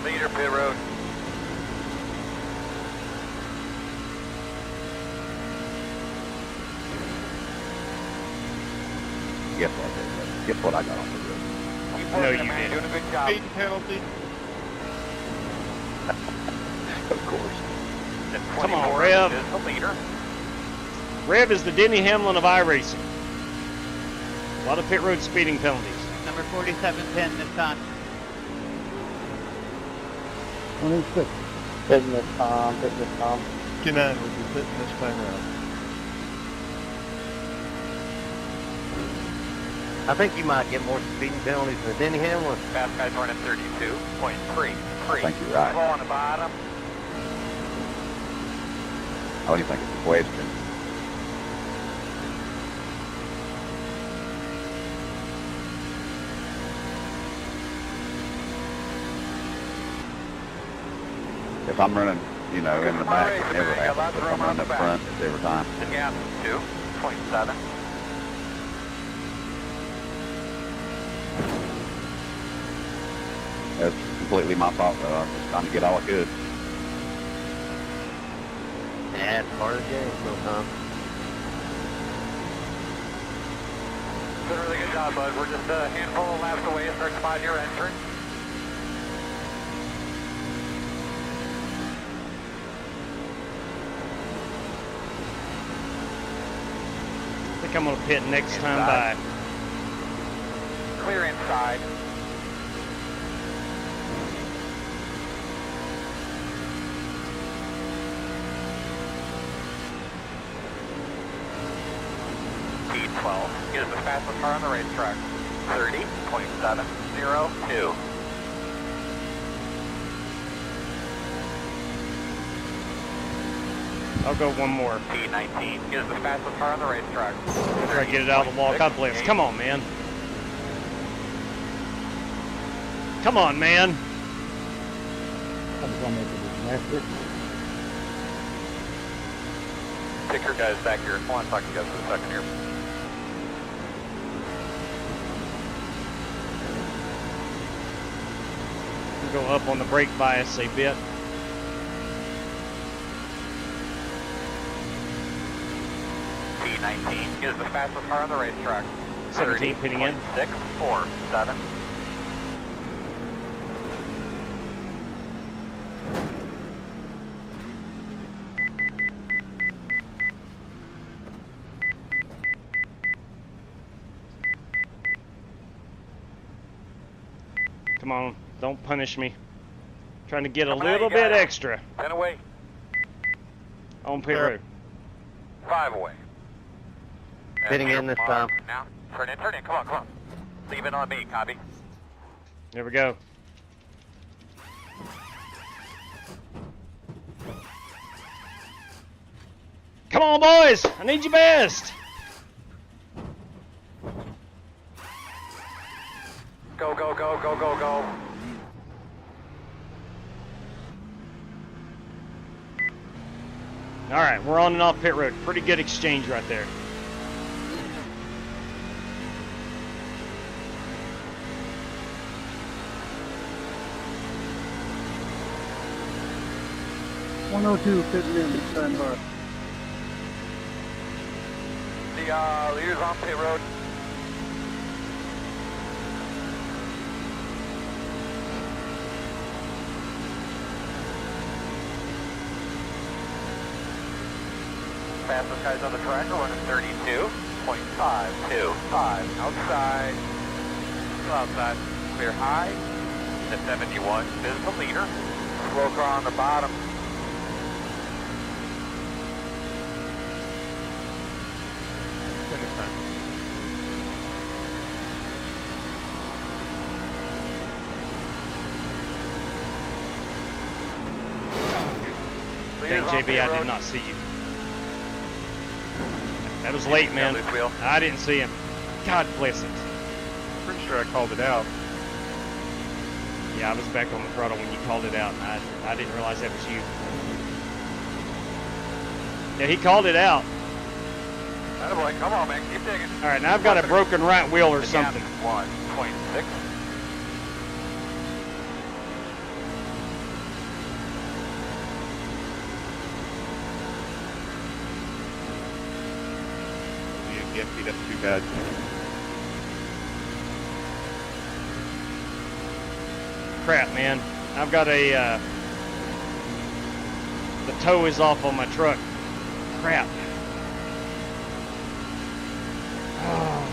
Leader pit road. Guess what I got off the road? No, you man. Doing a good job. Speed penalty. Of course. Come on, Rev. Is the leader. Rev is the Denny Hamlin of iRacing. A lot of pit road speeding penalties. Number 4710 this time. 26. Hitting this time, hitting this time. 59 will be sitting this time around. I think you might get more speeding penalties than Denny Hamlin. Fast guy's running 32.33. I think you're right. Slow on the bottom. I don't even think it's a question. If I'm running, you know, in the back, it never happens. If I'm running up front, it's every time. The gap is 2.7. That's completely my fault, though. I'm just trying to get all I could. Yeah, it's part of the game sometimes. Doing a really good job, bud. We're just a handful of laps away to start 5-year entrance. I think I'm going to pit next time by. Clear inside. P2 12 is the fastest car on the racetrack. 30.702. I'll go one more. P19 is the fastest car on the racetrack. Try to get it out of the wall. God bless. Come on, man. Come on, man. Take your guys back here. I want to talk to you guys for a second here. Go up on the brake bias a bit. P19 is the fastest car on the racetrack. 17 pitting in. 647. Come on, don't punish me. Trying to get a little bit extra 10 away. on pit road. 5 away. Pitting in this time. Now, turn in, come on, come on. Leave it on me, copy. There we go. Come on, boys! I need your best! Go, go, go, go, go, go. All right, we're on and off pit road. Pretty good exchange right there. Fitting in, stand by. The leader's on pit road. Fastest guys on the track are running 32.525. Outside. Still outside. Clear high. The 71 is the leader. Slow car on the bottom. Finish time. Dang, JB, I did not see you. That was late, man. I didn't see him. God bless it. Pretty sure I called it out. Yeah, I was back on the throttle when you called it out, and I didn't realize that was you. Yeah, he called it out. Boy, come on, man. Keep digging. All right, now I've got a broken right wheel or something. 1.6. You didn't get beat up too bad. Crap, man. I've got a, the toe is off on my truck. Crap. Oh.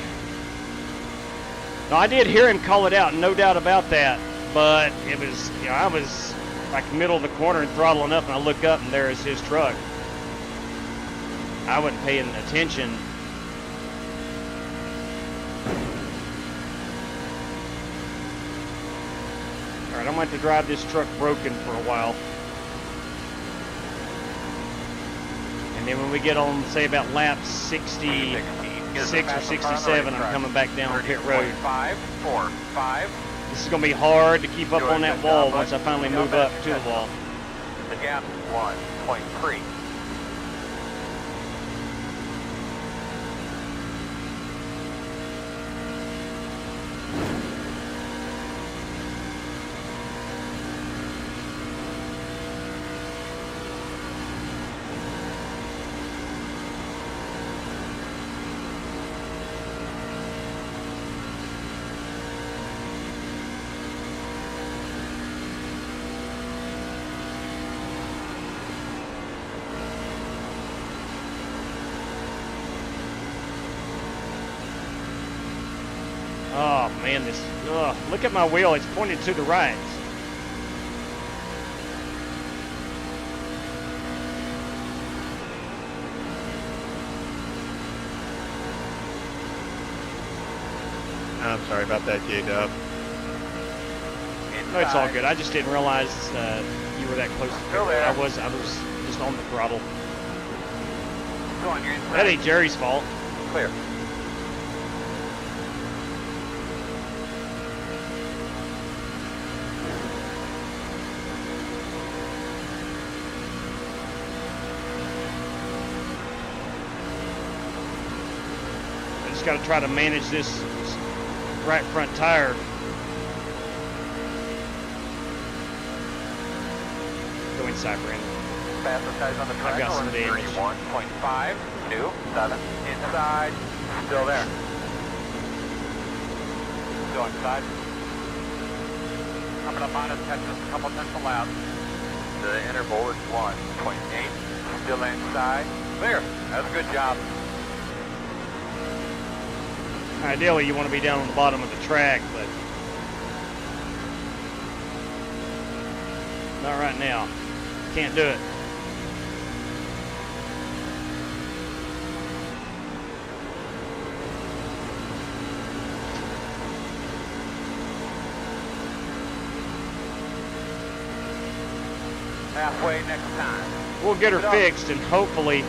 No, I did hear him call it out, no doubt about that. But it was, you know, I was like middle of the corner and throttling up, and I look up and there is his truck. I wasn't paying attention. All right, I'm going to have to drive this truck broken for a while. And then when we get on, say, about lap 66 or 67, I'm coming back down pit road. 545. This is going to be hard to keep up on that wall once I finally move up to the wall. The gap 1.3. Oh man, this, look at my wheel, it's pointed to the right. I'm sorry about that, J-Dub. No, it's all good. I just didn't realize you were that close to Still there. I was just on the throttle. Go on, you're inside. That ain't Jerry's fault. Clear. I just got to try to manage this right front tire. Go inside, Brandon. Fastest guys on the track. I've got some damage. 31.5, 2, 7, inside, still there. Still inside. Coming up on us, catching us a couple tenths of lap. The interval is 1.8, still inside. Clear, that's a good job. Ideally, you want to be down on the bottom of the track, but not right now. Can't do it. Halfway next time. We'll get her fixed and hopefully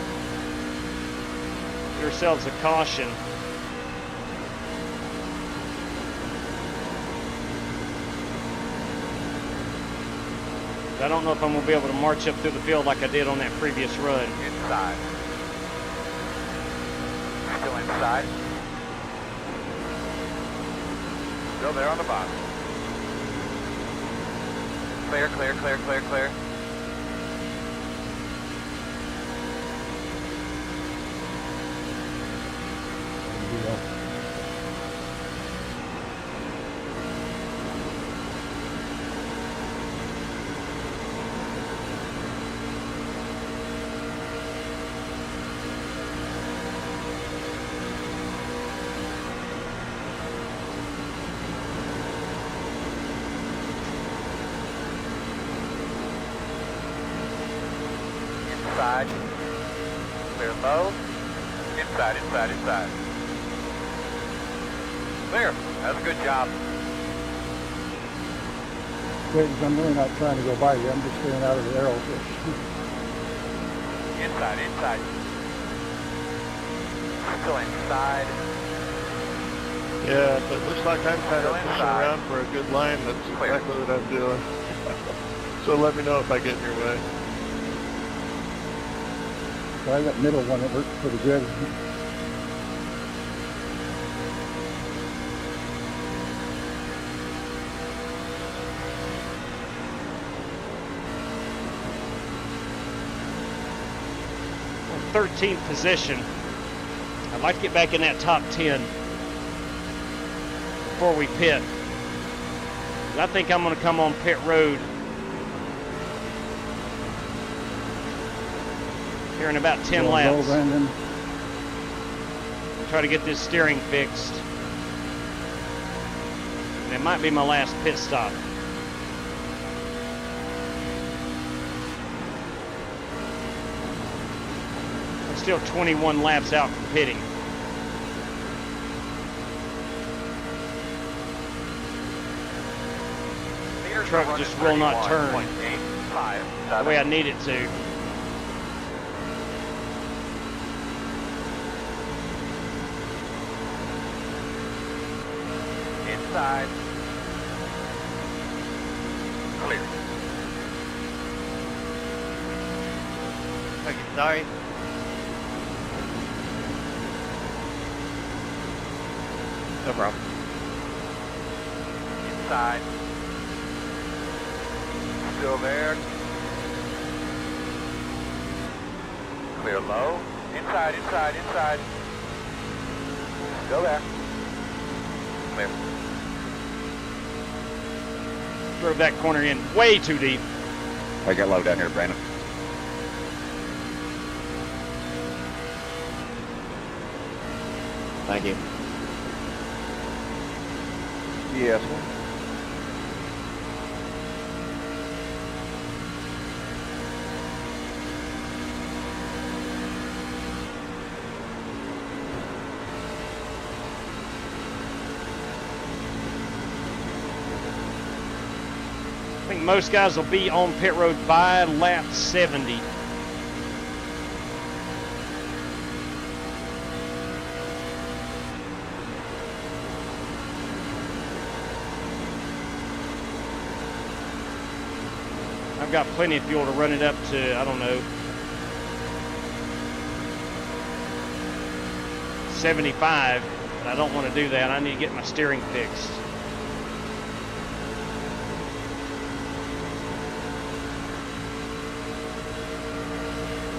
get ourselves a caution. I don't know if I'm going to be able to march up through the field like I did on that previous run. Inside. Still inside. Still there on the bottom. Clear, clear, clear, clear, clear. Inside. Clear low. Inside, inside, inside. Clear. That's a good job. Wiggins, I'm really not trying to go by you. I'm just staying out of the arrow. Inside, inside. Still inside. Yeah, but it looks like I'm kind of pushing around for a good line. That's exactly what I'm doing. So let me know if I get in your way. Try that middle one. It works pretty good. Well, 13th position. I'd like to get back in that top 10 before we pit. I think I'm going to come on pit road here in about 10 laps. Try to get this steering fixed. And it might be my last pit stop. I'm still 21 laps out from pitting. The truck just will not turn the way I need it to. Inside. Clear. Okay, sorry. No problem. Inside. Still there. Clear low. Inside, inside, inside. Still there. Clear. Drove that corner in way too deep. I got low down here, Brandon. Thank you. Yes. most guys will be on pit road by lap 70. I've got plenty of fuel to run it up to, I don't know, 75, but I don't want to do that. I need to get my steering fixed.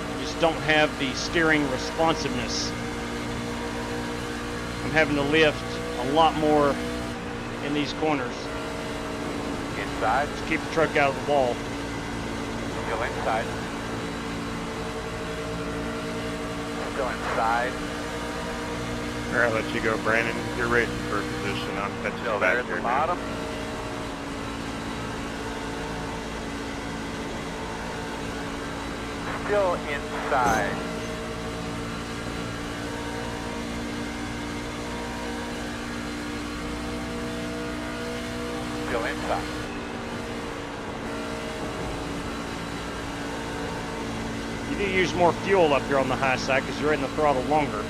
I just don't have the steering responsiveness. I'm having to lift a lot more in these corners. Inside. Just keep the truck out of the wall. Go inside. Go inside. Here, I'll let you go, Brandon. You're racing for position. I'll catch you Still back there at here. the bottom. Still inside. Still inside. You need to use more fuel up here on the high side because you're in the throttle longer.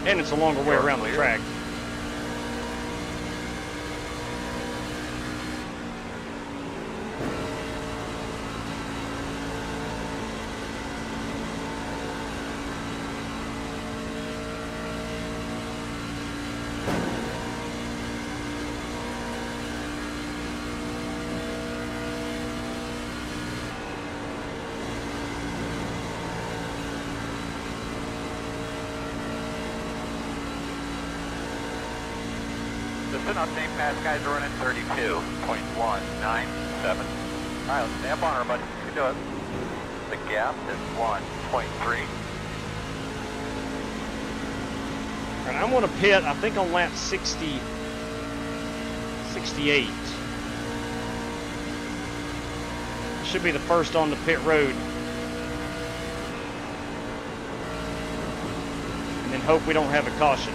And it's a longer way around the track. Listen up, same pass guys are running 32.197. Alright, let's stamp on her, buddy. You can do it. The gap is 1.3. And I'm going to pit, I think on lap 68. Should be the first on the pit road. And then hope we don't have a caution.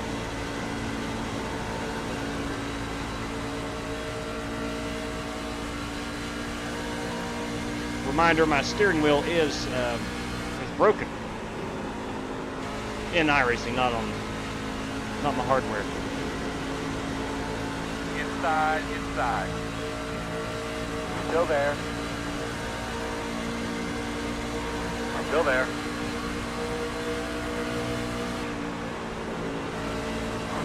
Reminder, my steering wheel is broken in iRacing, not my hardware. Inside, inside. Still there. Still there.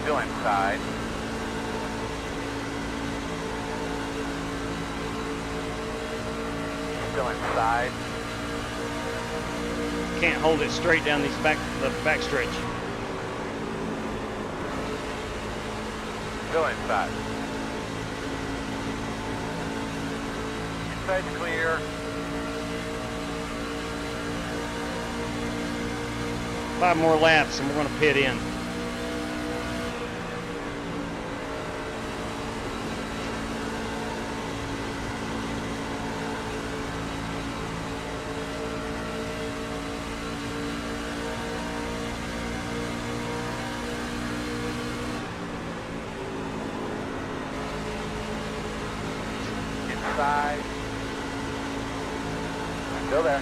Still inside. Still inside. Can't hold it straight down the back stretch. Still inside. Inside's clear. 5 more laps and we're going to pit in. Inside. Still there.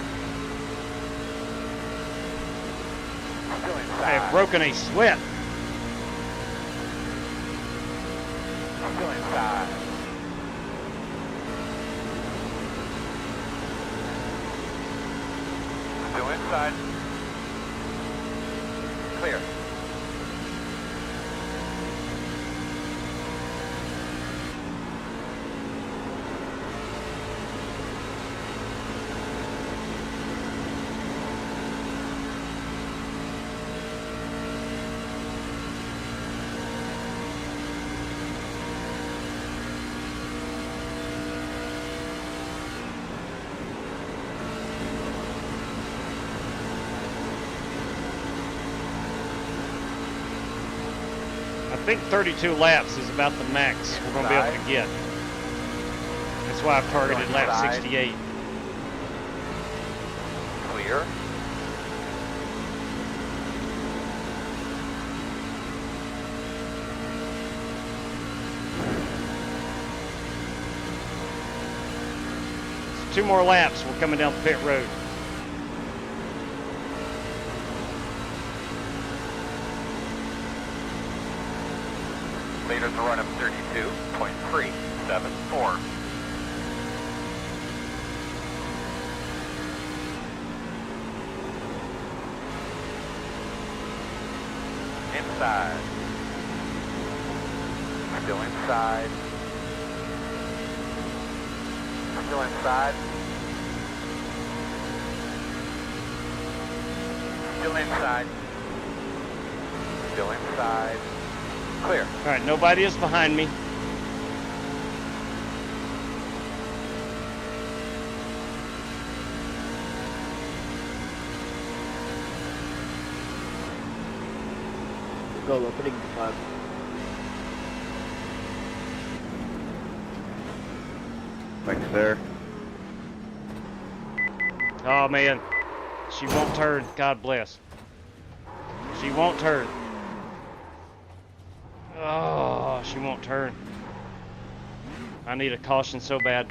Still inside. I have broken a sweat. Still inside. Still inside. Clear. I think 32 laps is about the max we're going to be able to get. That's why I've targeted lap 68. Clear. 2 more laps. We're coming down the pit road. Leaders are running 32.374. Inside. Still inside. Still inside. Still inside. Still inside. Clear. All right, nobody is behind me. Go, opening 5. Thanks, sir. Oh, man. She won't turn. God bless. She won't turn. Oh, she won't turn. I need a caution so bad.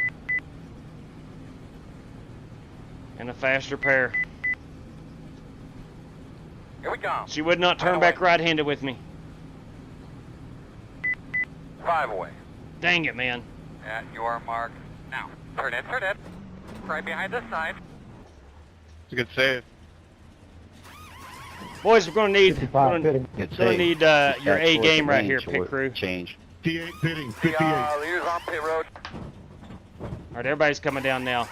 And a faster pair. Here we go. She would not turn back right-handed with me. 5 away. Dang it, man. At your mark. Now, turn in, turn in. Right behind this sign. It's a good save. Boys, we're gonna need Good your A save. game right here, Range pit crew. Change. T8 pitting, 58. Leaders on pit road. All right, everybody's coming down now.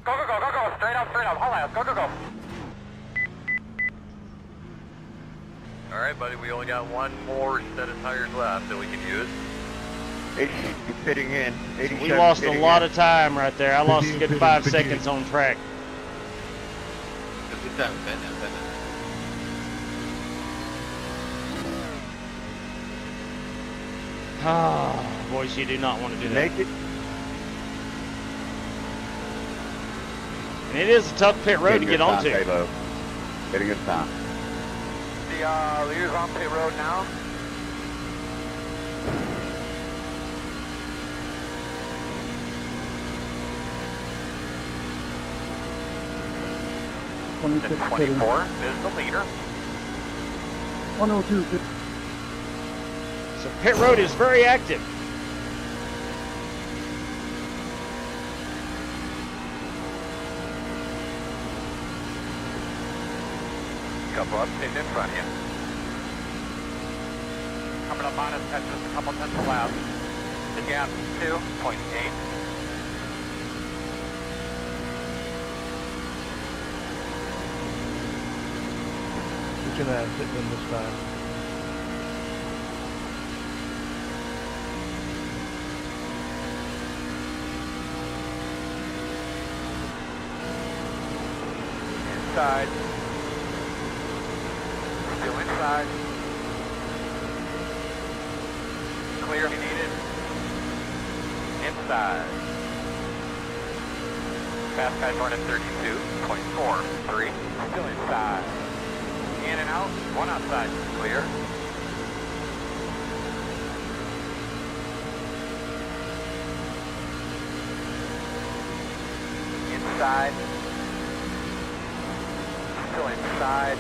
Go, go, go, go, go. Straight up, straight up. Hold on. Go, go, go. All right, buddy. We only got one more set of tires left that we can use. 80 pitting in. 87 We lost a pitting lot in. of time right there. I lost a good 5 seconds on track. Ah, boys, you do not want to do that. Make it. And it is a tough pit road to get onto. Getting good time. The leaders on pit road now. The 24 is the leader. 102. So pit road is very active. Couple up, stayed in front of you. Coming up on us, that's just a couple tenths of lap. The gap is 2.8. Who's gonna hit them this time? Inside. Still inside. Clear if you need it. Inside. Fast guys running 32.43. Still inside. In and out. One outside. Clear. Inside. Still inside.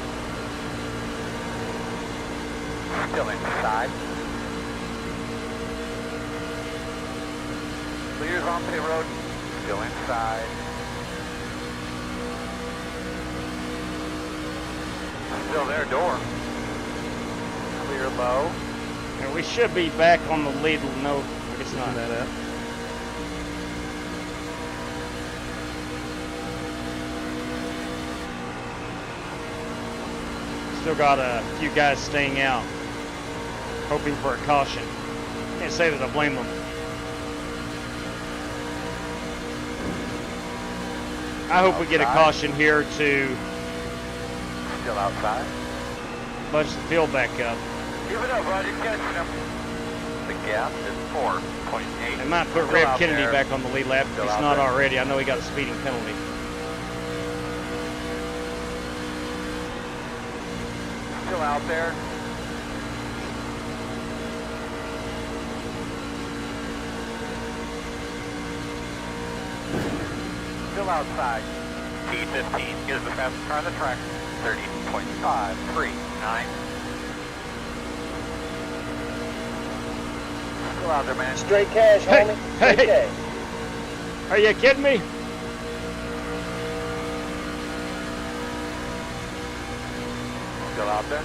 Still inside. Leaders on pit road. Still inside. Still there, door. Clear low. And we should be back on the lead. No, I guess not. That up. Still got a few guys staying out, hoping for a caution. Can't say that I blame them. I hope we get a caution here to Still outside. bunch the field back up. Give it up, Roger. Catching him. The gap is 4.8. They might put Still Rev out Kennedy there. back on the lead lap if Still he's out not there. already. I know he got a speeding penalty. Still out there. Still outside. T15 is the fastest car on the track. 30.539. Still out there, man. Straight cash, homie. Straight cash. Are you kidding me? Still out there.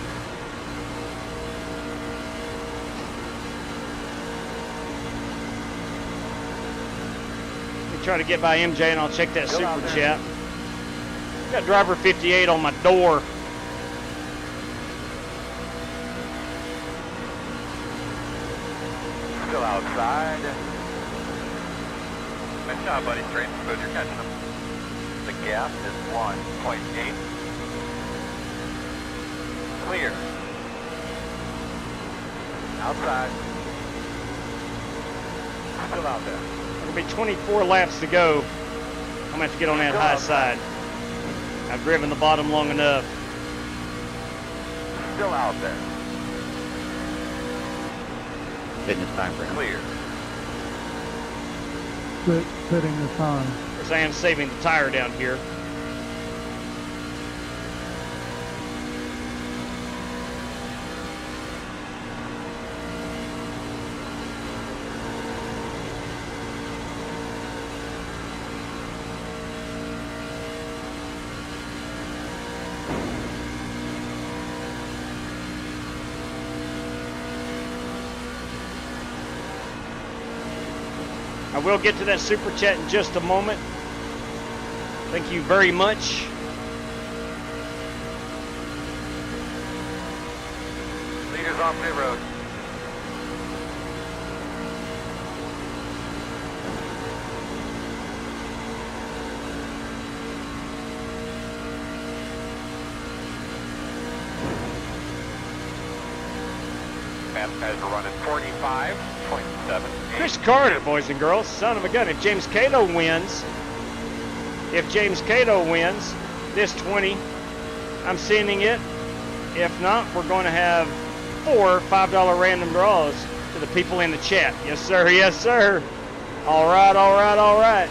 Let me try to get by MJ and I'll check that super chat. Got driver 58 on my door. Still outside. Good job, buddy. Straight and smooth. You're catching them. The gap is 1.8. Clear. Outside. Still out there. There'll be 24 laps to go. I'm going to have to get on that high side. I've driven the bottom long enough. Still out there. Fitness time frame. Clear. Putting this on. Of course, I am saving the tire down here. I will get to that super chat in just a moment. Thank you very much. Leaders off pit road. Fast guys are running 45.7. Chris Carter, boys and girls, son of a gun. If James Cato wins, this 20, I'm sending it. If not, we're going to have 4 $5 random draws to the people in the chat. Yes, sir. Yes, sir. All right, all right, all right.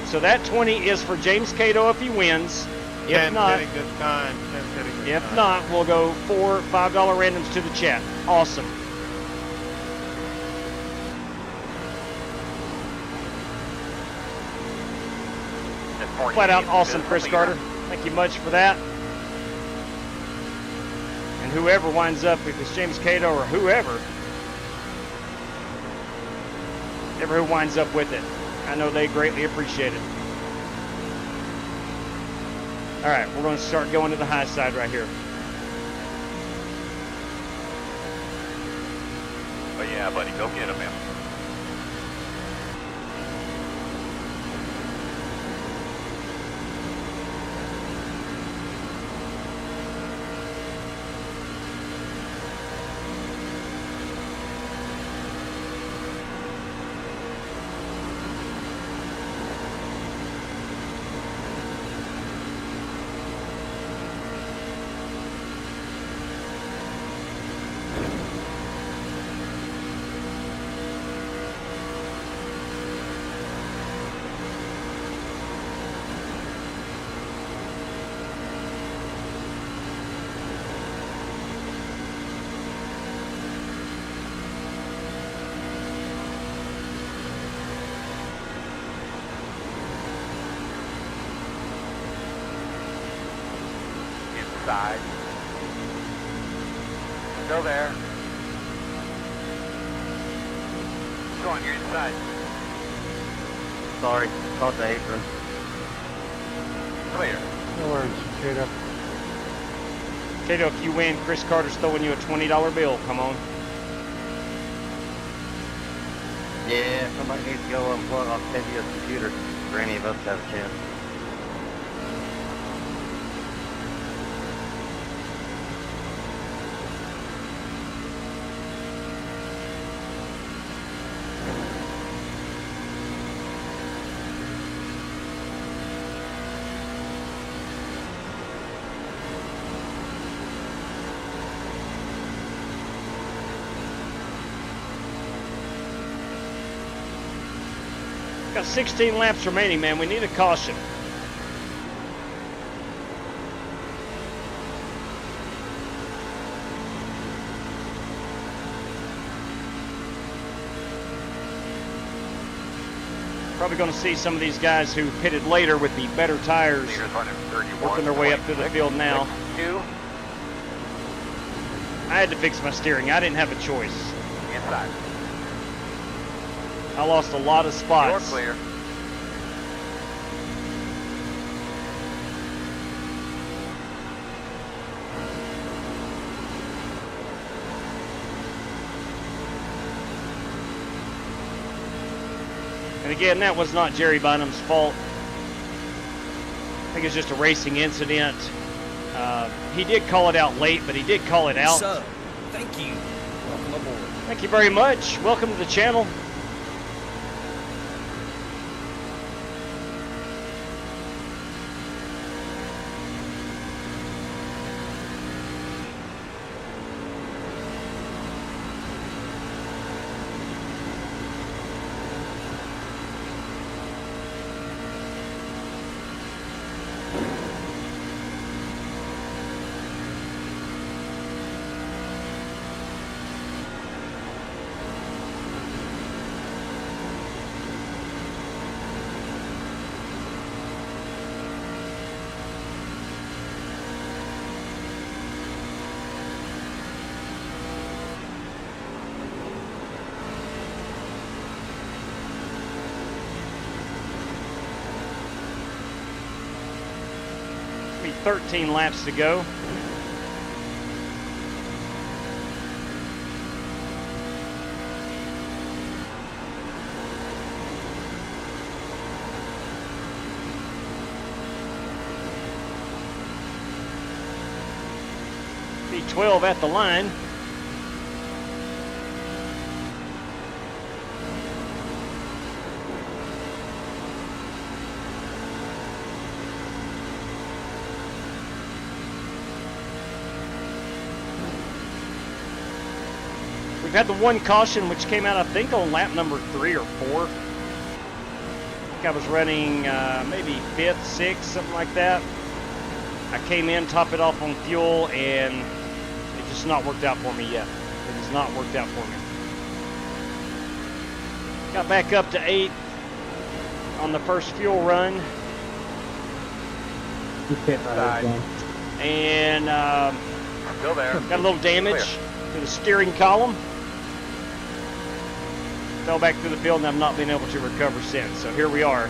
So that 20 is for James Cato if he wins. If not, we'll go 4 $5 randoms to the chat. Awesome. Flat out awesome, Chris Carter. Thank you much for that. And whoever winds up, if it's James Cato or whoever who winds up with it, I know they greatly appreciate it. All right, we're going to start going to the high side right here. But yeah, buddy, go get him, man. Inside. Still there. Go on, you're inside. Sorry, caught the apron. Clear. No worries, Cato. Cato, if you win, Chris Carter's throwing you a $20 bill. Come on. Yeah, somebody needs to go unplug off Teddy's computer for any of us to have a chance. Got 16 laps remaining, man. We need a caution. Probably going to see some of these guys who pitted later with the better tires working their way up through the field now. I had to fix my steering. I didn't have a choice. Inside. I lost a lot of spots. You're clear. And again, that was not Jerry Bynum's fault. I think it's just a racing incident. He did call it out late, but he did call it out. So, thank you. Welcome aboard. Thank you very much. Welcome to the channel. Be 13 laps to go. Be 12 at the line. We've had the one caution, which came out, I think, on lap number 3 or 4. I think I was running maybe 5th, 6th, something like that. I came in, topped it off on fuel, and it just not worked out for me yet. It has not worked out for me. Got back up to 8th on the first fuel run. And Still there. got a little damage to the steering column. Fell back through the field, and I've not been able to recover since. So here we are.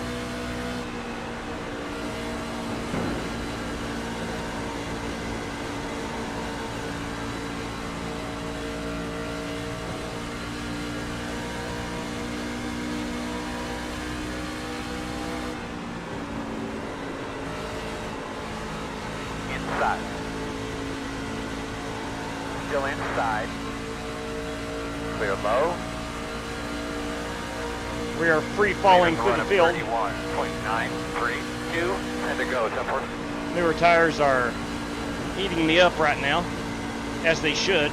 Inside. Still inside. Clear low. We are free falling through the field. 31.932 and to go. 10-4. Newer tires are eating me up right now, as they should.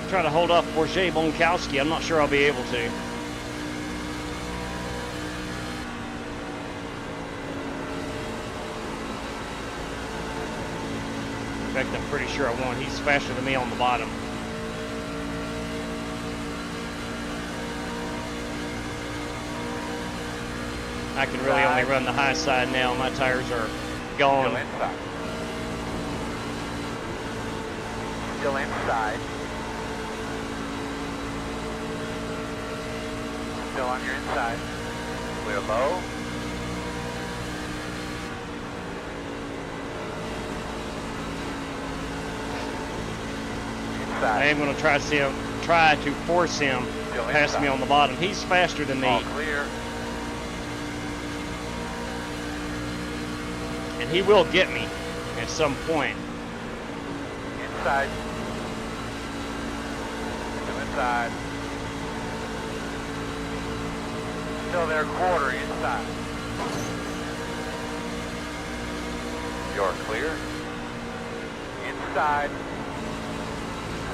Try to hold off Borje Bonkowski. I'm not sure I'll be able to. In fact, I'm pretty sure I won't. He's faster than me on the bottom. I can really only run the high side now. My tires are gone. Still inside. Still inside. Still on your inside. Clear low. Inside. I am going to try try to force him to pass me on the bottom. He's faster than me. All clear. And he will get me at some point. Inside. Still inside. Still there, quarter inside. You're clear. Inside.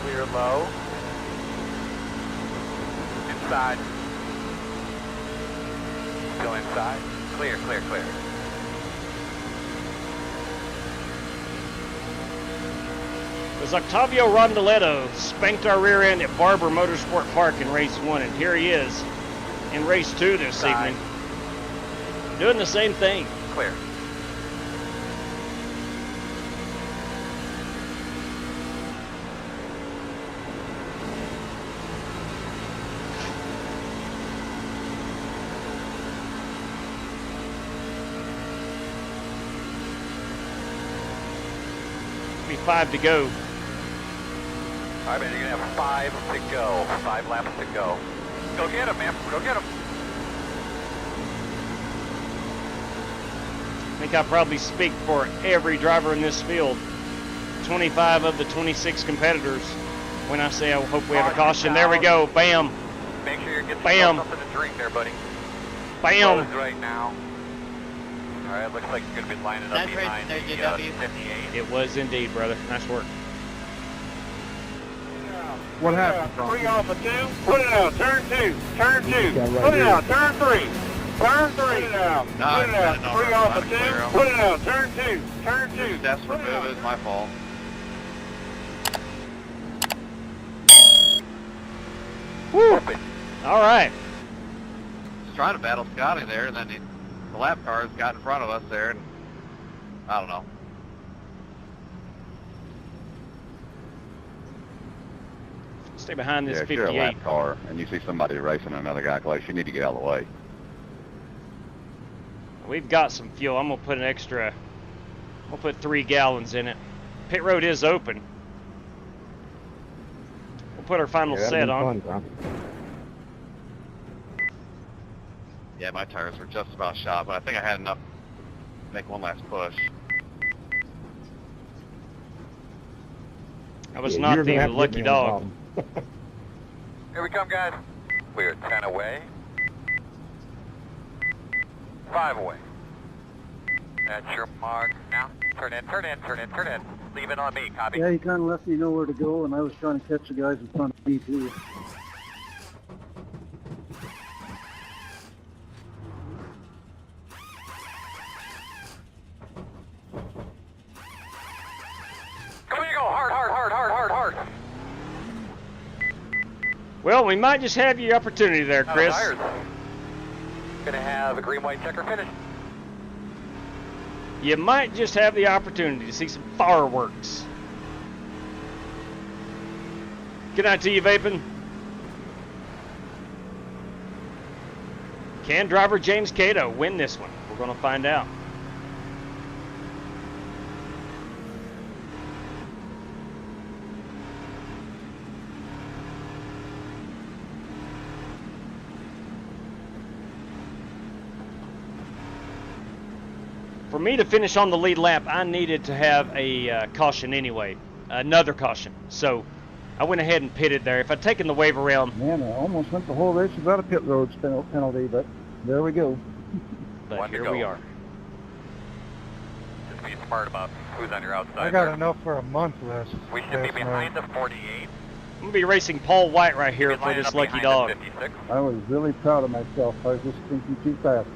Clear low. Inside. Still inside. Clear, clear, clear. As Octavio Rondoletto spanked our rear end at Barber Motorsport Park in race 1, and here he is in race 2 this evening, doing the same thing. Clear. Be 5 to go. All right, man, you're going to have 5 to go. 5 laps to go. Go get him, man. Go get him. I think I probably speak for every driver in this field. 25 of the 26 competitors when I say I hope we have a caution. There we go. Bam. Make sure you're getting Bam. something to drink there, buddy. Bam. Close right now. All right, looks like you're going to be lining up behind the 58. It was indeed, brother. Nice work. What happened? 3 off of 2. Put it out. Turn 2. Turn 2. Put it out. Turn 3. Turn 3. Put it out. Put it out. 3 off of 2. Put it out. Turn 2. Turn 2. That's for move. It's my fault. Woo. All right. Just trying to battle Scotty there, and then the lap cars got in front of us there, and I don't know. Stay behind this Yeah, 58. if you're a lap car and you see somebody racing another guy close, you need to get out of the way. We've got some fuel. I'm gonna put an extra. We'll put 3 gallons in it. Pit road is open. We'll put our final set on. Yeah, my tires were just about shot, but I think I had enough to make one last push. I was not the lucky dog. Here we come, guys. We're 10 away. 5 away. That's your mark. Now, turn in, turn in, turn in, turn in. Leave it on me, copy. Yeah, he kind of left me nowhere to go, and I was trying to catch the guys in front of me, too. Come on, you go. Hard, hard, hard, hard, hard, hard. Well, we might just have your opportunity there, Chris. Gonna have a green, white checker finish. You might just have the opportunity to see some fireworks. Good night to you, Vaping. Can driver James Cato win this one? We're going to find out. For me to finish on the lead lap, I needed to have a caution anyway, another caution. So I went ahead and pitted there. If I'd taken the wave around... Man, I almost went the whole race without a pit road penalty, but there we go. But here we are. Just be smart about who's on your outside. I got enough for a month less. We should be behind the 48. I'm going to be racing Paul White right here for this lucky dog. I was really proud of myself. I was just thinking too fast.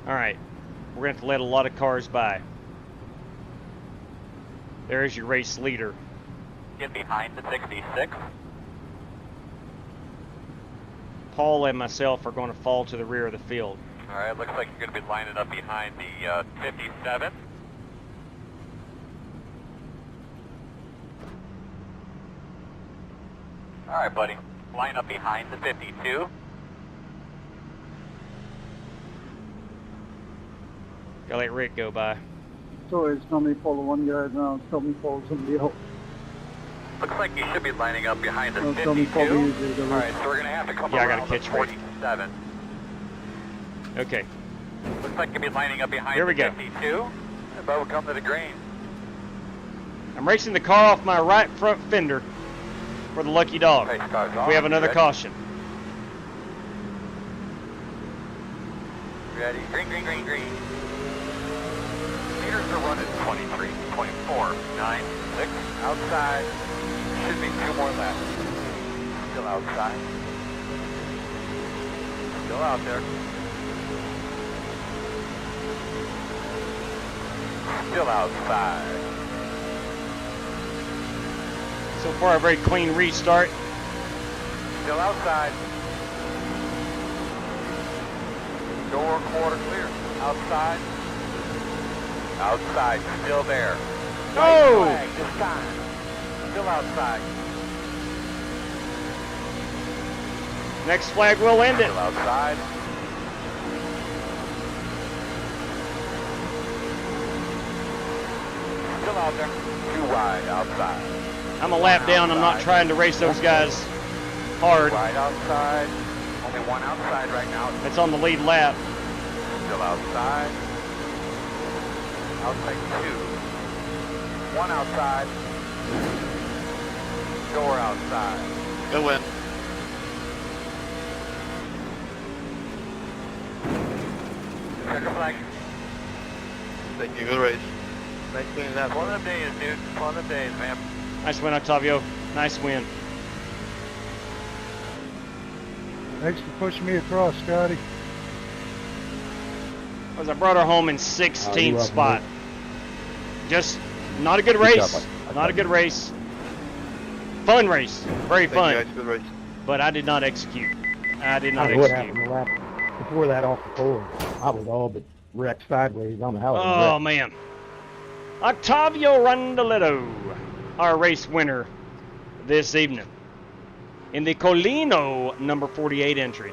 All right, we're going to have to let a lot of cars by. There's your race leader. Get behind the 66. Paul and myself are going to fall to the rear of the field. All right, looks like you're going to be lining up behind the 57. All right, buddy. Line up behind the 52. Gotta let Rick go by. So it's tell me follow one guy now, it's tell me follow somebody else. Looks like you should be lining up behind the Don't 52. tell me Paul Hughes is gonna- Alright, so we're going to have to come Yeah, I around gotta the catch Rick. 47. Okay. Looks like you'll be lining up behind Here we the go. 52. But we'll come to the green. I'm racing the car off my right front fender for the lucky dog. Race car's on. We have another Ready? caution. Ready? Green, green, green, green. Meters are running 23, 24, 9, 6. Outside. Should be 2 more laps. Still outside. Still out there. Still outside. So far, a very clean restart. Still outside. Door quarter clear. Outside. Outside. Still there. Oh! White flag this time. Still outside. Next flag will end it. Still outside. Still out there. Too wide outside. I'm a lap down. I'm not trying to race those guys hard. Wide outside. Only one outside right now. That's on the lead lap. Still outside. Outside 2. 1 outside. Door outside. Good win. Checker flag. Thank you. Good race. Nice cleaning that. One of them days, dude. One of them days, man. Nice win, Octavio. Nice win. Thanks for pushing me across, Scotty. I brought her home in 16th spot. Just not a good Good race. job, bud. Not a good race. Fun race. Very fun. Thank you guys. Good race. But I did not execute. I did not I don't know what execute. happened the lap before that off the floor. I was all but wrecked sideways on the hell of a Oh, wreck. man. Octavio Rondoletto, our race winner this evening in the Colino number 48 entry.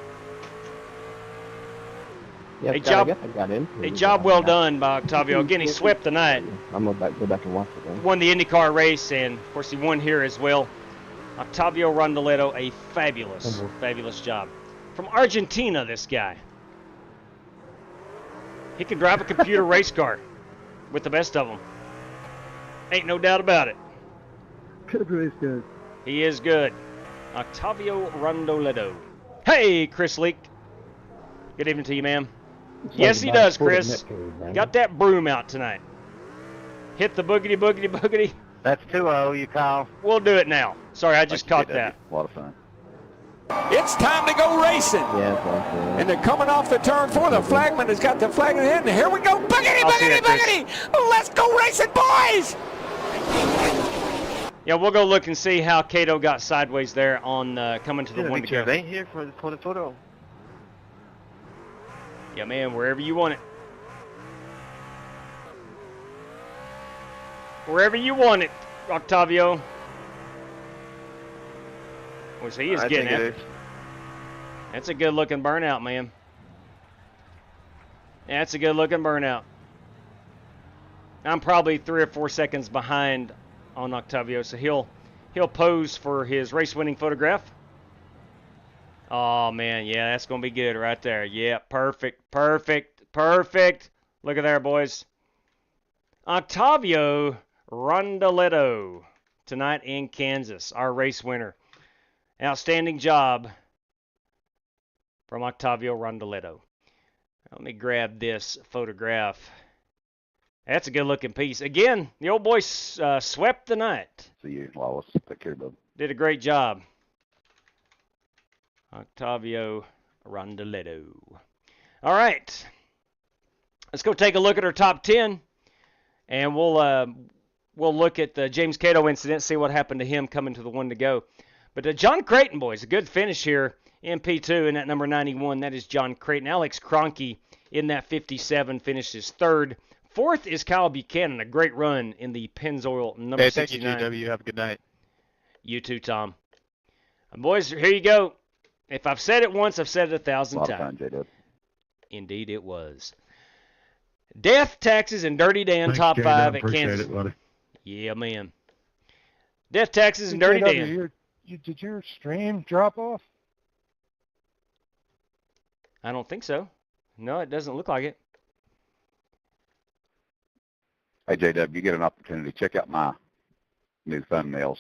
Yeah, A Scott, job- I guess I got into A it. job well done by Octavio. Again, he swept the night. I'm gonna go back and watch it then. Won the IndyCar race, and of course he won here as well. Octavio Rondoletto, a fabulous job. From Argentina, this guy. He can drive a computer race car with the best of them. Ain't no doubt about it. Good race, good. He is good. Octavio Rondoletto. Hey, Chris Leak. Good evening to you, ma'am. Yes, he does, Chris. Got that broom out tonight. Hit the boogity, boogity, boogity. That's 2-0, you call. We'll do it now. Sorry, I just caught that. A lot of fun. It's time to go racing. Yeah, it's like that. And they're coming off the turn 4. The flagman has got the flag in the hand. And here we go. Boogity, I'll see boogity, that, Chris. boogity. Let's go racing, boys. Yeah, we'll go look and see how Cato got sideways there on coming to the one to go. They here for the photo. Yeah, man, wherever you want it. Wherever you want it, Octavio. Well, so he is getting it. That's a good looking burnout, man. That's a good looking burnout. I'm probably 3 or 4 seconds behind on Octavio, so he'll pose for his race winning photograph. Oh man, yeah, that's gonna be good right there. Yeah, perfect. Look at there, boys. Octavio Rondoletto tonight in Kansas, our race winner. Outstanding job from Octavio Rondoletto. Let me grab this photograph. That's a good-looking piece. Again, the old boy swept the night. See you, Wallace. Take care, bud. Did a great job. Octavio Rondoletto. All right. Let's go take a look at our top 10, and we'll look at the James Cato incident, see what happened to him coming to the one to go. But John Creighton, boys, a good finish here in P2 in that number 91. That is John Creighton. Alex Kroenke in that 57 finishes third. Fourth is Kyle Buchanan, a great run in the Pennzoil number 69. Thank you, JW. Have a good night. You too, Tom. And boys, here you go. If I've said it once, I've said it 1,000 A lot of times. fun, J-Dub. Indeed it was. Death, taxes, and Dirty Dan Thanks, top J-Dub. 5 at Appreciate Kansas. it, buddy. Yeah, man. Death, taxes, and dirty Dan. Did your stream drop off? I don't think so. No, it doesn't look like it. Hey, JW, you get an opportunity, check out my new thumbnails.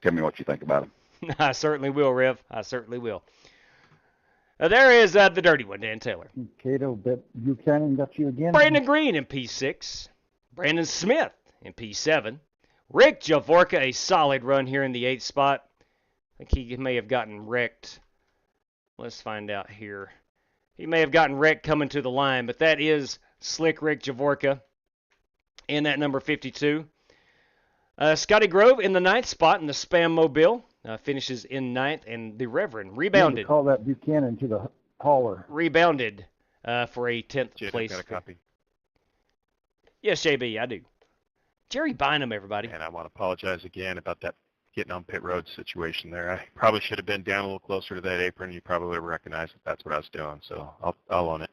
Tell me what you think about them. I certainly will, Rev. I certainly will. There is the dirty one, Dan Taylor. Cato Buchanan got you again. Brandon Green in P6. Brandon Smith in P7. Rick Javorka, a solid run here in the 8th spot. I think he may have gotten wrecked. Let's find out here. He may have gotten wrecked coming to the line, but that is Slick Rick Javorka in that number 52. Scotty Grove in the 9th spot in the Spam Mobile. Finishes in 9th, and the Reverend rebounded. Call that Buchanan to the hauler. Rebounded for a 10th place. Got a copy. Yes, JB, I do. Jerry Bynum, everybody. And I want to apologize again about that getting on pit road situation there. I probably should have been down a little closer to that apron. You probably would have recognized that that's what I was doing, so I'll own it.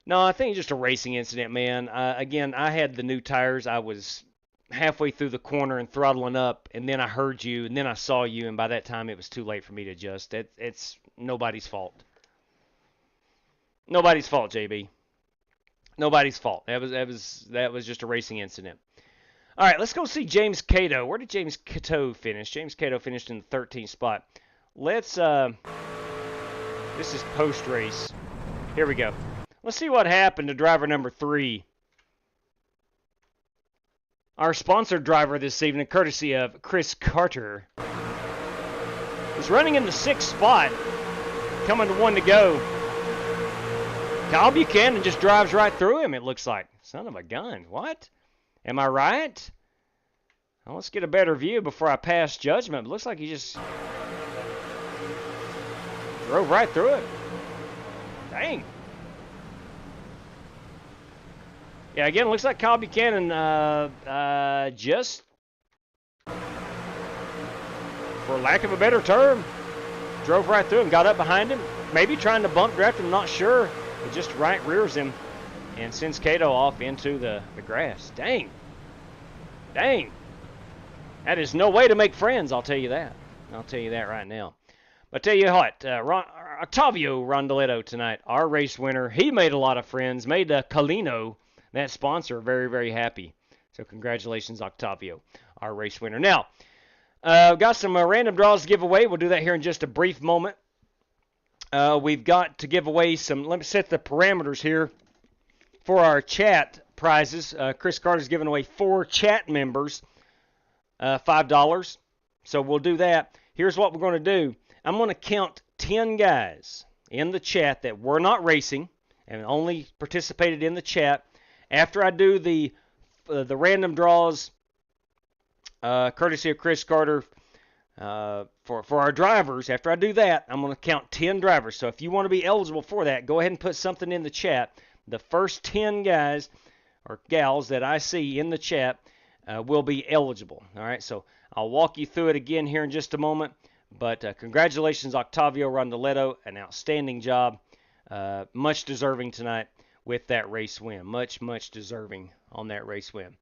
No, I think it's just a racing incident, man. Again, I had the new tires. I was halfway through the corner and throttling up, and then I heard you, and then I saw you, and by that time it was too late for me to adjust. It's nobody's fault. Nobody's fault, JB. Nobody's fault. That was just a racing incident. All right, let's go see James Cato. Where did James Cato finish? James Cato finished in the 13th spot. Let's this is post race. Here we go. Let's see what happened to driver number 3. Our sponsored driver this evening, courtesy of Chris Carter, is running in the 6th spot, coming to 1 to go. Kyle Buchanan just drives right through him, it looks like. Son of a gun. What? Am I right? Well, let's get a better view before I pass judgment. It looks like he just drove right through it. Dang. Yeah, again, it looks like Kyle Buchanan just, for lack of a better term, drove right through him, got up behind him, maybe trying to bump draft him, not sure, but just right rears him and sends Cato off into the grass. Dang. Dang. That is no way to make friends, I'll tell you that. I'll tell you that right now. But tell you what, Octavio Rondoletto tonight, our race winner, he made a lot of friends, made Calino, that sponsor, very, very happy. So congratulations, Octavio, our race winner. Now, got some random draws to give away. We'll do that here in just a brief moment. We've got to give away some, let me set the parameters here for our chat prizes. Chris Carter's giving away 4 chat members, $5. So we'll do that. Here's what we're going to do. I'm going to count 10 guys in the chat that were not racing and only participated in the chat. After I do the random draws, courtesy of Chris Carter, for our drivers, after I do that, I'm going to count 10 drivers. So if you want to be eligible for that, go ahead and put something in the chat. The first 10 guys or gals that I see in the chat will be eligible. All right, so I'll walk you through it again here in just a moment. But congratulations, Octavio Rondoletto, an outstanding job. Much deserving tonight with that race win. Much, much deserving on that race win.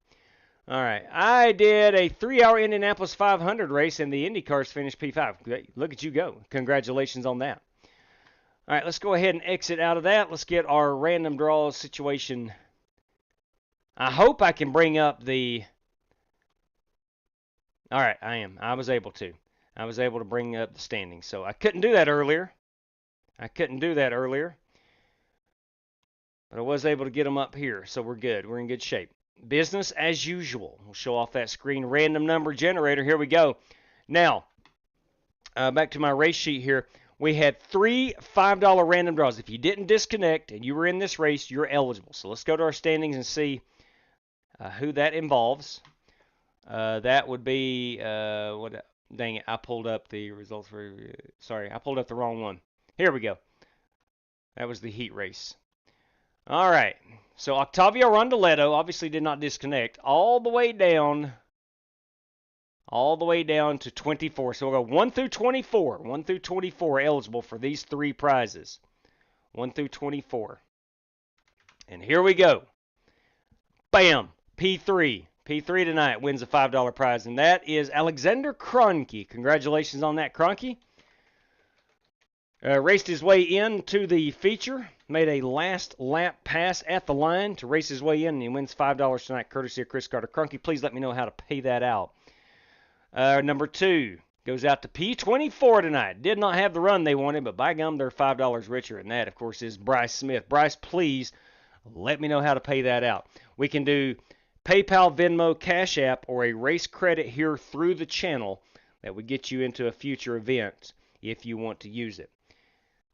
All right, I did a 3-hour Indianapolis 500 race, and the IndyCars finished P5. Look at you go. Congratulations on that. All right, let's go ahead and exit out of that. Let's get our random draw situation. I hope I can bring up the... All right, I am. I was able to bring up the standings. So I couldn't do that earlier. But I was able to get them up here, so we're good. We're in good shape. Business as usual. We'll show off that screen random number generator. Here we go. Now, back to my race sheet here. We had 3 $5 random draws. If you didn't disconnect and you were in this race, you're eligible. So let's go to our standings and see who that involves. That would be, dang it, I pulled up the results. Sorry, I pulled up the wrong one. Here we go. That was the heat race. All right, so Octavio Rondoletto obviously did not disconnect all the way down to 24. So we'll go 1 through 24. 1 through 24 eligible for these 3 prizes. 1 through 24. And here we go. Bam, P3, P3 tonight wins a $5 prize, and that is Alexander Kroenke. Congratulations on that, Kroenke. Raced his way into the feature, made a last lap pass at the line to race his way in, and he wins $5 tonight, courtesy of Chris Carter. Kroenke, please let me know how to pay that out. Number 2 goes out to P24 tonight. Did not have the run they wanted, but by gum, they're $5 richer, and that, of course, is Bryce Smith. Bryce, please let me know how to pay that out. We can do PayPal, Venmo, Cash App, or a race credit here through the channel that would get you into a future event if you want to use it.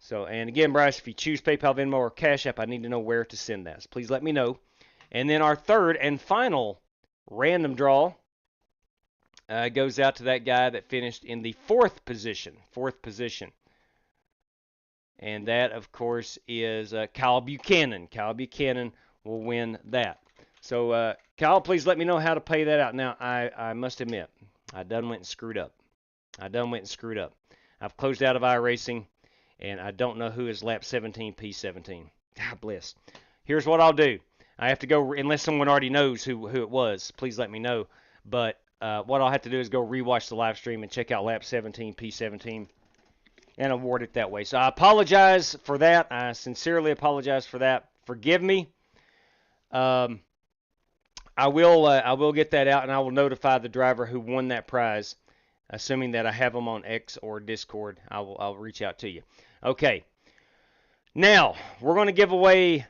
So, and again, Bryce, if you choose PayPal, Venmo, or Cash App, I need to know where to send that. So please let me know. And then our third and final random draw goes out to that guy that finished in the fourth position. And that, of course, is Kyle Buchanan. Kyle Buchanan will win that. So, Kyle, please let me know how to pay that out. Now, I must admit, I done went and screwed up. I've closed out of iRacing, and I don't know who is lap 17, P17. God bless. Here's what I'll do. I have to go, unless someone already knows who it was, please let me know. But what I'll have to do is go rewatch the live stream and check out lap 17, P17, and award it that way. So I apologize for that. I sincerely apologize for that. Forgive me. I will get that out, and I will notify the driver who won that prize, assuming that I have them on X or Discord. I'll reach out to you. Okay. Now we're going to give away.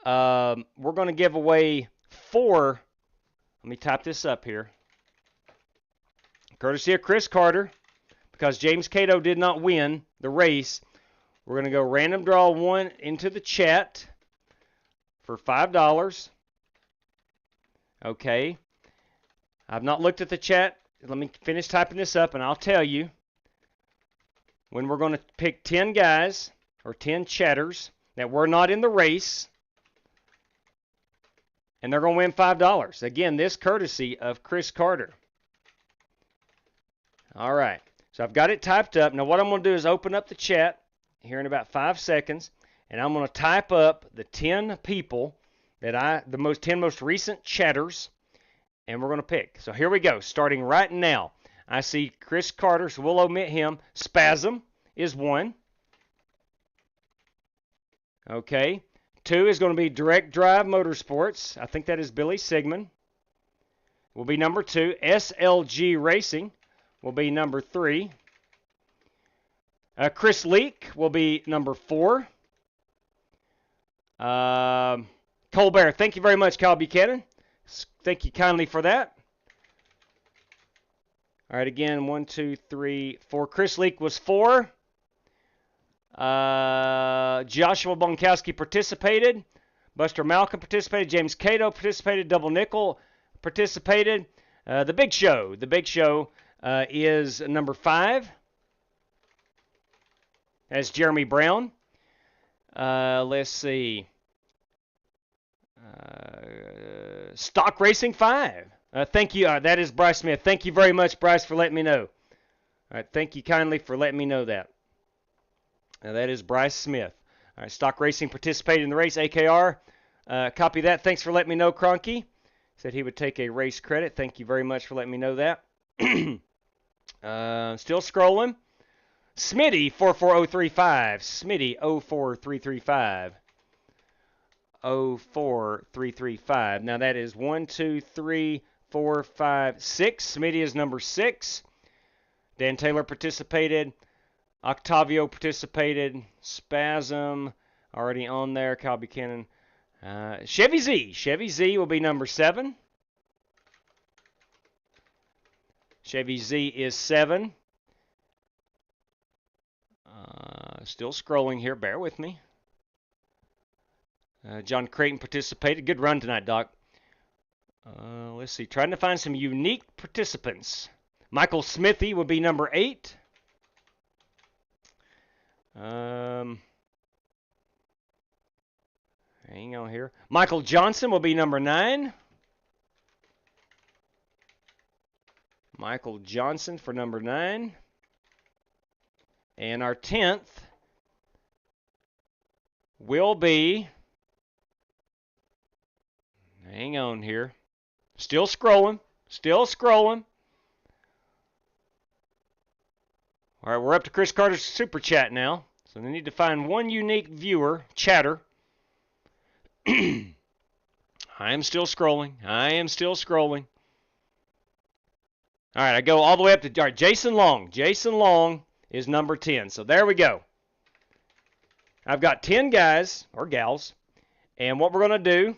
Four. Let me type this up here. Courtesy of Chris Carter, because James Cato did not win the race, we're going to go random draw one into the chat for $5. Okay. I've not looked at the chat. Let me finish typing this up, and I'll tell you when we're going to pick 10 guys or 10 chatters that were not in the race, and they're going to win $5. Again, this courtesy of Chris Carter. All right. So I've got it typed up. Now what I'm going to do is open up the chat here in about 5 seconds, and I'm going to type up the 10 people that the 10 most recent chatters, and we're going to pick. So here we go. Starting right now. I see Chris Carter, so we'll omit him. Spasm is 1. Okay. 2 is going to be Direct Drive Motorsports. I think that is Billy Sigmund. Will be number 2. SLG Racing will be number 3. Chris Leak will be number 4. Colbert, thank you very much, Kyle Buchanan. Thank you kindly for that. All right, again, 1, 2, 3, 4. Chris Leak was 4. Joshua Bonkowski participated. Buster Malcolm participated. James Cato participated. Double Nickel participated. The Big Show. The Big Show is number 5. That's Jeremy Brown. Let's see. Stock Racing 5. Thank you. That is Bryce Smith. Thank you very much, Bryce, for letting me know. All right, thank you kindly for letting me know that. That is Bryce Smith. All right, Stock Racing participated in the race. AKR, copy that. Thanks for letting me know, Kroenke. Said he would take a race credit. Thank you very much for letting me know that. Still scrolling. Smitty 44035. Smitty 04335. 04335. Now that is 1, 2, 3, 4, 5, 6. Smitty is number 6. Dan Taylor participated. Octavio participated. Spasm already on there. Kyle Buchanan. Chevy Z. Chevy Z will be number 7. Chevy Z is 7. Still scrolling here. Bear with me. John Creighton participated. Good run tonight, Doc. Let's see. Trying to find some unique participants. Michael Smithy will be number 8. Hang on here. Michael Johnson will be number 9. Michael Johnson for number 9. And our 10th will be, hang on here, Still scrolling. Still scrolling. All right, we're up to Chris Carter's Super Chat now. So they need to find one unique viewer, chatter. I am still scrolling. I am still scrolling. All right, I go all the way up to all right, Jason Long. Jason Long is number 10. So there we go. I've got 10 guys or gals. And what we're going to do,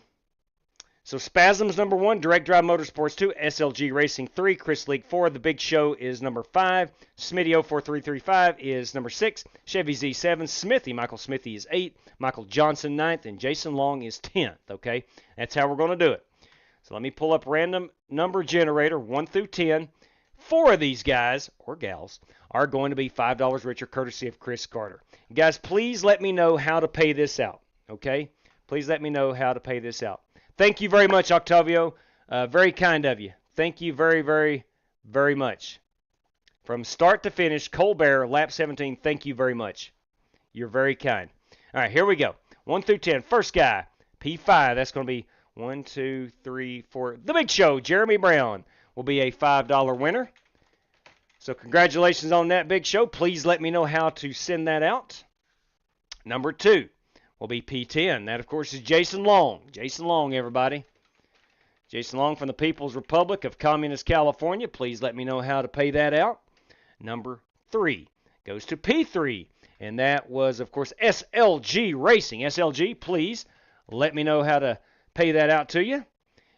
so Spasm's number 1, Direct Drive Motorsports 2, SLG Racing 3, Chris League 4, The Big Show is number 5, Smitty 04335 is number 6, Chevy Z7, Smithy, Michael Smithy is 8, Michael Johnson 9th, and Jason Long is 10th, okay? That's how we're going to do it. So let me pull up random number generator, 1 through 10. 4 of these guys, or gals, are going to be $5 richer, courtesy of Chris Carter. Guys, please let me know how to pay this out, okay? Please let me know how to pay this out. Thank you very much, Octavio. Very kind of you. Thank you very, very, very much. From start to finish, Colbert, lap 17, thank you very much. You're very kind. All right, here we go. 1 through 10. First guy, P5. That's going to be 1, 2, 3, 4. The Big Show, Jeremy Brown, will be a $5 winner. So congratulations on that, Big Show. Please let me know how to send that out. Number 2 will be P10. That, of course, is Jason Long. Jason Long, everybody. Jason Long from the People's Republic of Communist California. Please let me know how to pay that out. Number 3 goes to P3. And that was, of course, SLG Racing. SLG, please let me know how to pay that out to you.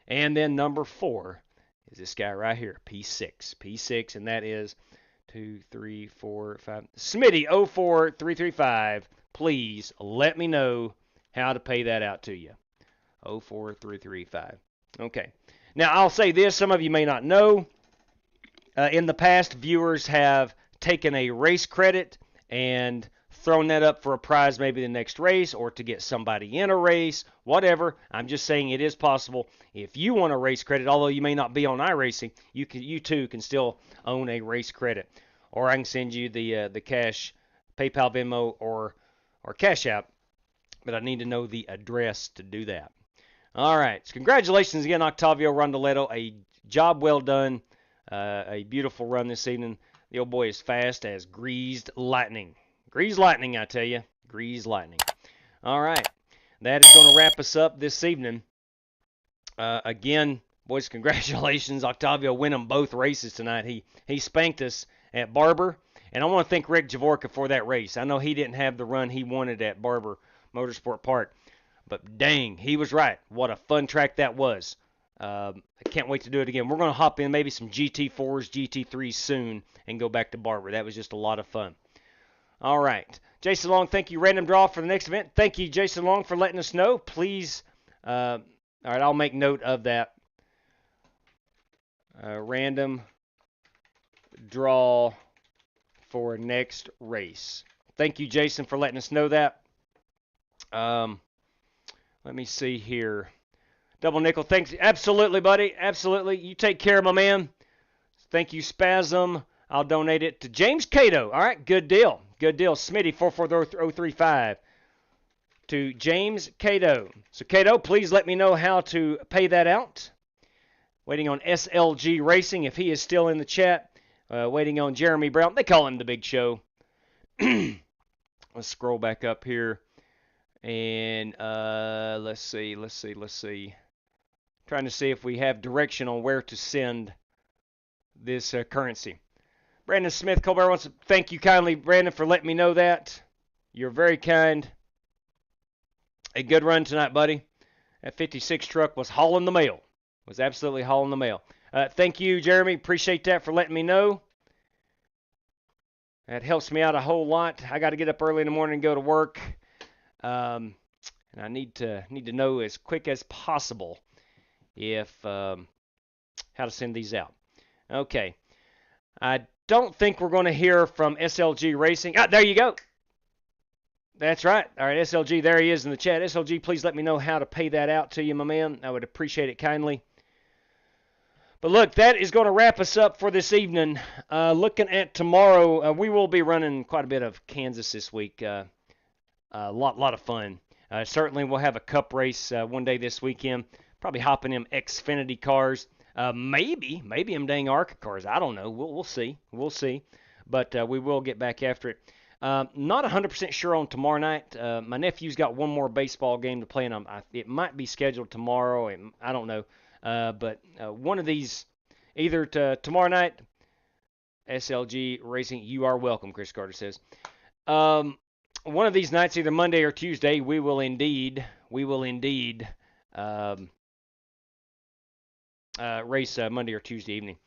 And then number 4 is this guy right here, P6. P6, and that is 2, 3, 4, 5. Smitty 04335. Please let me know how to pay that out to you. 04335. Okay. Now, I'll say this. Some of you may not know. In the past, viewers have taken a race credit and thrown that up for a prize maybe the next race or to get somebody in a race, whatever. I'm just saying it is possible. If you want a race credit, although you may not be on iRacing, you too can still own a race credit. Or I can send you the cash, PayPal, Venmo, or CashApp, but I need to know the address to do that. All right. So congratulations again, Octavio Rondoletto. A job well done. A beautiful run this evening. The old boy is fast as greased lightning. Greased lightning, I tell you. Greased lightning. All right. That is going to wrap us up this evening. Again, boys, congratulations. Octavio winning both races tonight. He spanked us at Barber. And I want to thank Rick Javorka for that race. I know he didn't have the run he wanted at Barber Motorsport Park. But dang, he was right. What a fun track that was. I can't wait to do it again. We're going to hop in maybe some GT4s, GT3s soon and go back to Barber. That was just a lot of fun. All right. Jason Long, thank you. Random draw for the next event. Thank you, Jason Long, for letting us know. Please, all right, I'll make note of that. Random draw for next race. Thank you, Jason, for letting us know that. Let me see here. Double nickel, thanks. Absolutely, buddy. Absolutely. You take care, my man. Thank you, Spasm. I'll donate it to James Cato. All right, good deal. Good deal. Smitty 44035 to James Cato. So, Cato, please let me know how to pay that out. Waiting on SLG Racing, if he is still in the chat. Waiting on Jeremy Brown. They call him the Big Show. Let's scroll back up here. And let's see. Trying to see if we have direction on where to send this currency. Brandon Smith, Colbert wants to thank you kindly, Brandon, for letting me know that. You're very kind. A good run tonight, buddy. That 56 truck was hauling the mail. Was absolutely hauling the mail. Thank you, Jeremy. Appreciate that for letting me know. That helps me out a whole lot. I got to get up early in the morning and go to work. And I need to know as quick as possible if how to send these out. Okay. I don't think we're going to hear from SLG Racing. Ah, there you go. That's right. All right, SLG, there he is in the chat. SLG, please let me know how to pay that out to you, my man. I would appreciate it kindly. But look, that is going to wrap us up for this evening. Looking at tomorrow, we will be running quite a bit of Kansas this week. A lot of fun. Certainly we'll have a cup race one day this weekend. Probably hop in them Xfinity cars. Maybe them dang ARCA cars. I don't know. We'll see. We'll see. But we will get back after it. Not 100% sure on tomorrow night. My nephew's got one more baseball game to play, and it might be scheduled tomorrow. I don't know. But one of these, either tomorrow night, SLG Racing, you are welcome, Chris Carter says. One of these nights, either Monday or Tuesday, we will indeed race Monday or Tuesday evening.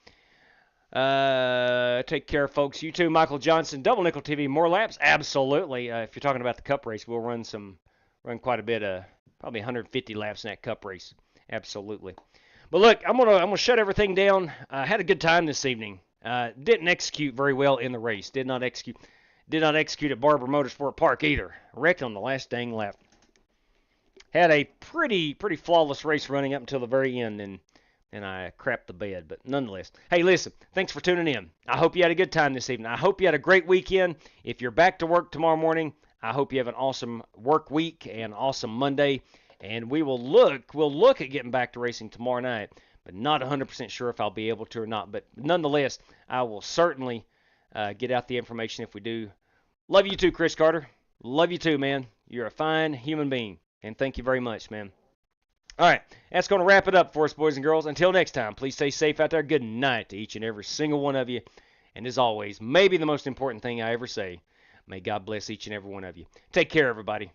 Take care, folks. You too, Michael Johnson, Double Nickel TV, more laps? Absolutely. If you're talking about the Cup race, we'll run quite a bit, probably 150 laps in that Cup race. Absolutely. But look, I'm gonna shut everything down. I had a good time this evening. Didn't execute very well in the race. Did not execute at Barber Motorsport Park either. Wrecked on the last dang lap. Had a pretty flawless race running up until the very end, and I crapped the bed. But nonetheless, hey, listen, thanks for tuning in. I hope you had a good time this evening. I hope you had a great weekend. If you're back to work tomorrow morning, I hope you have an awesome work week and awesome Monday. And we'll look at getting back to racing tomorrow night, but not 100% sure if I'll be able to or not. But nonetheless, I will certainly get out the information if we do. Love you too, Chris Carter. Love you too, man. You're a fine human being. And thank you very much, man. All right, that's going to wrap it up for us, boys and girls. Until next time, please stay safe out there. Good night to each and every single one of you. And as always, maybe the most important thing I ever say, may God bless each and every one of you. Take care, everybody.